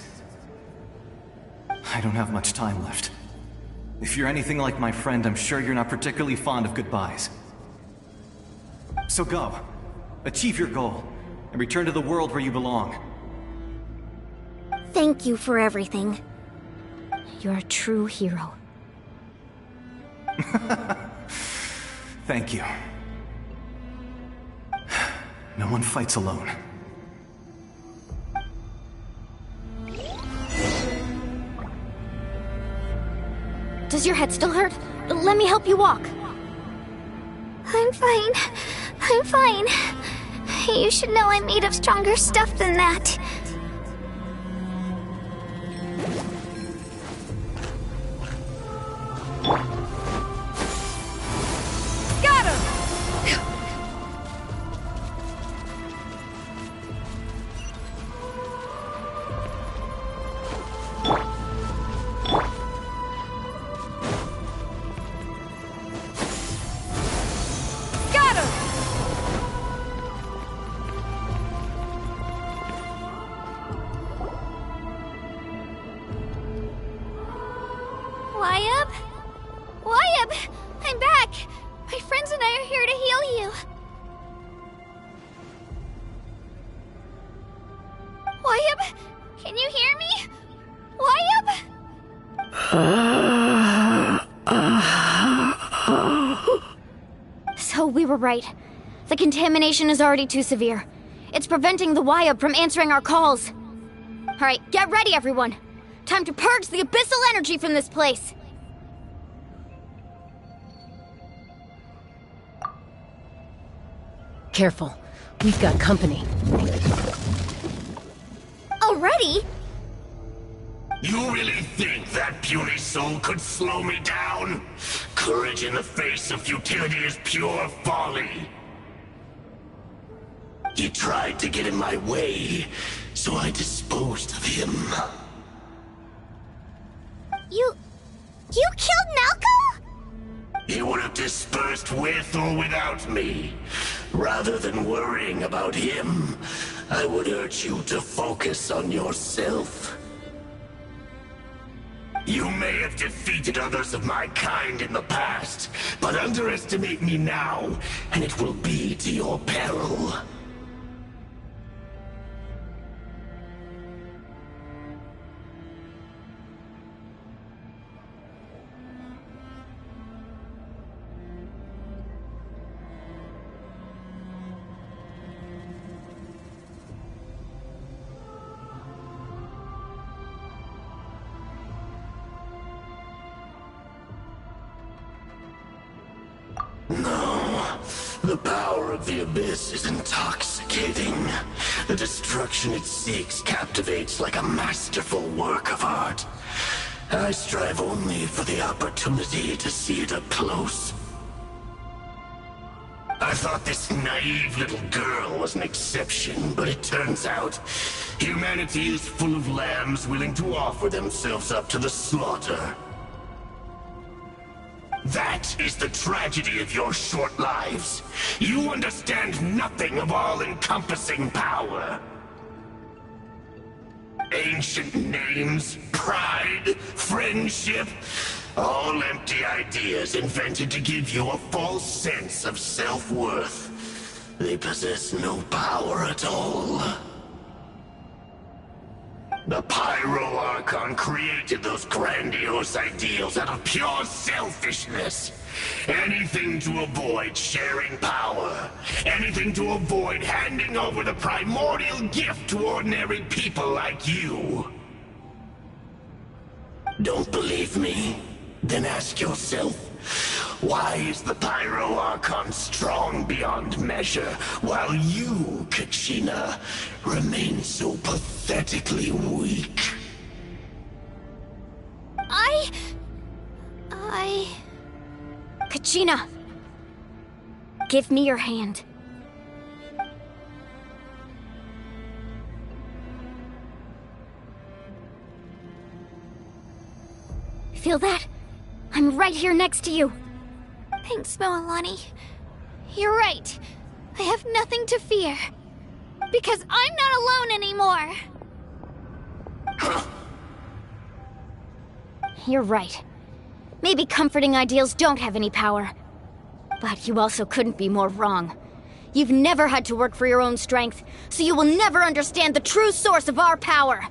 [SPEAKER 17] I don't have much time left. If you're anything like my friend, I'm sure you're not particularly fond of goodbyes. So go. Achieve your goal, and return to the world where you belong.
[SPEAKER 1] Thank you for everything.
[SPEAKER 12] You're a true hero.
[SPEAKER 17] Thank you. No one fights alone.
[SPEAKER 12] Does your head still hurt? Let me help you walk.
[SPEAKER 3] I'm fine. I'm fine. You should know I'm made of stronger stuff than that.
[SPEAKER 7] Got him! Got him!
[SPEAKER 3] Wyabb? Wyabb! I'm back! My friends and I are here to heal you. Wyabb? Can you hear me? Wyabb?
[SPEAKER 12] So we were right. The contamination is already too severe. It's preventing the Wyabb from answering our calls. Alright, get ready everyone! Time to purge the abyssal energy from this place!
[SPEAKER 10] Careful. We've got company.
[SPEAKER 1] Already?
[SPEAKER 19] You really think that puny soul could slow me down? Courage in the face of futility is pure folly. He tried to get in my way, so I disposed of him.
[SPEAKER 3] You killed Malco?
[SPEAKER 19] He would have dispersed with or without me. Rather than worrying about him, I would urge you to focus on yourself. You may have defeated others of my kind in the past, but underestimate me now, and it will be to your peril. No, the power of the Abyss is intoxicating. The destruction it seeks captivates like a masterful work of art. I strive only for the opportunity to see it up close. I thought this naive little girl was an exception, but it turns out humanity is full of lambs willing to offer themselves up to the slaughter. That is the tragedy of your short lives. You understand nothing of all-encompassing power. Ancient names, pride, friendship, all empty ideas invented to give you a false sense of self-worth. They possess no power at all. The Pyro Archon created those grandiose ideals out of pure selfishness. Anything to avoid sharing power. Anything to avoid handing over the primordial gift to ordinary people like you. Don't believe me? Then ask yourself, why is the Pyro Archon strong beyond measure, while you, Kachina, remain so pathetically weak?
[SPEAKER 12] Kachina! Give me your hand. Feel that? right here next to you.
[SPEAKER 3] Thanks, Moalani. You're right. I have nothing to fear. Because I'm not alone anymore.
[SPEAKER 12] You're right. Maybe comforting ideals don't have any power. But you also couldn't be more wrong. You've never had to work for your own strength, so you will never understand the true source of our power.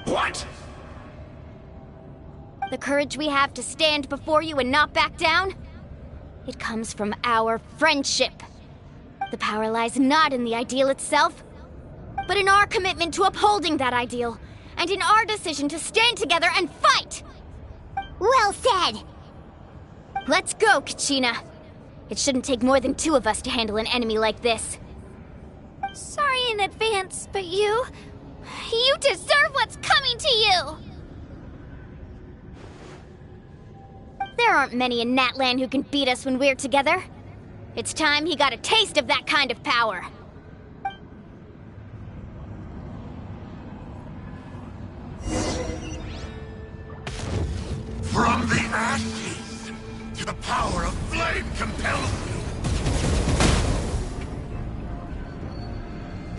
[SPEAKER 19] What?
[SPEAKER 12] The courage we have to stand before you and not back down? It comes from our friendship. The power lies not in the ideal itself, but in our commitment to upholding that ideal, and in our decision to stand together and fight!
[SPEAKER 3] Well said!
[SPEAKER 12] Let's go, Kachina. It shouldn't take more than 2 of us to handle an enemy like this.
[SPEAKER 3] Sorry in advance, but you deserve what's coming to you!
[SPEAKER 12] There aren't many in Natlan who can beat us when we're together. It's time he got a taste of that kind of power.
[SPEAKER 19] From the ashes to the power of flame compels you.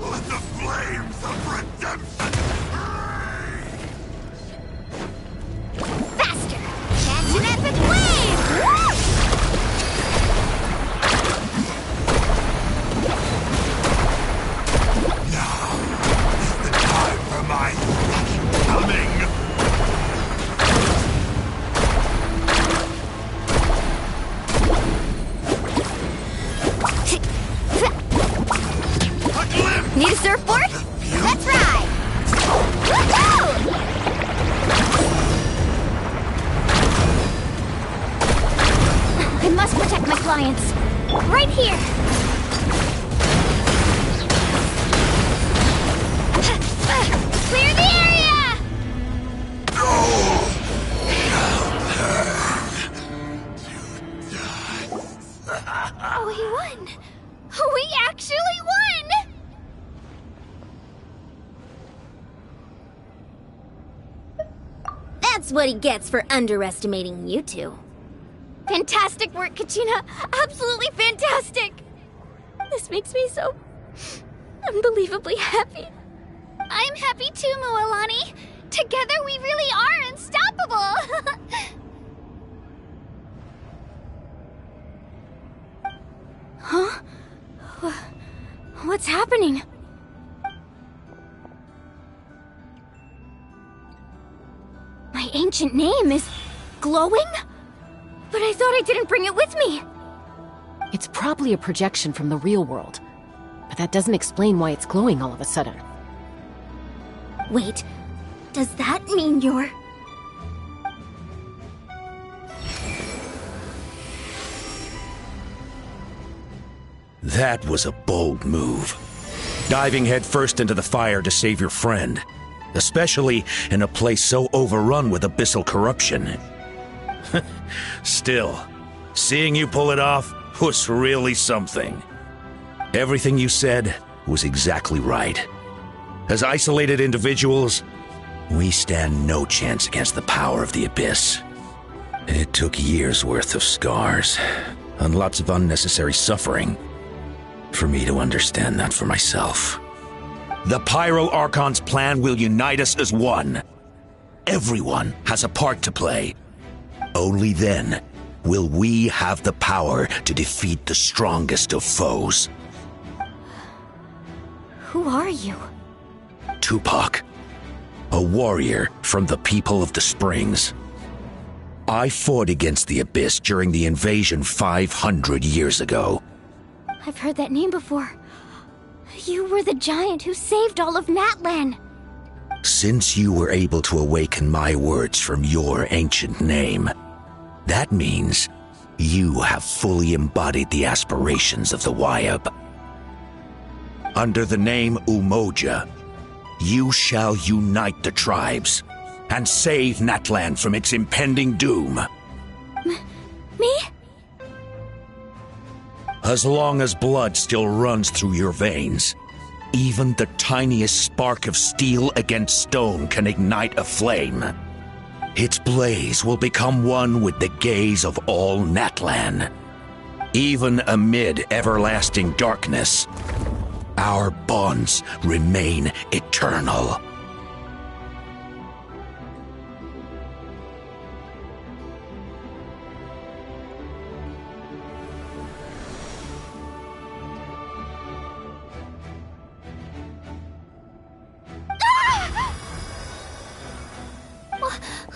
[SPEAKER 19] Let the flames of redemption rage!
[SPEAKER 3] Faster! Catch an epic wave!
[SPEAKER 19] Now is the time for my coming!
[SPEAKER 12] Need a surfboard?
[SPEAKER 3] Let's ride! Woohoo!
[SPEAKER 12] I must protect my clients. Right here!
[SPEAKER 3] Clear the area! Oh, we won! We actually won!
[SPEAKER 1] That's what he gets for underestimating you two.
[SPEAKER 12] Fantastic work, Kachina! Absolutely fantastic! This makes me so unbelievably happy.
[SPEAKER 3] I'm happy too, Moalani. Together we really are unstoppable!
[SPEAKER 12] Huh? What's happening? My ancient name is glowing? But I thought I didn't bring it with me.
[SPEAKER 10] It's probably a projection from the real world. But that doesn't explain why it's glowing all of a sudden.
[SPEAKER 1] Wait, does that mean you're...
[SPEAKER 20] That was a bold move. Diving headfirst into the fire to save your friend. Especially in a place so overrun with abyssal corruption. Still, seeing you pull it off was really something. Everything you said was exactly right. As isolated individuals, we stand no chance against the power of the Abyss. It took years' worth of scars, and lots of unnecessary suffering, for me to understand that for myself. The Pyro Archon's plan will unite us as one. Everyone has a part to play. Only then will we have the power to defeat the strongest of foes.
[SPEAKER 12] Who are you?
[SPEAKER 20] Tupac, a warrior from the people of the Springs. I fought against the Abyss during the invasion 500 years ago.
[SPEAKER 12] I've heard that name before. You were the giant who saved all of Natlan.
[SPEAKER 20] Since you were able to awaken my words from your ancient name, that means you have fully embodied the aspirations of the Wyab. Under the name Umoja, you shall unite the tribes and save Natlan from its impending doom.
[SPEAKER 12] Me?
[SPEAKER 20] As long as blood still runs through your veins, even the tiniest spark of steel against stone can ignite a flame. its blaze will become one with the gaze of all Natlan. Even amid everlasting darkness, our bonds remain eternal.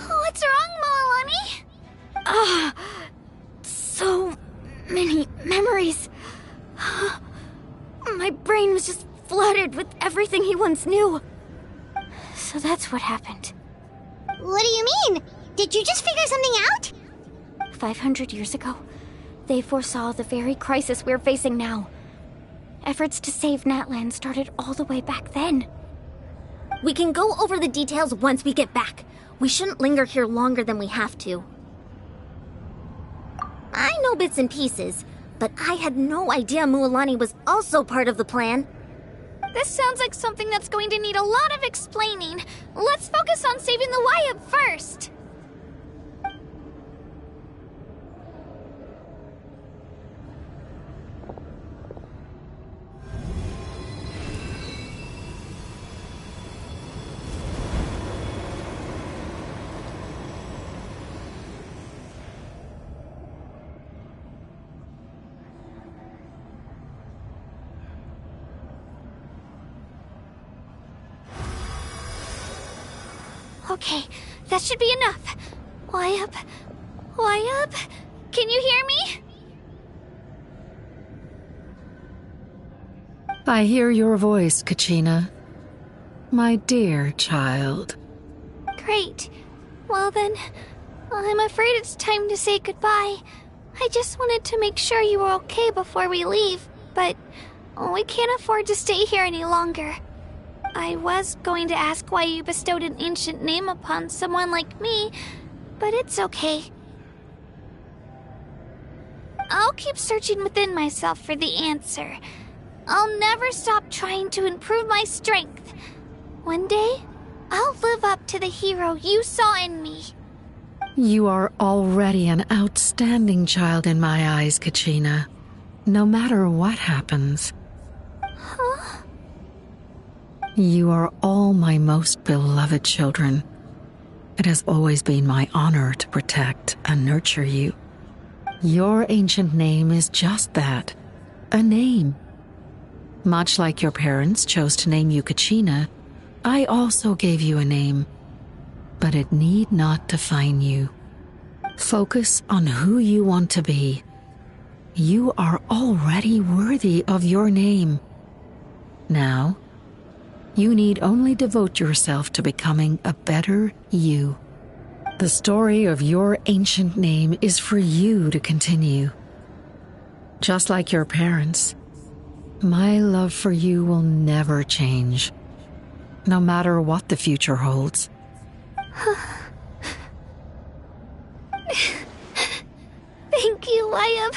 [SPEAKER 12] What's wrong, Moalani? So many memories. My brain was just flooded with everything he once knew. So that's what happened.
[SPEAKER 3] What do you mean? Did you just figure something out?
[SPEAKER 12] 500 years ago, they foresaw the very crisis we're facing now. Efforts to save Natlan started all the way back then.
[SPEAKER 1] We can go over the details once we get back. We shouldn't linger here longer than we have to. I know bits and pieces, but I had no idea Mualani was also part of the plan.
[SPEAKER 12] This sounds like something that's going to need a lot of explaining. Let's focus on saving the Wayab first. Okay, that should be enough. Wayab? Wayab? Can you hear me?
[SPEAKER 21] I hear your voice, Kachina. My dear child.
[SPEAKER 12] Great. Well then, I'm afraid it's time to say goodbye. I just wanted to make sure you were okay before we leave, but we can't afford to stay here any longer. I was going to ask why you bestowed an ancient name upon someone like me, but it's okay. I'll keep searching within myself for the answer. I'll never stop trying to improve my strength. One day, I'll live up to the hero you saw in me.
[SPEAKER 21] You are already an outstanding child in my eyes, Kachina. No matter what happens.
[SPEAKER 12] Huh?
[SPEAKER 21] You are all my most beloved children. It has always been my honor to protect and nurture you. Your ancient name is just that, a name. Much like your parents chose to name you Kachina, I also gave you a name, but it need not define you. Focus on who you want to be. You are already worthy of your name. Now, you need only devote yourself to becoming a better you. The story of your ancient name is for you to continue. Just like your parents, my love for you will never change, no matter what the future holds.
[SPEAKER 12] Thank you, Wayab.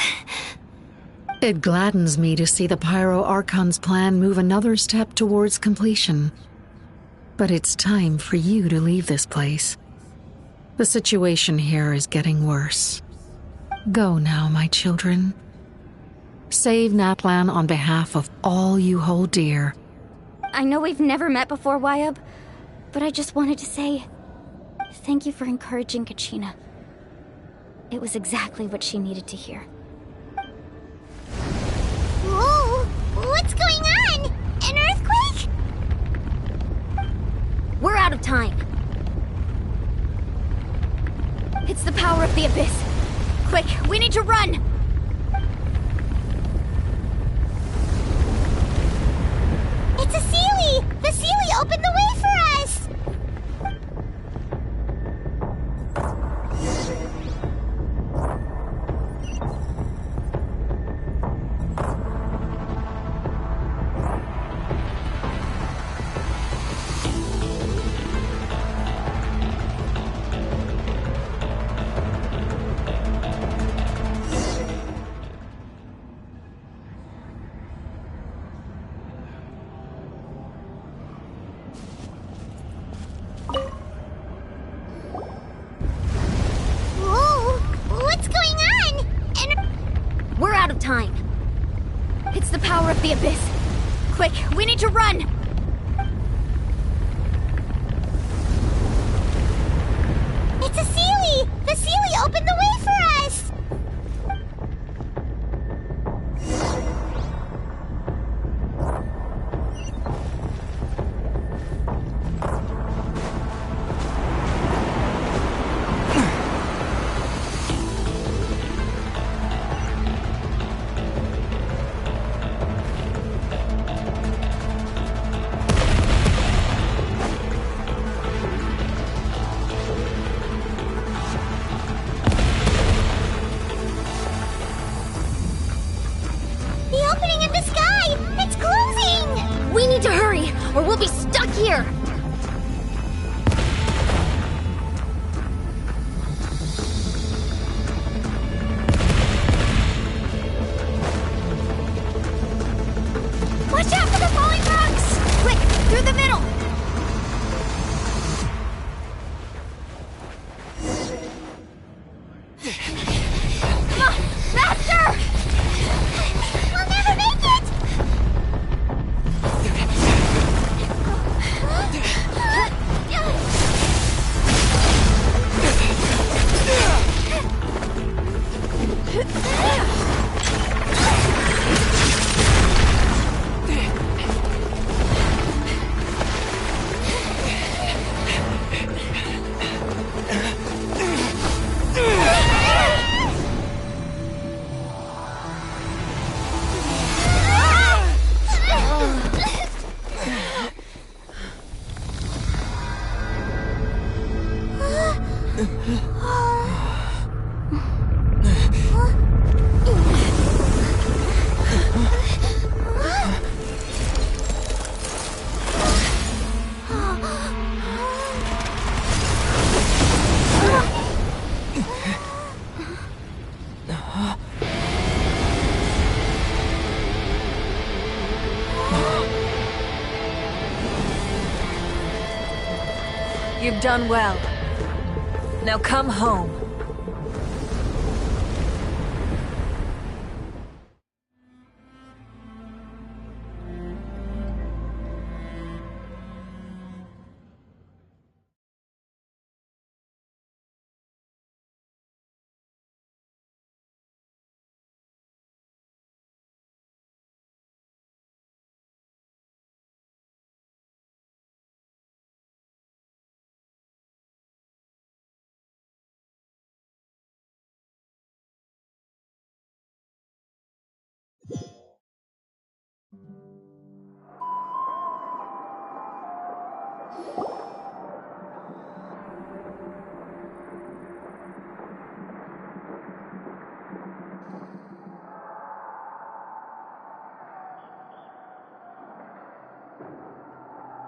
[SPEAKER 21] It gladdens me to see the Pyro Archon's plan move another step towards completion. But it's time for you to leave this place. The situation here is getting worse. Go now, my children. Save Natlan on behalf of all you hold dear.
[SPEAKER 12] I know we've never met before, Wayab, but I just wanted to say thank you for encouraging Kachina. It was exactly what she needed to hear.
[SPEAKER 3] Whoa! What's going on? An earthquake?
[SPEAKER 1] We're out of time.
[SPEAKER 12] It's the power of the Abyss. Quick, we need to run!
[SPEAKER 3] It's a Seelie! The Seelie opened the way for us!
[SPEAKER 12] It's the power of the abyss. Quick, we need to run!
[SPEAKER 3] It's a Seelie! The Seelie opened the way for us!
[SPEAKER 1] Or we'll be stuck here!
[SPEAKER 12] Watch out for the falling rocks! Quick, through the middle! Come on, faster!
[SPEAKER 3] We'll never make it!
[SPEAKER 7] You've done well. Now come home.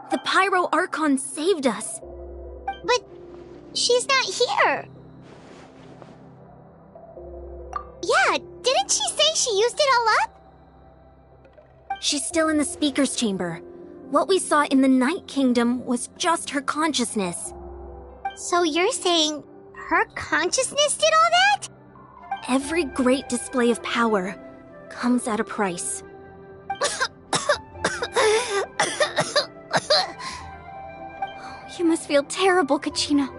[SPEAKER 1] The Pyro Archon saved us.
[SPEAKER 3] But she's not here. Yeah, didn't she say she used it all up?
[SPEAKER 1] She's still in the speaker's chamber. What we saw in the Night Kingdom was just her consciousness.
[SPEAKER 3] So you're saying her consciousness did all that?
[SPEAKER 1] Every great display of power comes at a price.
[SPEAKER 12] You must feel terrible, Kachina.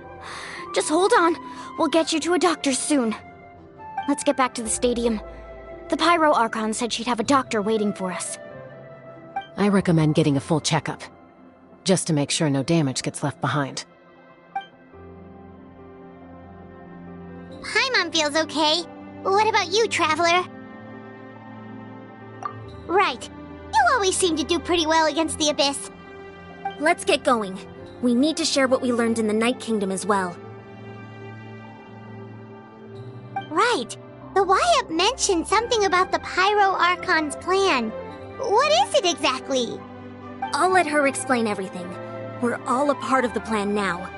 [SPEAKER 12] Just hold on. We'll get you to a doctor soon. Let's get back to the stadium. The Pyro Archon said she'd have a doctor waiting for us.
[SPEAKER 10] I recommend getting a full checkup, just to make sure no damage gets left behind.
[SPEAKER 3] Paimon feels okay. What about you, Traveler? Right. You always seem to do pretty well against the Abyss.
[SPEAKER 1] Let's get going. We need to share what we learned in the Night Kingdom as well.
[SPEAKER 3] Right. The Y-Up mentioned something about the Pyro Archon's plan. What is it exactly?
[SPEAKER 1] I'll let her explain everything. We're all a part of the plan now.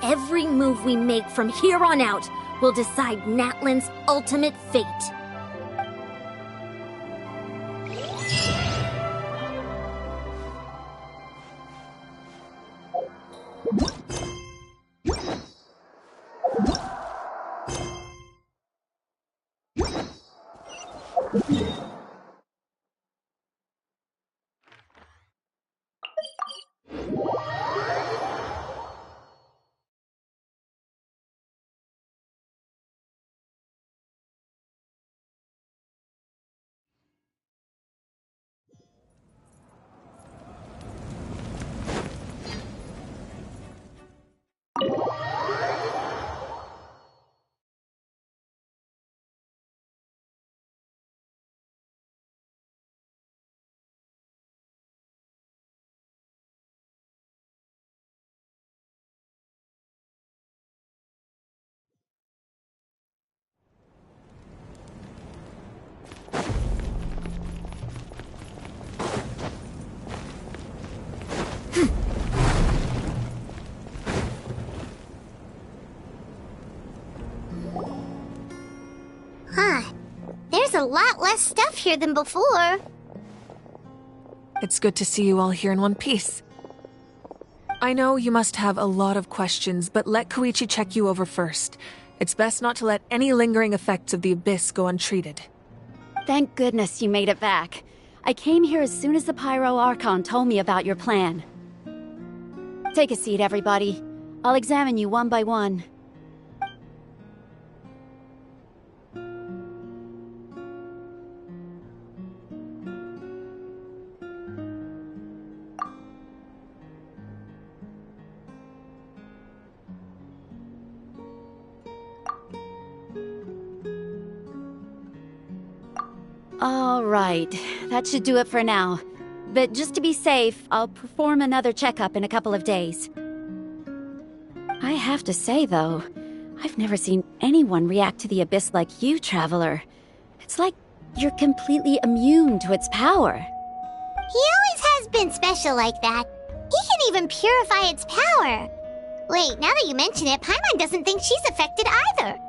[SPEAKER 1] Every move we make from here on out will decide Natlan's ultimate fate.
[SPEAKER 3] a lot less stuff here than before.
[SPEAKER 7] It's good to see you all here in one piece. I know you must have a lot of questions, but let Koichi check you over first. It's best not to let any lingering effects of the Abyss go untreated.
[SPEAKER 18] Thank goodness you made it back. I came here as soon as the Pyro Archon told me about your plan. Take a seat, everybody. I'll examine you one by one. All right, that should do it for now. But just to be safe, I'll perform another checkup in a couple of days. I have to say, though, I've never seen anyone react to the Abyss like you, Traveler. It's like you're completely immune to its power.
[SPEAKER 3] He always has been special like that. He can even purify its power. Wait, now that you mention it, Paimon doesn't think she's affected either.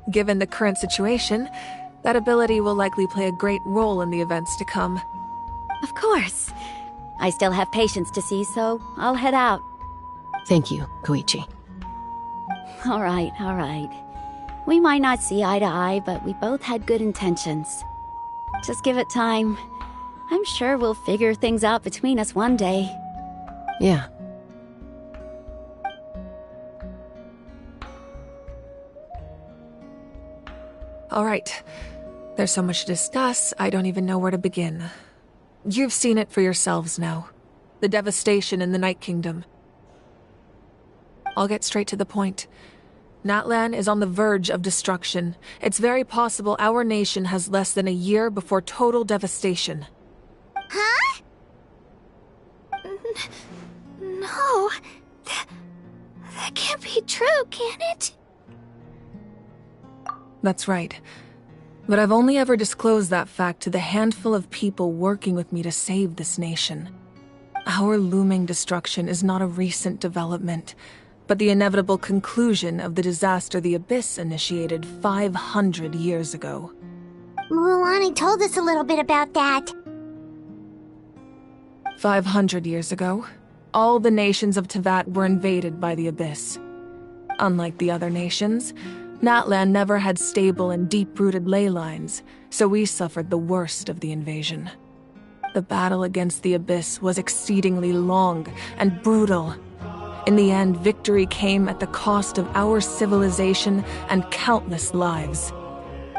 [SPEAKER 7] Given the current situation, that ability will likely play a great role in the events to come.
[SPEAKER 18] Of course. I still have patients to see, so I'll head out.
[SPEAKER 10] Thank you, Koichi.
[SPEAKER 18] All right. We might not see eye to eye, but we both had good intentions. Just give it time. I'm sure we'll figure things out between us one day.
[SPEAKER 10] Yeah.
[SPEAKER 7] All right. There's so much to discuss, I don't even know where to begin. You've seen it for yourselves now. The devastation in the Night Kingdom. I'll get straight to the point. Natlan is on the verge of destruction. It's very possible our nation has less than a year before total devastation.
[SPEAKER 3] Huh? No. That can't be true, can it?
[SPEAKER 7] That's right. But I've only ever disclosed that fact to the handful of people working with me to save this nation. Our looming destruction is not a recent development, but the inevitable conclusion of the disaster the Abyss initiated 500 years ago.
[SPEAKER 3] Mualani told us a little bit about that.
[SPEAKER 7] 500 years ago, all the nations of Teyvat were invaded by the Abyss. Unlike the other nations, Natlan never had stable and deep-rooted ley lines, so we suffered the worst of the invasion. The battle against the Abyss was exceedingly long and brutal. In the end, victory came at the cost of our civilization and countless lives.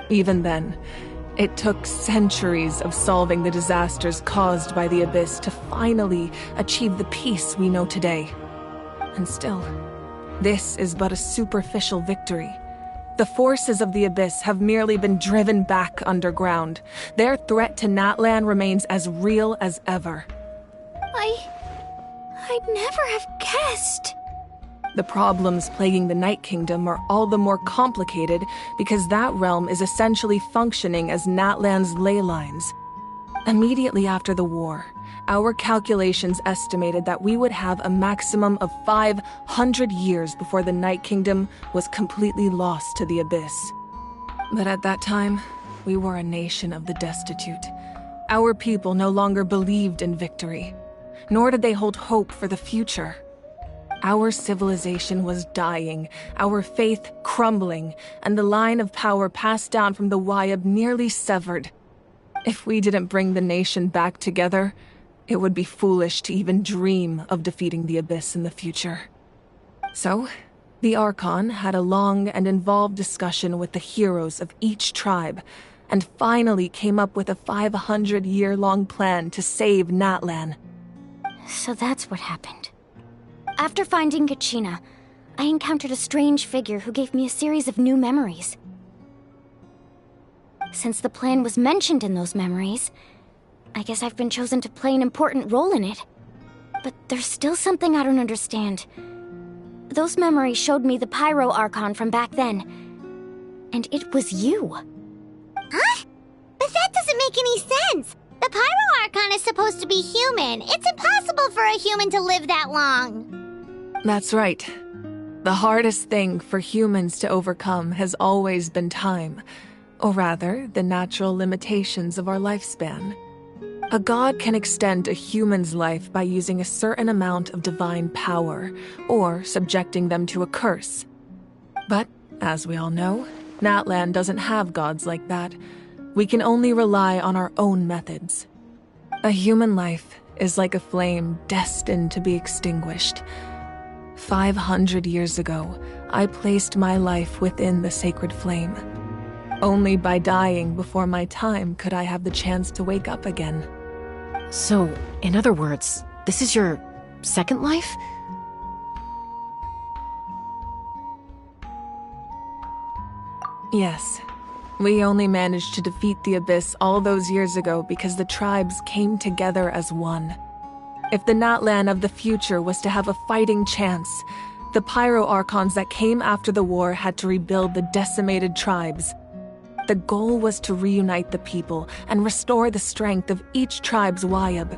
[SPEAKER 7] Even then, it took centuries of solving the disasters caused by the Abyss to finally achieve the peace we know today. And still, this is but a superficial victory. The forces of the Abyss have merely been driven back underground. Their threat to Natlan remains as real as ever.
[SPEAKER 3] I'd never have guessed.
[SPEAKER 7] The problems plaguing the Night Kingdom are all the more complicated because that realm is essentially functioning as Natlan's ley lines. Immediately after the war, our calculations estimated that we would have a maximum of 500 years before the Night Kingdom was completely lost to the Abyss. But at that time, we were a nation of the destitute. Our people no longer believed in victory, nor did they hold hope for the future. Our civilization was dying, our faith crumbling, and the line of power passed down from the Wayab nearly severed. If we didn't bring the nation back together, it would be foolish to even dream of defeating the Abyss in the future. So, the Archon had a long and involved discussion with the heroes of each tribe, and finally came up with a 500-year-long plan to save Natlan.
[SPEAKER 12] So that's what happened. After finding Kachina, I encountered a strange figure who gave me a series of new memories. Since the plan was mentioned in those memories, I guess I've been chosen to play an important role in it. But there's still something I don't understand. Those memories showed me the Pyro Archon from back then. And it was you.
[SPEAKER 3] Huh? But that doesn't make any sense! The Pyro Archon is supposed to be human. It's impossible for a human to live that long.
[SPEAKER 7] That's right. The hardest thing for humans to overcome has always been time. Or rather, the natural limitations of our lifespan. A god can extend a human's life by using a certain amount of divine power, or subjecting them to a curse. But, as we all know, Natlan doesn't have gods like that. We can only rely on our own methods. A human life is like a flame destined to be extinguished. 500 years ago, I placed my life within the sacred flame. Only by dying before my time could I have the chance to wake up again.
[SPEAKER 10] So, in other words, this is your second life?
[SPEAKER 7] Yes. We only managed to defeat the Abyss all those years ago because the tribes came together as one. If the Natlan of the future was to have a fighting chance, the Pyro Archons that came after the war had to rebuild the decimated tribes. The goal was to reunite the people and restore the strength of each tribe's Wayab.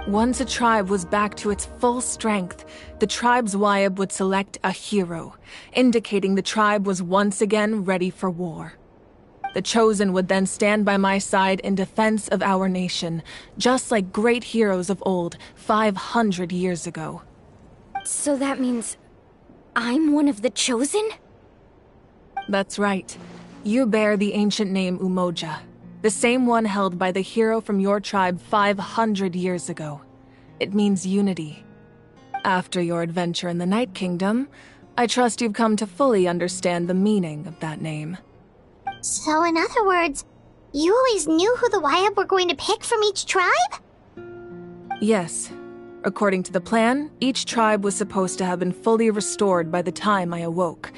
[SPEAKER 7] Once a tribe was back to its full strength, the tribe's Wayab would select a hero, indicating the tribe was once again ready for war. The Chosen would then stand by my side in defense of our nation, just like great heroes of old, 500 years ago.
[SPEAKER 12] So that means I'm one of the Chosen?
[SPEAKER 7] That's right. You bear the ancient name Umoja, the same one held by the hero from your tribe 500 years ago. It means unity. After your adventure in the Night Kingdom, I trust you've come to fully understand the meaning of that name.
[SPEAKER 3] So in other words, you always knew who the Wayab were going to pick from each tribe?
[SPEAKER 7] Yes. According to the plan, each tribe was supposed to have been fully restored by the time I awoke.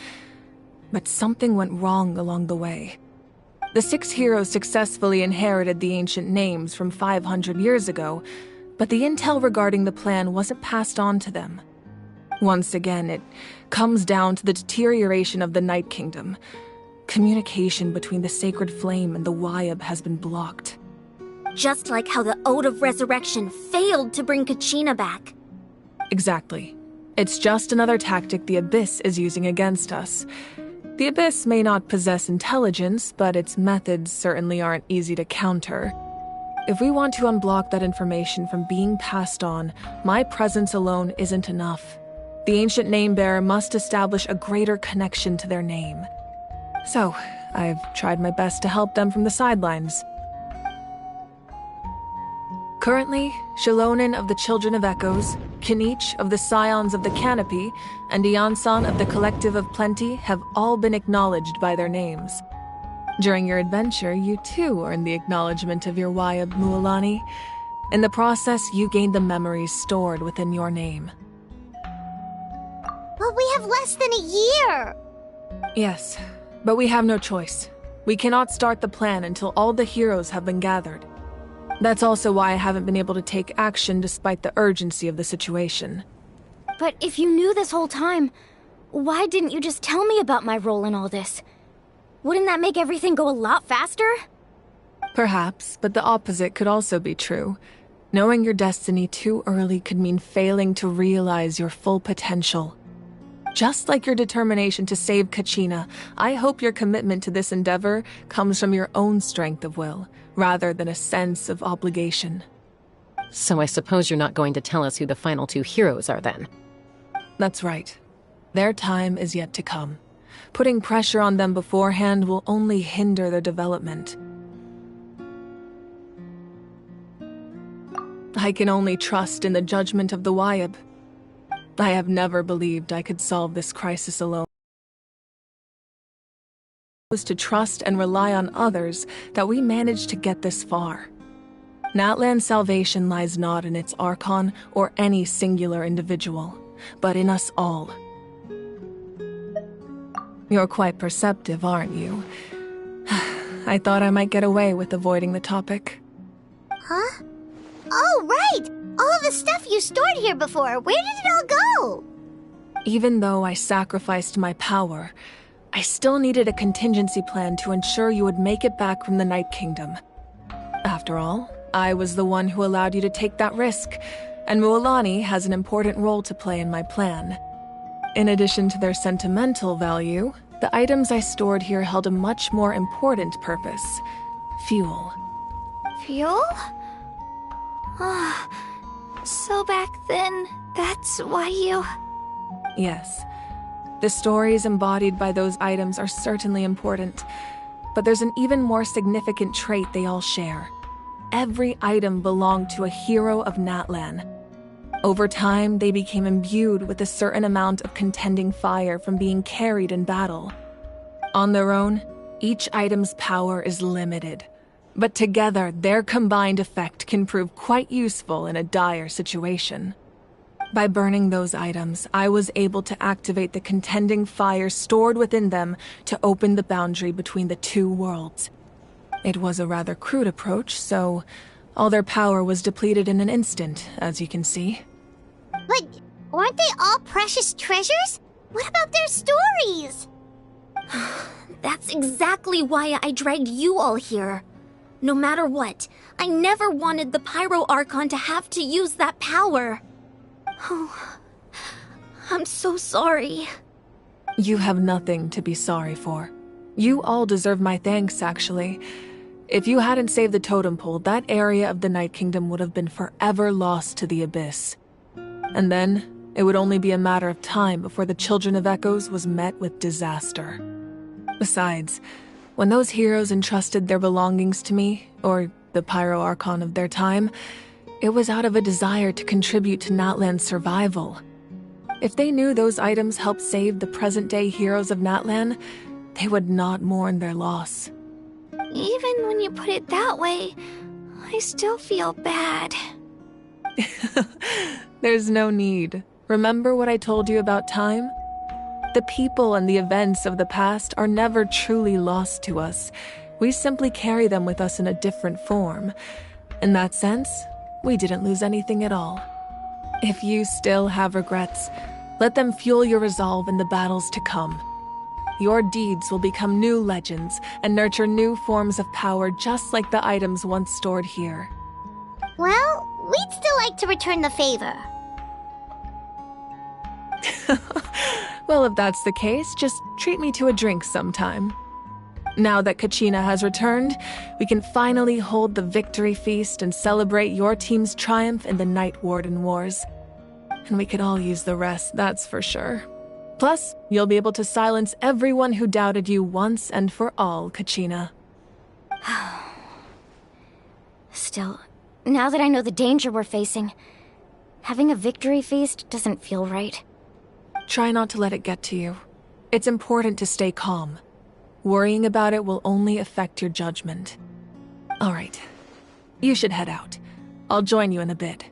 [SPEAKER 7] But something went wrong along the way. The 6 heroes successfully inherited the ancient names from 500 years ago, but the intel regarding the plan wasn't passed on to them. Once again, it comes down to the deterioration of the Night Kingdom. Communication between the Sacred Flame and the Wayab has been blocked.
[SPEAKER 1] Just like how the Ode of Resurrection failed to bring Kachina back.
[SPEAKER 7] Exactly. It's just another tactic the Abyss is using against us. The Abyss may not possess intelligence, but its methods certainly aren't easy to counter. If we want to unblock that information from being passed on, my presence alone isn't enough. The ancient name-bearer must establish a greater connection to their name. So, I've tried my best to help them from the sidelines. Currently, Shilonen of the Children of Echoes, Kinich of the Scions of the Canopy, and Iansan of the Collective of Plenty have all been acknowledged by their names. During your adventure, you too earned the acknowledgement of your Wayab, Mualani. In the process, you gained the memories stored within your name.
[SPEAKER 3] But we have less than a year!
[SPEAKER 7] Yes, but we have no choice. We cannot start the plan until all the heroes have been gathered. That's also why I haven't been able to take action despite the urgency of the situation.
[SPEAKER 12] But if you knew this whole time, why didn't you just tell me about my role in all this? Wouldn't that make everything go a lot faster?
[SPEAKER 7] Perhaps, but the opposite could also be true. Knowing your destiny too early could mean failing to realize your full potential. Just like your determination to save Kachina, I hope your commitment to this endeavor comes from your own strength of will, rather than a sense of obligation.
[SPEAKER 10] So I suppose you're not going to tell us who the final 2 heroes are then?
[SPEAKER 7] That's right. Their time is yet to come. Putting pressure on them beforehand will only hinder their development. I can only trust in the judgment of the Wayab. I have never believed I could solve this crisis alone. It was to trust and rely on others that we managed to get this far. Natlan's salvation lies not in its Archon or any singular individual, but in us all. You're quite perceptive, aren't you? I thought I might get away with avoiding the topic.
[SPEAKER 3] Huh? Oh, right! All of the stuff you stored here before, where did it all go?
[SPEAKER 7] Even though I sacrificed my power, I still needed a contingency plan to ensure you would make it back from the Night Kingdom. After all, I was the one who allowed you to take that risk, and Mualani has an important role to play in my plan. In addition to their sentimental value, the items I stored here held a much more important purpose. Fuel.
[SPEAKER 12] Fuel? So back then, that's why you...
[SPEAKER 7] Yes. The stories embodied by those items are certainly important, but there's an even more significant trait they all share. Every item belonged to a hero of Natlan. Over time, they became imbued with a certain amount of contending fire from being carried in battle. On their own, each item's power is limited, but together their combined effect can prove quite useful in a dire situation. By burning those items, I was able to activate the contending fire stored within them to open the boundary between the two worlds. It was a rather crude approach, so all their power was depleted in an instant, as you can see.
[SPEAKER 3] But aren't they all precious treasures? What about their stories?
[SPEAKER 1] That's exactly why I dragged you all here. No matter what, I never wanted the Pyro Archon to have to use that power. Oh, I'm so sorry.
[SPEAKER 7] You have nothing to be sorry for. You all deserve my thanks, actually. If you hadn't saved the totem pole, that area of the Night Kingdom would have been forever lost to the abyss. And then, it would only be a matter of time before the Children of Echoes was met with disaster. Besides, when those heroes entrusted their belongings to me, or the Pyro Archon of their time, it was out of a desire to contribute to Natlan's survival. If they knew those items helped save the present-day heroes of Natlan, they would not mourn their loss.
[SPEAKER 12] Even when you put it that way, I still feel bad.
[SPEAKER 7] There's no need. Remember what I told you about time? The people and the events of the past are never truly lost to us. We simply carry them with us in a different form. In that sense, we didn't lose anything at all. If you still have regrets, let them fuel your resolve in the battles to come. Your deeds will become new legends and nurture new forms of power just like the items once stored here.
[SPEAKER 3] Well, we'd still like to return the favor.
[SPEAKER 7] Well, if that's the case, just treat me to a drink sometime. Now that Kachina has returned, we can finally hold the victory feast and celebrate your team's triumph in the Night Warden Wars. And we could all use the rest, that's for sure. Plus, you'll be able to silence everyone who doubted you once and for all, Kachina.
[SPEAKER 12] Still, now that I know the danger we're facing, having a victory feast doesn't feel right.
[SPEAKER 7] Try not to let it get to you. It's important to stay calm. Worrying about it will only affect your judgment. All right. You should head out. I'll join you in a bit.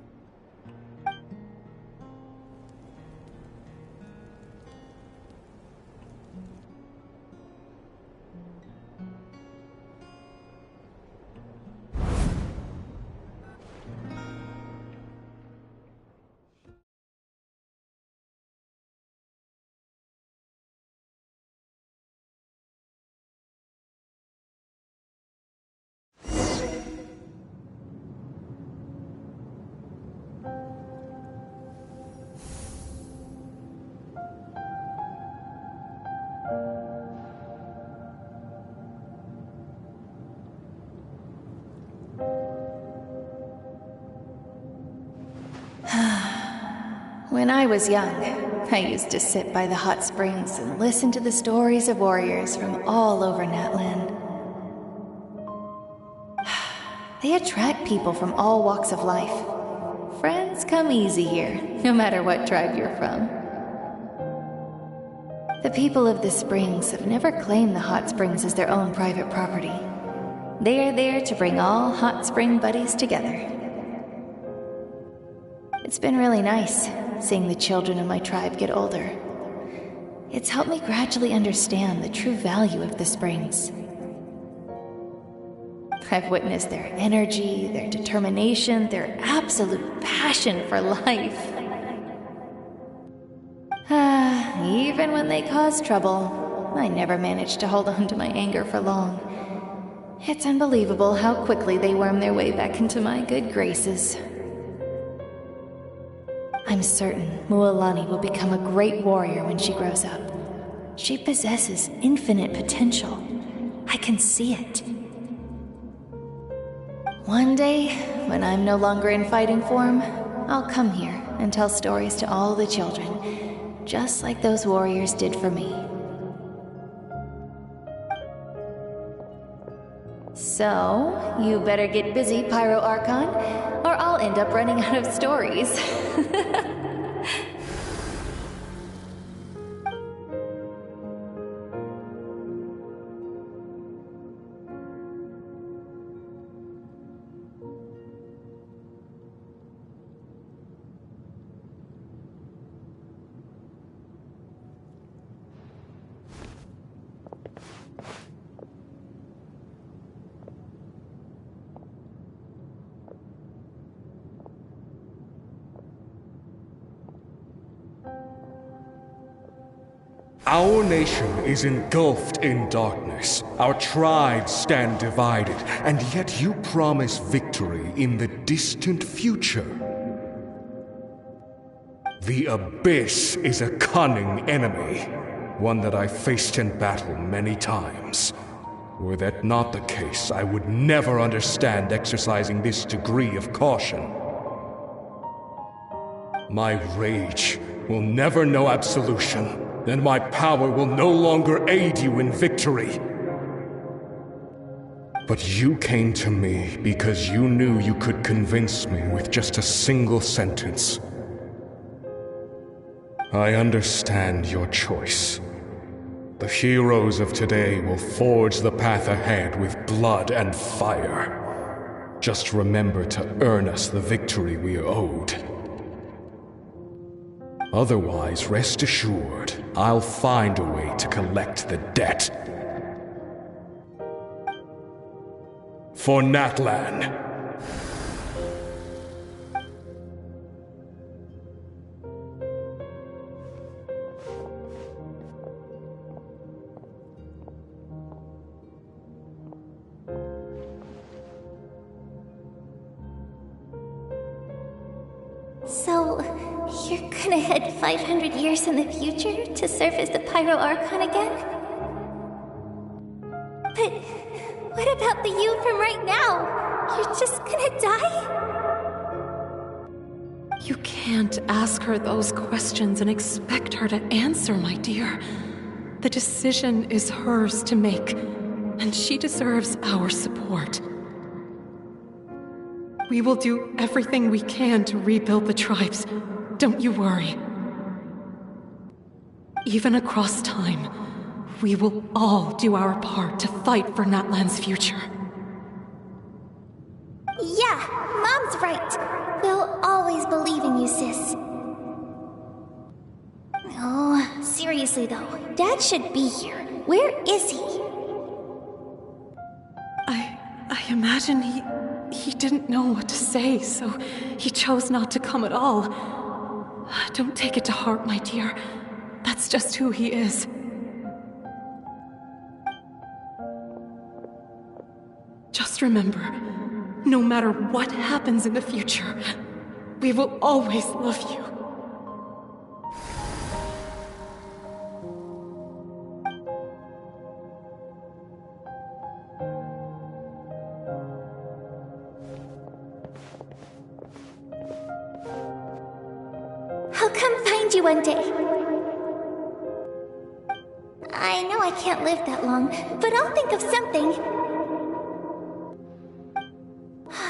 [SPEAKER 9] When I was young, I used to sit by the hot springs and listen to the stories of warriors from all over Natlan. They attract people from all walks of life. Friends come easy here, no matter what tribe you're from. The people of the springs have never claimed the hot springs as their own private property. They are there to bring all hot spring buddies together. It's been really nice, seeing the children of my tribe get older. It's helped me gradually understand the true value of the springs. I've witnessed their energy, their determination, their absolute passion for life. Even when they cause trouble, I never managed to hold on to my anger for long. It's unbelievable how quickly they worm their way back into my good graces. I'm certain Mualani will become a great warrior when she grows up. She possesses infinite potential. I can see it. One day, when I'm no longer in fighting form, I'll come here and tell stories to all the children, just like those warriors did for me. So, you better get busy, Pyro Archon, or I'll end up running out of stories.
[SPEAKER 11] Our nation is engulfed in darkness. Our tribes stand divided, and yet you promise victory in the distant future. The Abyss is a cunning enemy, one that I faced in battle many times. Were that not the case, I would never understand exercising this degree of caution. My rage will never know absolution. Then my power will no longer aid you in victory. But you came to me because you knew you could convince me with just a single sentence. I understand your choice. The heroes of today will forge the path ahead with blood and fire. Just remember to earn us the victory we are owed. Otherwise, rest assured, I'll find a way to collect the debt. For Natlan.
[SPEAKER 3] So, you're gonna head 500 years in the future to serve as the Pyro Archon again? But what about the you from right now? You're just gonna die?
[SPEAKER 21] You can't ask her those questions and expect her to answer, my dear. The decision is hers to make, and she deserves our support. We will do everything we can to rebuild the tribes. Don't you worry. Even across time, we will all do our part to fight for Natlan's future.
[SPEAKER 3] Yeah, Mom's right. We'll always believe in you, sis. Oh, seriously though, Dad should be here. Where is he?
[SPEAKER 21] I imagine he didn't know what to say, so he chose not to come at all. Don't take it to heart, my dear. That's just who he is. Just remember, no matter what happens in the future, we will always love you.
[SPEAKER 3] I'll come find you one day. I know I can't live that long, but I'll think of something.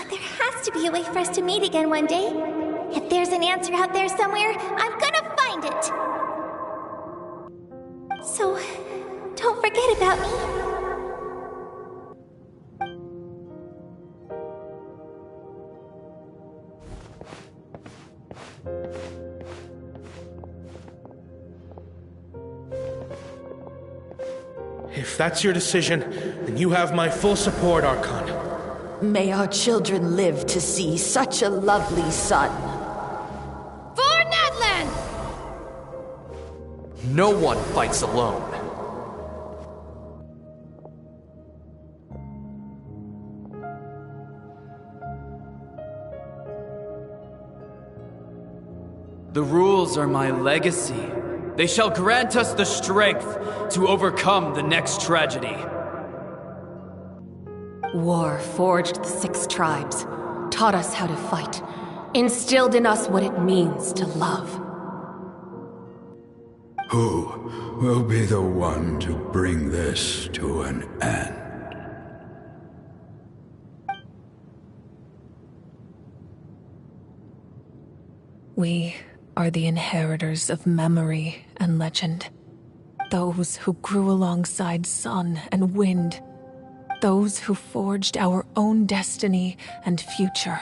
[SPEAKER 3] There has to be a way for us to meet again one day. If there's an answer out there somewhere, I'm gonna find it. So, don't forget about me.
[SPEAKER 22] If that's your decision, then you have my full support, Archon.
[SPEAKER 23] May our children live to see such a lovely son.
[SPEAKER 24] For Natlan!
[SPEAKER 25] No one fights alone.
[SPEAKER 26] The rules are my legacy.
[SPEAKER 5] They shall grant us the strength to overcome the next tragedy.
[SPEAKER 6] War forged the 6 tribes, taught us how to fight, instilled in us what it means to love.
[SPEAKER 8] Who will be the one to bring this to an end?
[SPEAKER 7] We are the inheritors of memory and legend. Those who grew alongside sun and wind. Those who forged our own destiny and future.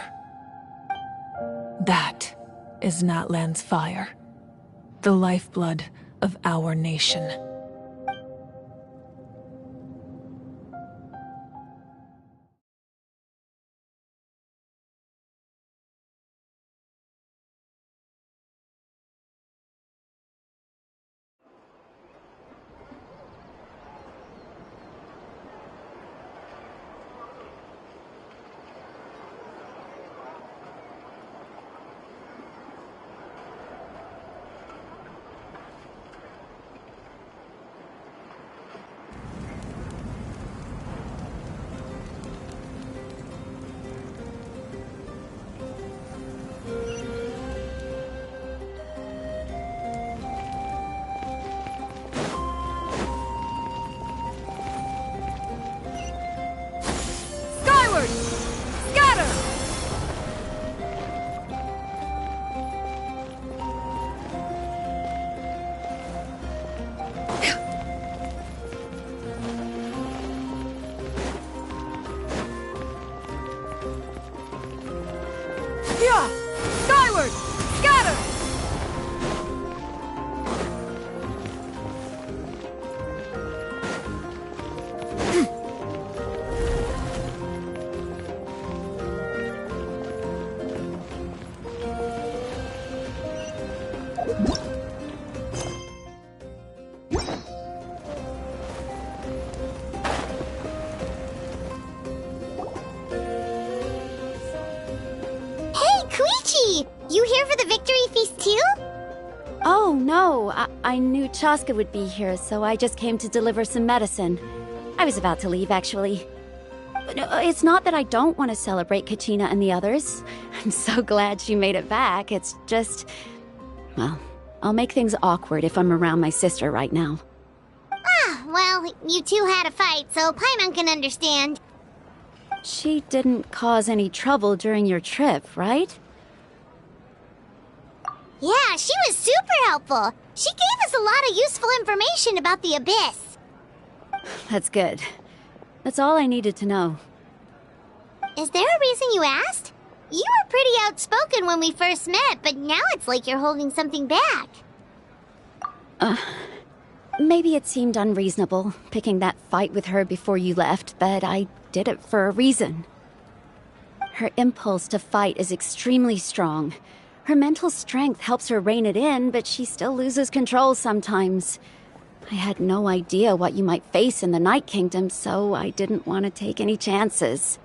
[SPEAKER 7] That is Natlan's fire, the lifeblood of our nation.
[SPEAKER 14] Skyward! Scatter!
[SPEAKER 3] You here for the victory feast too?
[SPEAKER 18] Oh, no. I knew Chaska would be here, so I just came to deliver some medicine. I was about to leave, actually. But it's not that I don't want to celebrate Kachina and the others. I'm so glad she made it back. It's just... well, I'll make things awkward if I'm around my sister right now.
[SPEAKER 3] Ah, well, you two had a fight, so Paimon can understand.
[SPEAKER 18] She didn't cause any trouble during your trip, right?
[SPEAKER 3] Yeah, she was super helpful. She gave us a lot of useful information about the Abyss.
[SPEAKER 18] That's good. That's all I needed to know.
[SPEAKER 3] Is there a reason you asked? You were pretty outspoken when we first met, but now it's like you're holding something back.
[SPEAKER 18] Maybe it seemed unreasonable, picking that fight with her before you left, but I did it for a reason. Her impulse to fight is extremely strong. Her mental strength helps her rein it in, but she still loses control sometimes. I had no idea what you might face in the Night Kingdom, so I didn't want to take any chances.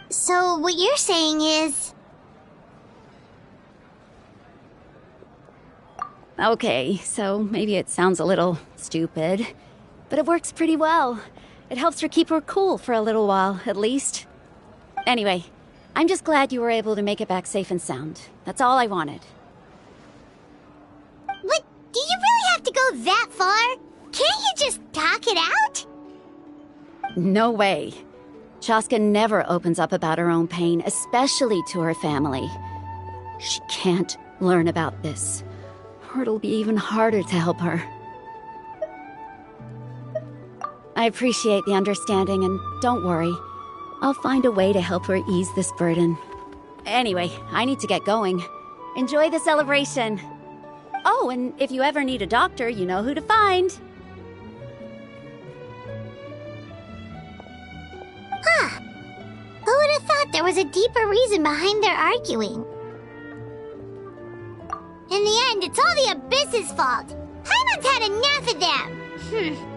[SPEAKER 3] So what you're saying is...
[SPEAKER 18] Okay, so maybe it sounds a little stupid, but it works pretty well. It helps her keep her cool for a little while, at least. Anyway, I'm just glad you were able to make it back safe and sound. That's all I wanted.
[SPEAKER 3] But do you really have to go that far? Can't you just talk it out?
[SPEAKER 18] No way. Chaska never opens up about her own pain, especially to her family. She can't learn about this, or it'll be even harder to help her. I appreciate the understanding, and don't worry. I'll find a way to help her ease this burden. Anyway, I need to get going. Enjoy the celebration. Oh, and if you ever need a doctor, you know who to find.
[SPEAKER 3] Huh. Who would have thought there was a deeper reason behind their arguing? In the end, it's all the Abyss's fault. Paimon's had enough of them.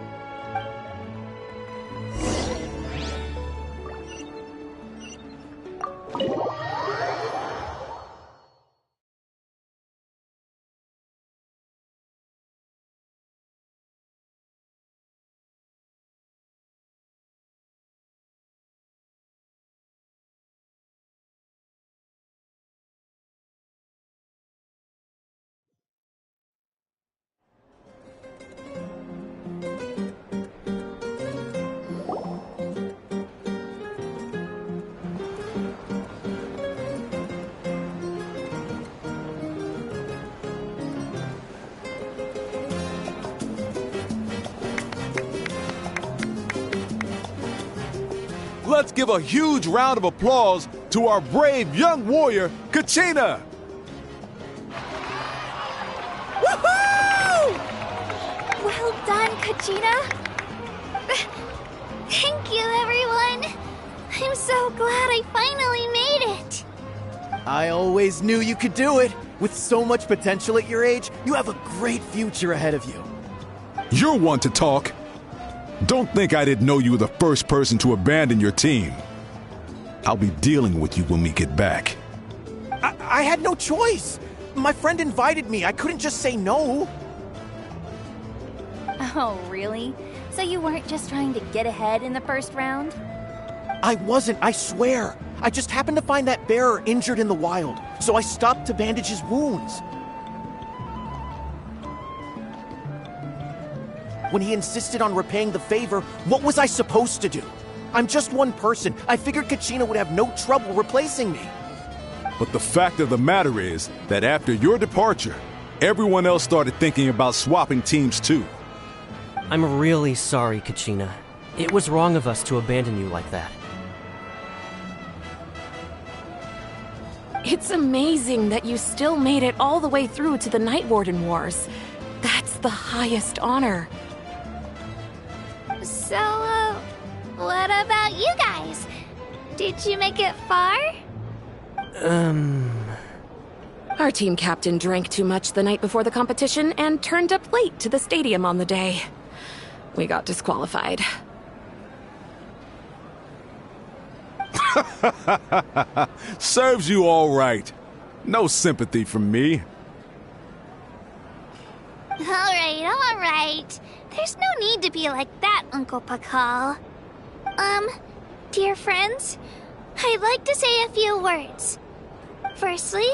[SPEAKER 2] let's give a huge round of applause to our brave young warrior, Kachina!
[SPEAKER 3] Woohoo! Well done, Kachina. Thank you, everyone. I'm so glad I finally made it.
[SPEAKER 4] I always knew you could do it. With so much potential at your age, you have a great future ahead of you.
[SPEAKER 2] You're one to talk. Don't think I didn't know you were the first person to abandon your team. I'll be dealing with you when we get back.
[SPEAKER 4] I had no choice. My friend invited me. I couldn't just say no.
[SPEAKER 18] Oh, really? So you weren't just trying to get ahead in the first round?
[SPEAKER 4] I wasn't, I swear. I just happened to find that bearer injured in the wild, so I stopped to bandage his wounds. When he insisted on repaying the favor, what was I supposed to do? I'm just one person. I figured Kachina would have no trouble replacing me.
[SPEAKER 2] But the fact of the matter is that after your departure, everyone else started thinking about swapping teams too.
[SPEAKER 13] I'm really sorry, Kachina. It was wrong of us to abandon you like that.
[SPEAKER 6] It's amazing that you still made it all the way through to the Night Warden Wars. That's the highest honor.
[SPEAKER 3] So, what about you guys? Did you make it far?
[SPEAKER 6] Our team captain drank too much the night before the competition and turned up late to the stadium on the day. We got disqualified.
[SPEAKER 2] Serves you all right. No sympathy from me.
[SPEAKER 3] All right. There's no need to be like that, Uncle Pakal. Dear friends, I'd like to say a few words. Firstly,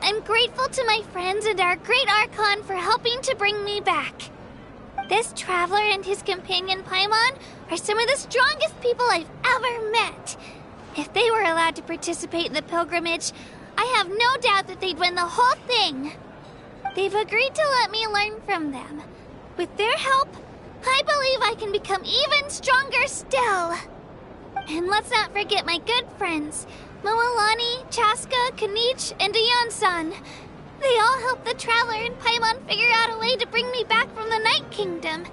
[SPEAKER 3] I'm grateful to my friends and our great Archon for helping to bring me back. This traveler and his companion Paimon are some of the strongest people I've ever met. If they were allowed to participate in the pilgrimage, I have no doubt that they'd win the whole thing. They've agreed to let me learn from them. With their help, I believe I can become even stronger still. And let's not forget my good friends, Moalani, Chaska, Kanich, and Ayan-san. They all helped the Traveler and Paimon figure out a way to bring me back from the Night Kingdom.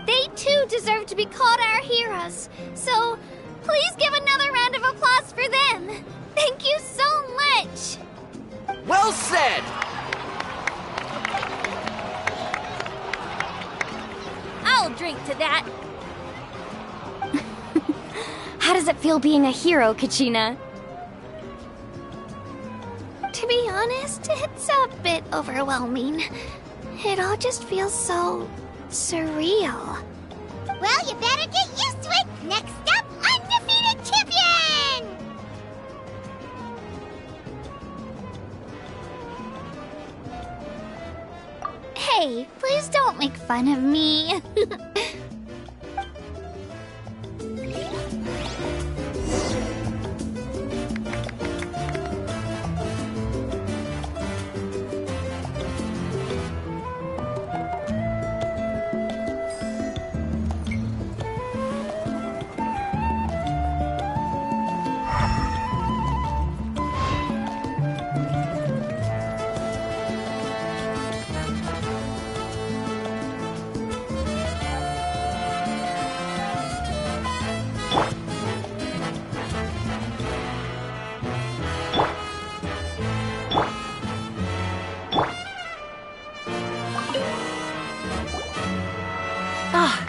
[SPEAKER 3] They too deserve to be called our heroes, so please give another round of applause for them. Thank you so much.
[SPEAKER 4] Well said!
[SPEAKER 3] I'll drink to that.
[SPEAKER 18] How does it feel being a hero, Kachina?
[SPEAKER 3] To be honest, it's a bit overwhelming. It all just feels so surreal. Well, you better get used to it. Next up, undefeated champion! Hey, please don't make fun of me.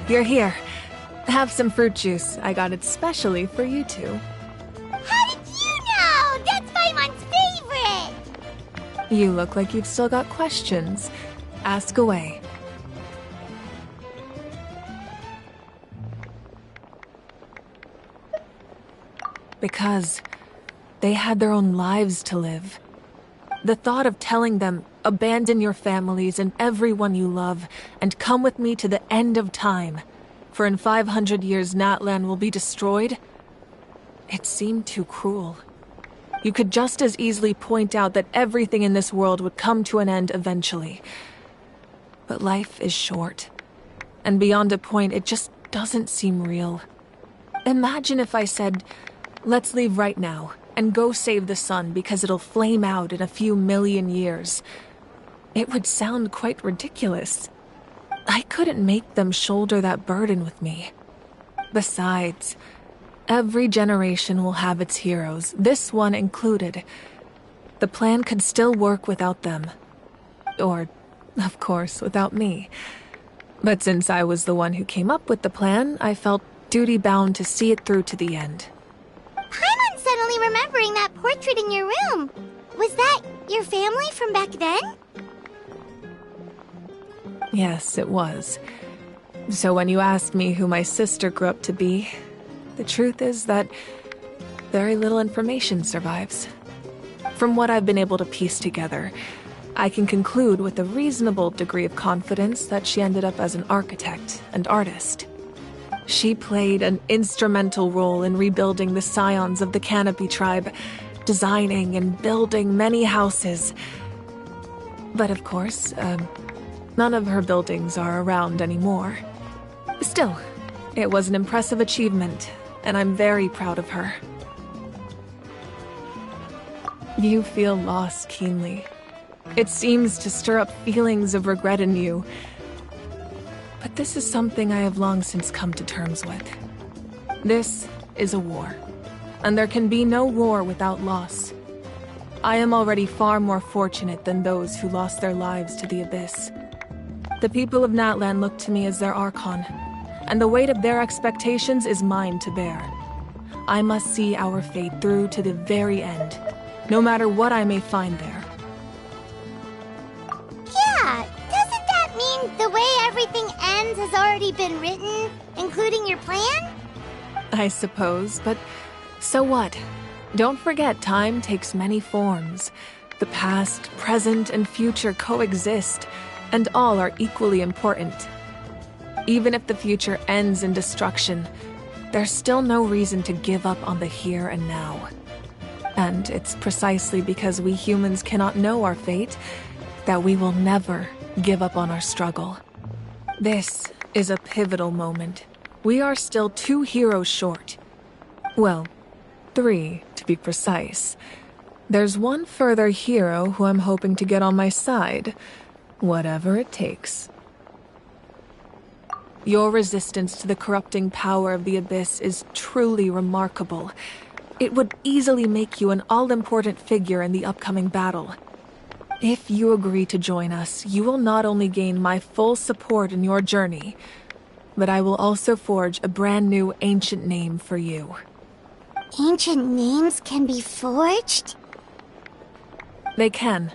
[SPEAKER 7] You're here. Have some fruit juice. I got it specially for you two.
[SPEAKER 3] How did you know? That's Paimon's favorite!
[SPEAKER 7] You look like you've still got questions. Ask away. Because they had their own lives to live. The thought of telling them, abandon your families and everyone you love, and come with me to the end of time, for in 500 years Natlan will be destroyed, it seemed too cruel. You could just as easily point out that everything in this world would come to an end eventually. But life is short, and beyond a point it just doesn't seem real. Imagine if I said, let's leave right now and go save the sun because it'll flame out in a few million years. It would sound quite ridiculous. I couldn't make them shoulder that burden with me. Besides, every generation will have its heroes, this one included. The plan could still work without them. Or, of course, without me. But since I was the one who came up with the plan, I felt duty-bound to see it through to the end.
[SPEAKER 3] Paimon's suddenly remembering that portrait in your room. Was that your family from back then?
[SPEAKER 7] Yes, it was. So when you asked me who my sister grew up to be, the truth is that very little information survives. From what I've been able to piece together, I can conclude with a reasonable degree of confidence that she ended up as an architect and artist. She played an instrumental role in rebuilding the scions of the Canopy tribe, designing and building many houses. But of course, none of her buildings are around anymore. Still, it was an impressive achievement, and I'm very proud of her. You feel loss keenly. It seems to stir up feelings of regret in you. But this is something I have long since come to terms with. This is a war, and there can be no war without loss. I am already far more fortunate than those who lost their lives to the Abyss. The people of Natlan look to me as their Archon, and the weight of their expectations is mine to bear. I must see our fate through to the very end, no matter what I may find there.
[SPEAKER 3] Yeah, doesn't that mean the way everything ends has already been written, including your plan?
[SPEAKER 7] I suppose, but so what? Don't forget, time takes many forms. The past, present, and future coexist, and all are equally important. Even if the future ends in destruction, there's still no reason to give up on the here and now. And it's precisely because we humans cannot know our fate that we will never give up on our struggle. This is a pivotal moment. We are still 2 heroes short. Well, 3 to be precise. There's one further hero who I'm hoping to get on my side, whatever it takes. Your resistance to the corrupting power of the Abyss is truly remarkable. It would easily make you an all-important figure in the upcoming battle. If you agree to join us, you will not only gain my full support in your journey, but I will also forge a brand new ancient name for you.
[SPEAKER 3] Ancient names can be forged?
[SPEAKER 7] They can.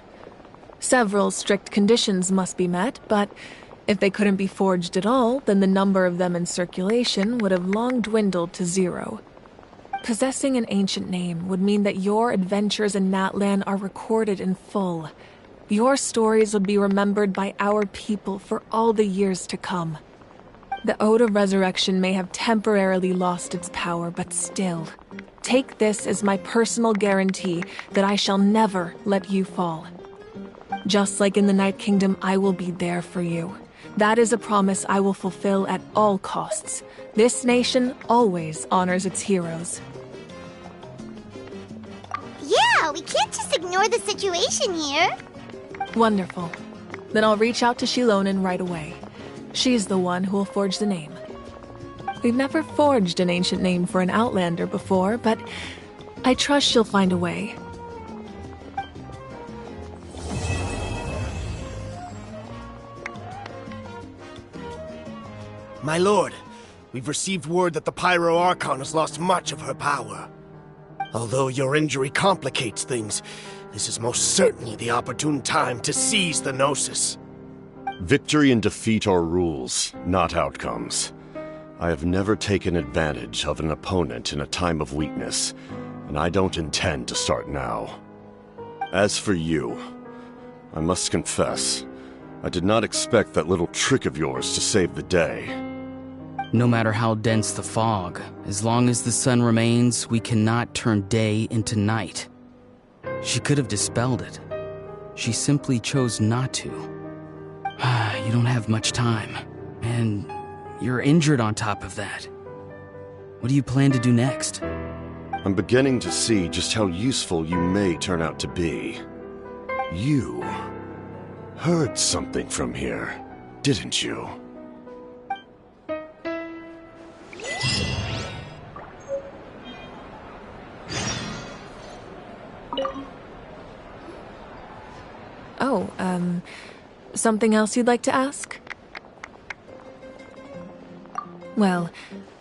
[SPEAKER 7] Several strict conditions must be met, but if they couldn't be forged at all, then the number of them in circulation would have long dwindled to 0. Possessing an ancient name would mean that your adventures in Natlan are recorded in full. Your stories would be remembered by our people for all the years to come. The Ode of Resurrection may have temporarily lost its power, but still, take this as my personal guarantee that I shall never let you fall. Just like in the Night Kingdom, I will be there for you. That is a promise I will fulfill at all costs. This nation always honors its heroes.
[SPEAKER 3] Yeah, we can't just ignore the situation here.
[SPEAKER 7] Wonderful. Then I'll reach out to Shilonen right away. She's the one who will forge the name. We've never forged an ancient name for an Outlander before, but I trust she'll find a way.
[SPEAKER 15] My lord, we've received word that the Pyro Archon has lost much of her power. Although your injury complicates things, this is most certainly the opportune time to seize the Gnosis.
[SPEAKER 16] Victory and defeat are rules, not outcomes. I have never taken advantage of an opponent in a time of weakness, and I don't intend to start now. As for you, I must confess, I did not expect that little trick of yours to save the day.
[SPEAKER 17] No matter how dense the fog, as long as the sun remains, we cannot turn day into night. She could have dispelled it. She simply chose not to. You don't have much time, and You're injured on top of that. What do you plan to do next?
[SPEAKER 16] I'm beginning to see just how useful you may turn out to be. You heard something from here, didn't you?
[SPEAKER 6] Oh, something else you'd like to ask? Well,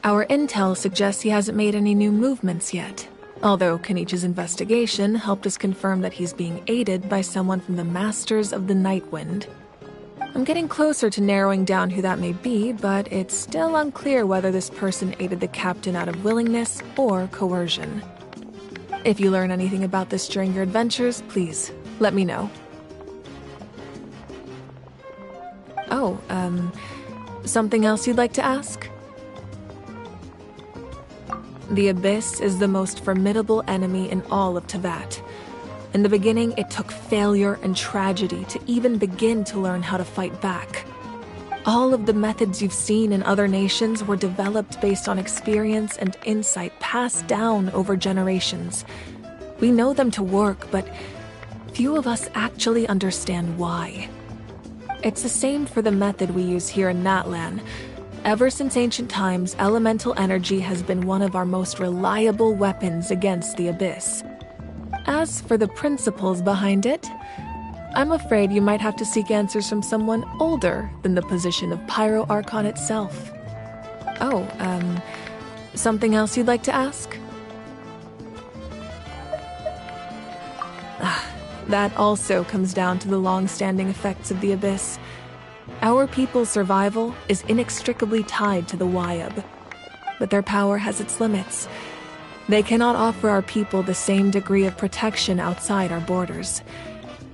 [SPEAKER 6] our intel suggests he hasn't made any new movements yet, although Kenichi's investigation helped us confirm that he's being aided by someone from the Masters of the Nightwind. I'm getting closer to narrowing down who that may be, but it's still unclear whether this person aided the captain out of willingness or coercion. If you learn anything about this during your adventures, please let me know. Oh, something else you'd like to ask? The Abyss is the most formidable enemy in all of Teyvat. In the beginning, it took failure and tragedy to even begin to learn how to fight back. All of the methods you've seen in other nations were developed based on experience and insight passed down over generations. We know them to work, but few of us actually understand why. It's the same for the method we use here in Natlan. Ever since ancient times, elemental energy has been one of our most reliable weapons against the Abyss. As for the principles behind it, I'm afraid you might have to seek answers from someone older than the position of Pyro Archon itself. Oh, something else you'd like to ask? That also comes down to the long-standing effects of the Abyss. Our people's survival is inextricably tied to the Wyab, but their power has its limits. They cannot offer our people the same degree of protection outside our borders.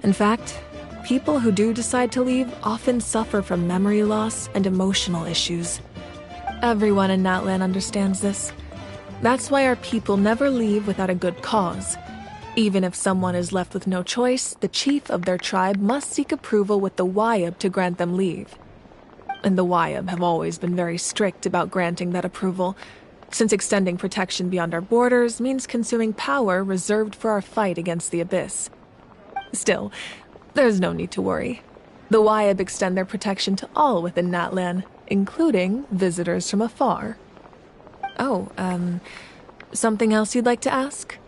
[SPEAKER 6] In fact, people who do decide to leave often suffer from memory loss and emotional issues. Everyone in Natlan understands this. That's why our people never leave without a good cause. Even if someone is left with no choice, the chief of their tribe must seek approval with the Wyab to grant them leave. And the Wyab have always been very strict about granting that approval, since extending protection beyond our borders means consuming power reserved for our fight against the Abyss. Still, there's no need to worry. The Wyab extend their protection to all within Natlan, including visitors from afar. Oh, something else you'd like to ask?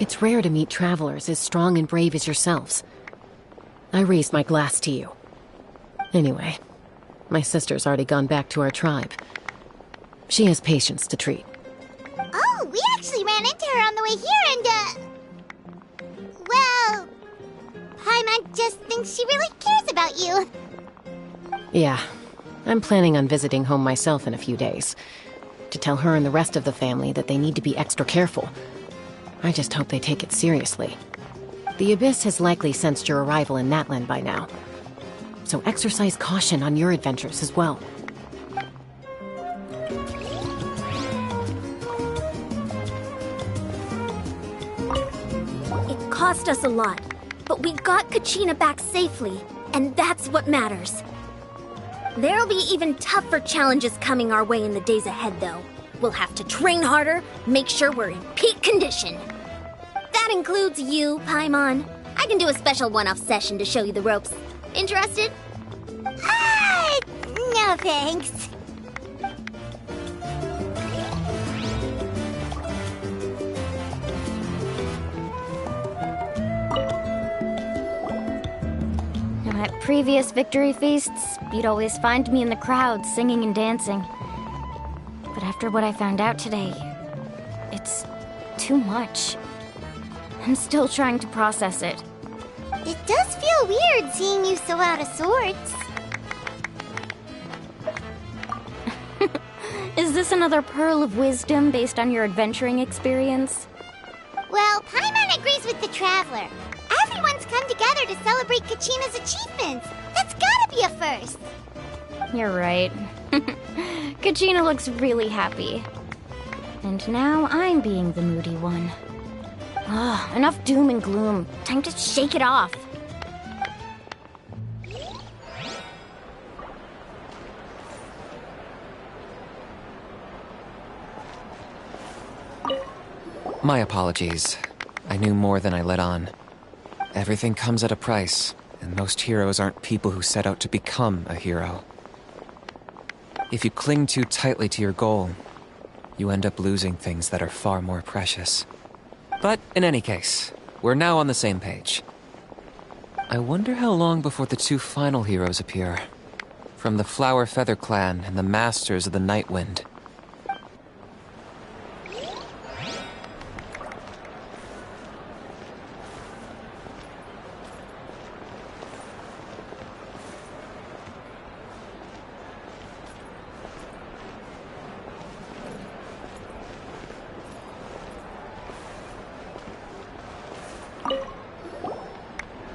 [SPEAKER 1] It's rare to meet travelers as strong and brave as yourselves. I raised my glass to you. Anyway, my sister's already gone back to our tribe. She has patients to treat.
[SPEAKER 3] Oh, we actually ran into her on the way here and, well, Paimon just thinks she really cares about you.
[SPEAKER 1] Yeah, I'm planning on visiting home myself in a few days. To tell her and the rest of the family that they need to be extra careful. I just hope they take it seriously. The Abyss has likely sensed your arrival in Natlan by now. So exercise caution on your adventures as well.
[SPEAKER 10] It cost us a lot, but we got Kachina back safely, and that's what matters. There'll be even tougher challenges coming our way in the days ahead, though. We'll have to train harder, make sure we're in peak condition. That includes you, Paimon. I can do a special one-off session to show you the ropes. Interested?
[SPEAKER 3] No thanks.
[SPEAKER 12] At previous victory feasts, you'd always find me in the crowd singing and dancing. But after what I found out today, it's too much. I'm still trying to process it.
[SPEAKER 3] It does feel weird seeing you so out of sorts.
[SPEAKER 12] Is this another pearl of wisdom based on your adventuring experience?
[SPEAKER 3] Well, Paimon agrees with the Traveler. Everyone's come together to celebrate Kachina's achievements. That's gotta be a first.
[SPEAKER 12] You're right. Kachina looks really happy. And now I'm being the moody one. Ugh, enough doom and gloom. Time to shake it off.
[SPEAKER 9] My apologies. I knew more than I let on. Everything comes at a price, and most heroes aren't people who set out to become a hero. If you cling too tightly to your goal, you end up losing things that are far more precious. But in any case, we're now on the same page. I wonder how long before the two final heroes appear. From the Flower Feather Clan and the Masters of the Night Wind.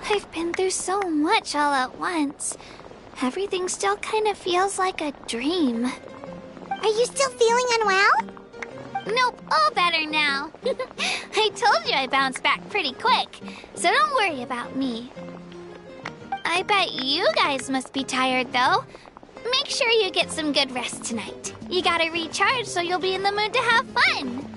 [SPEAKER 3] I've been through so much all at once. Everything still kind of feels like a dream. Are you still feeling unwell? Nope, all better now. I told you I bounced back pretty quick, so don't worry about me. I bet you guys must be tired, though. Make sure you get some good rest tonight. You gotta recharge so you'll be in the mood to have fun.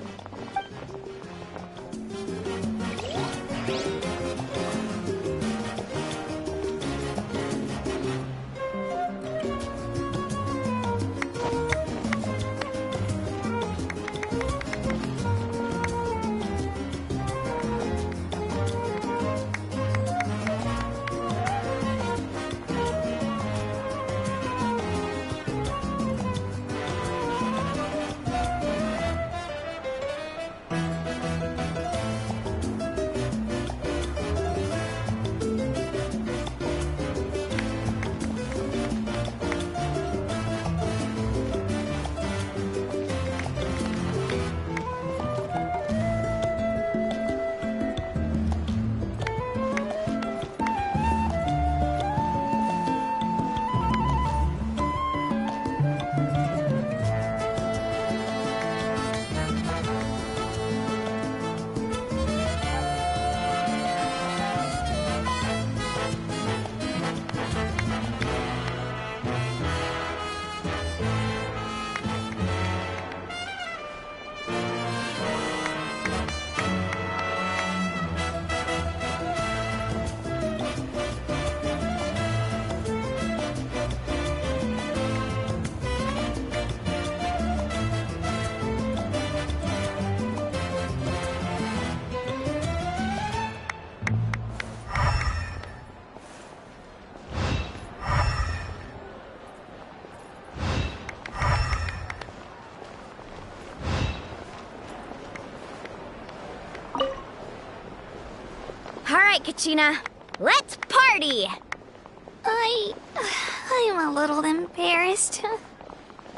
[SPEAKER 12] Alright, Kachina. Let's party!
[SPEAKER 3] I'm a little embarrassed.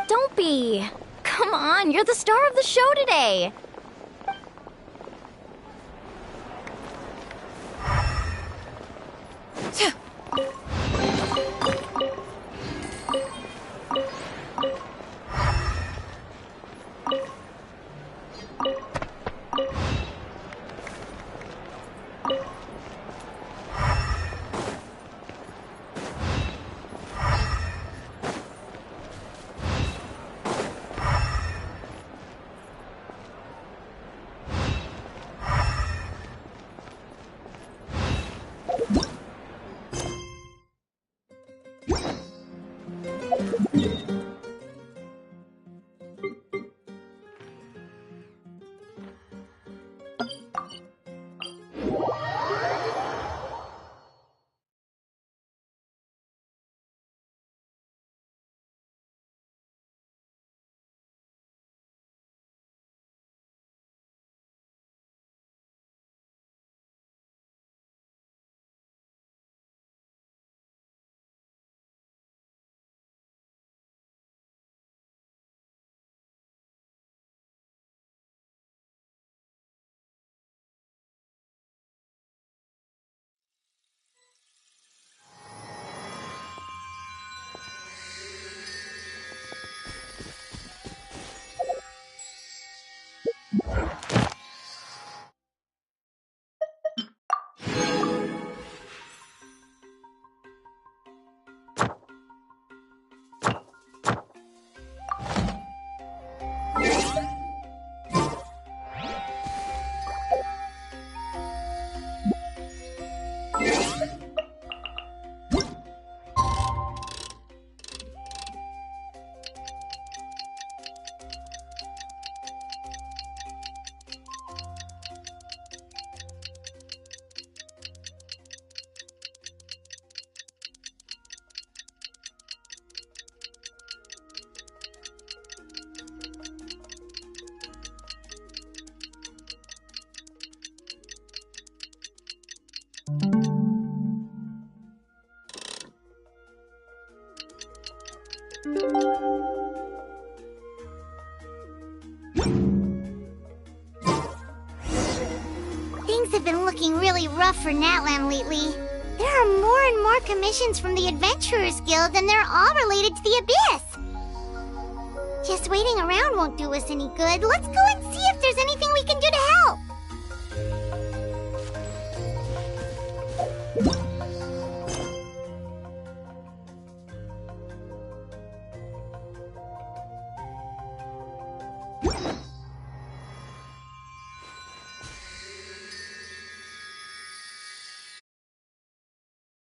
[SPEAKER 12] Don't be. Come on, you're the star of the show today.
[SPEAKER 3] looking really rough for Natlan lately. There are more and more commissions from the Adventurers Guild, and they're all related to the Abyss. Just waiting around won't do us any good. Let's go and see if there's anything we can do to help.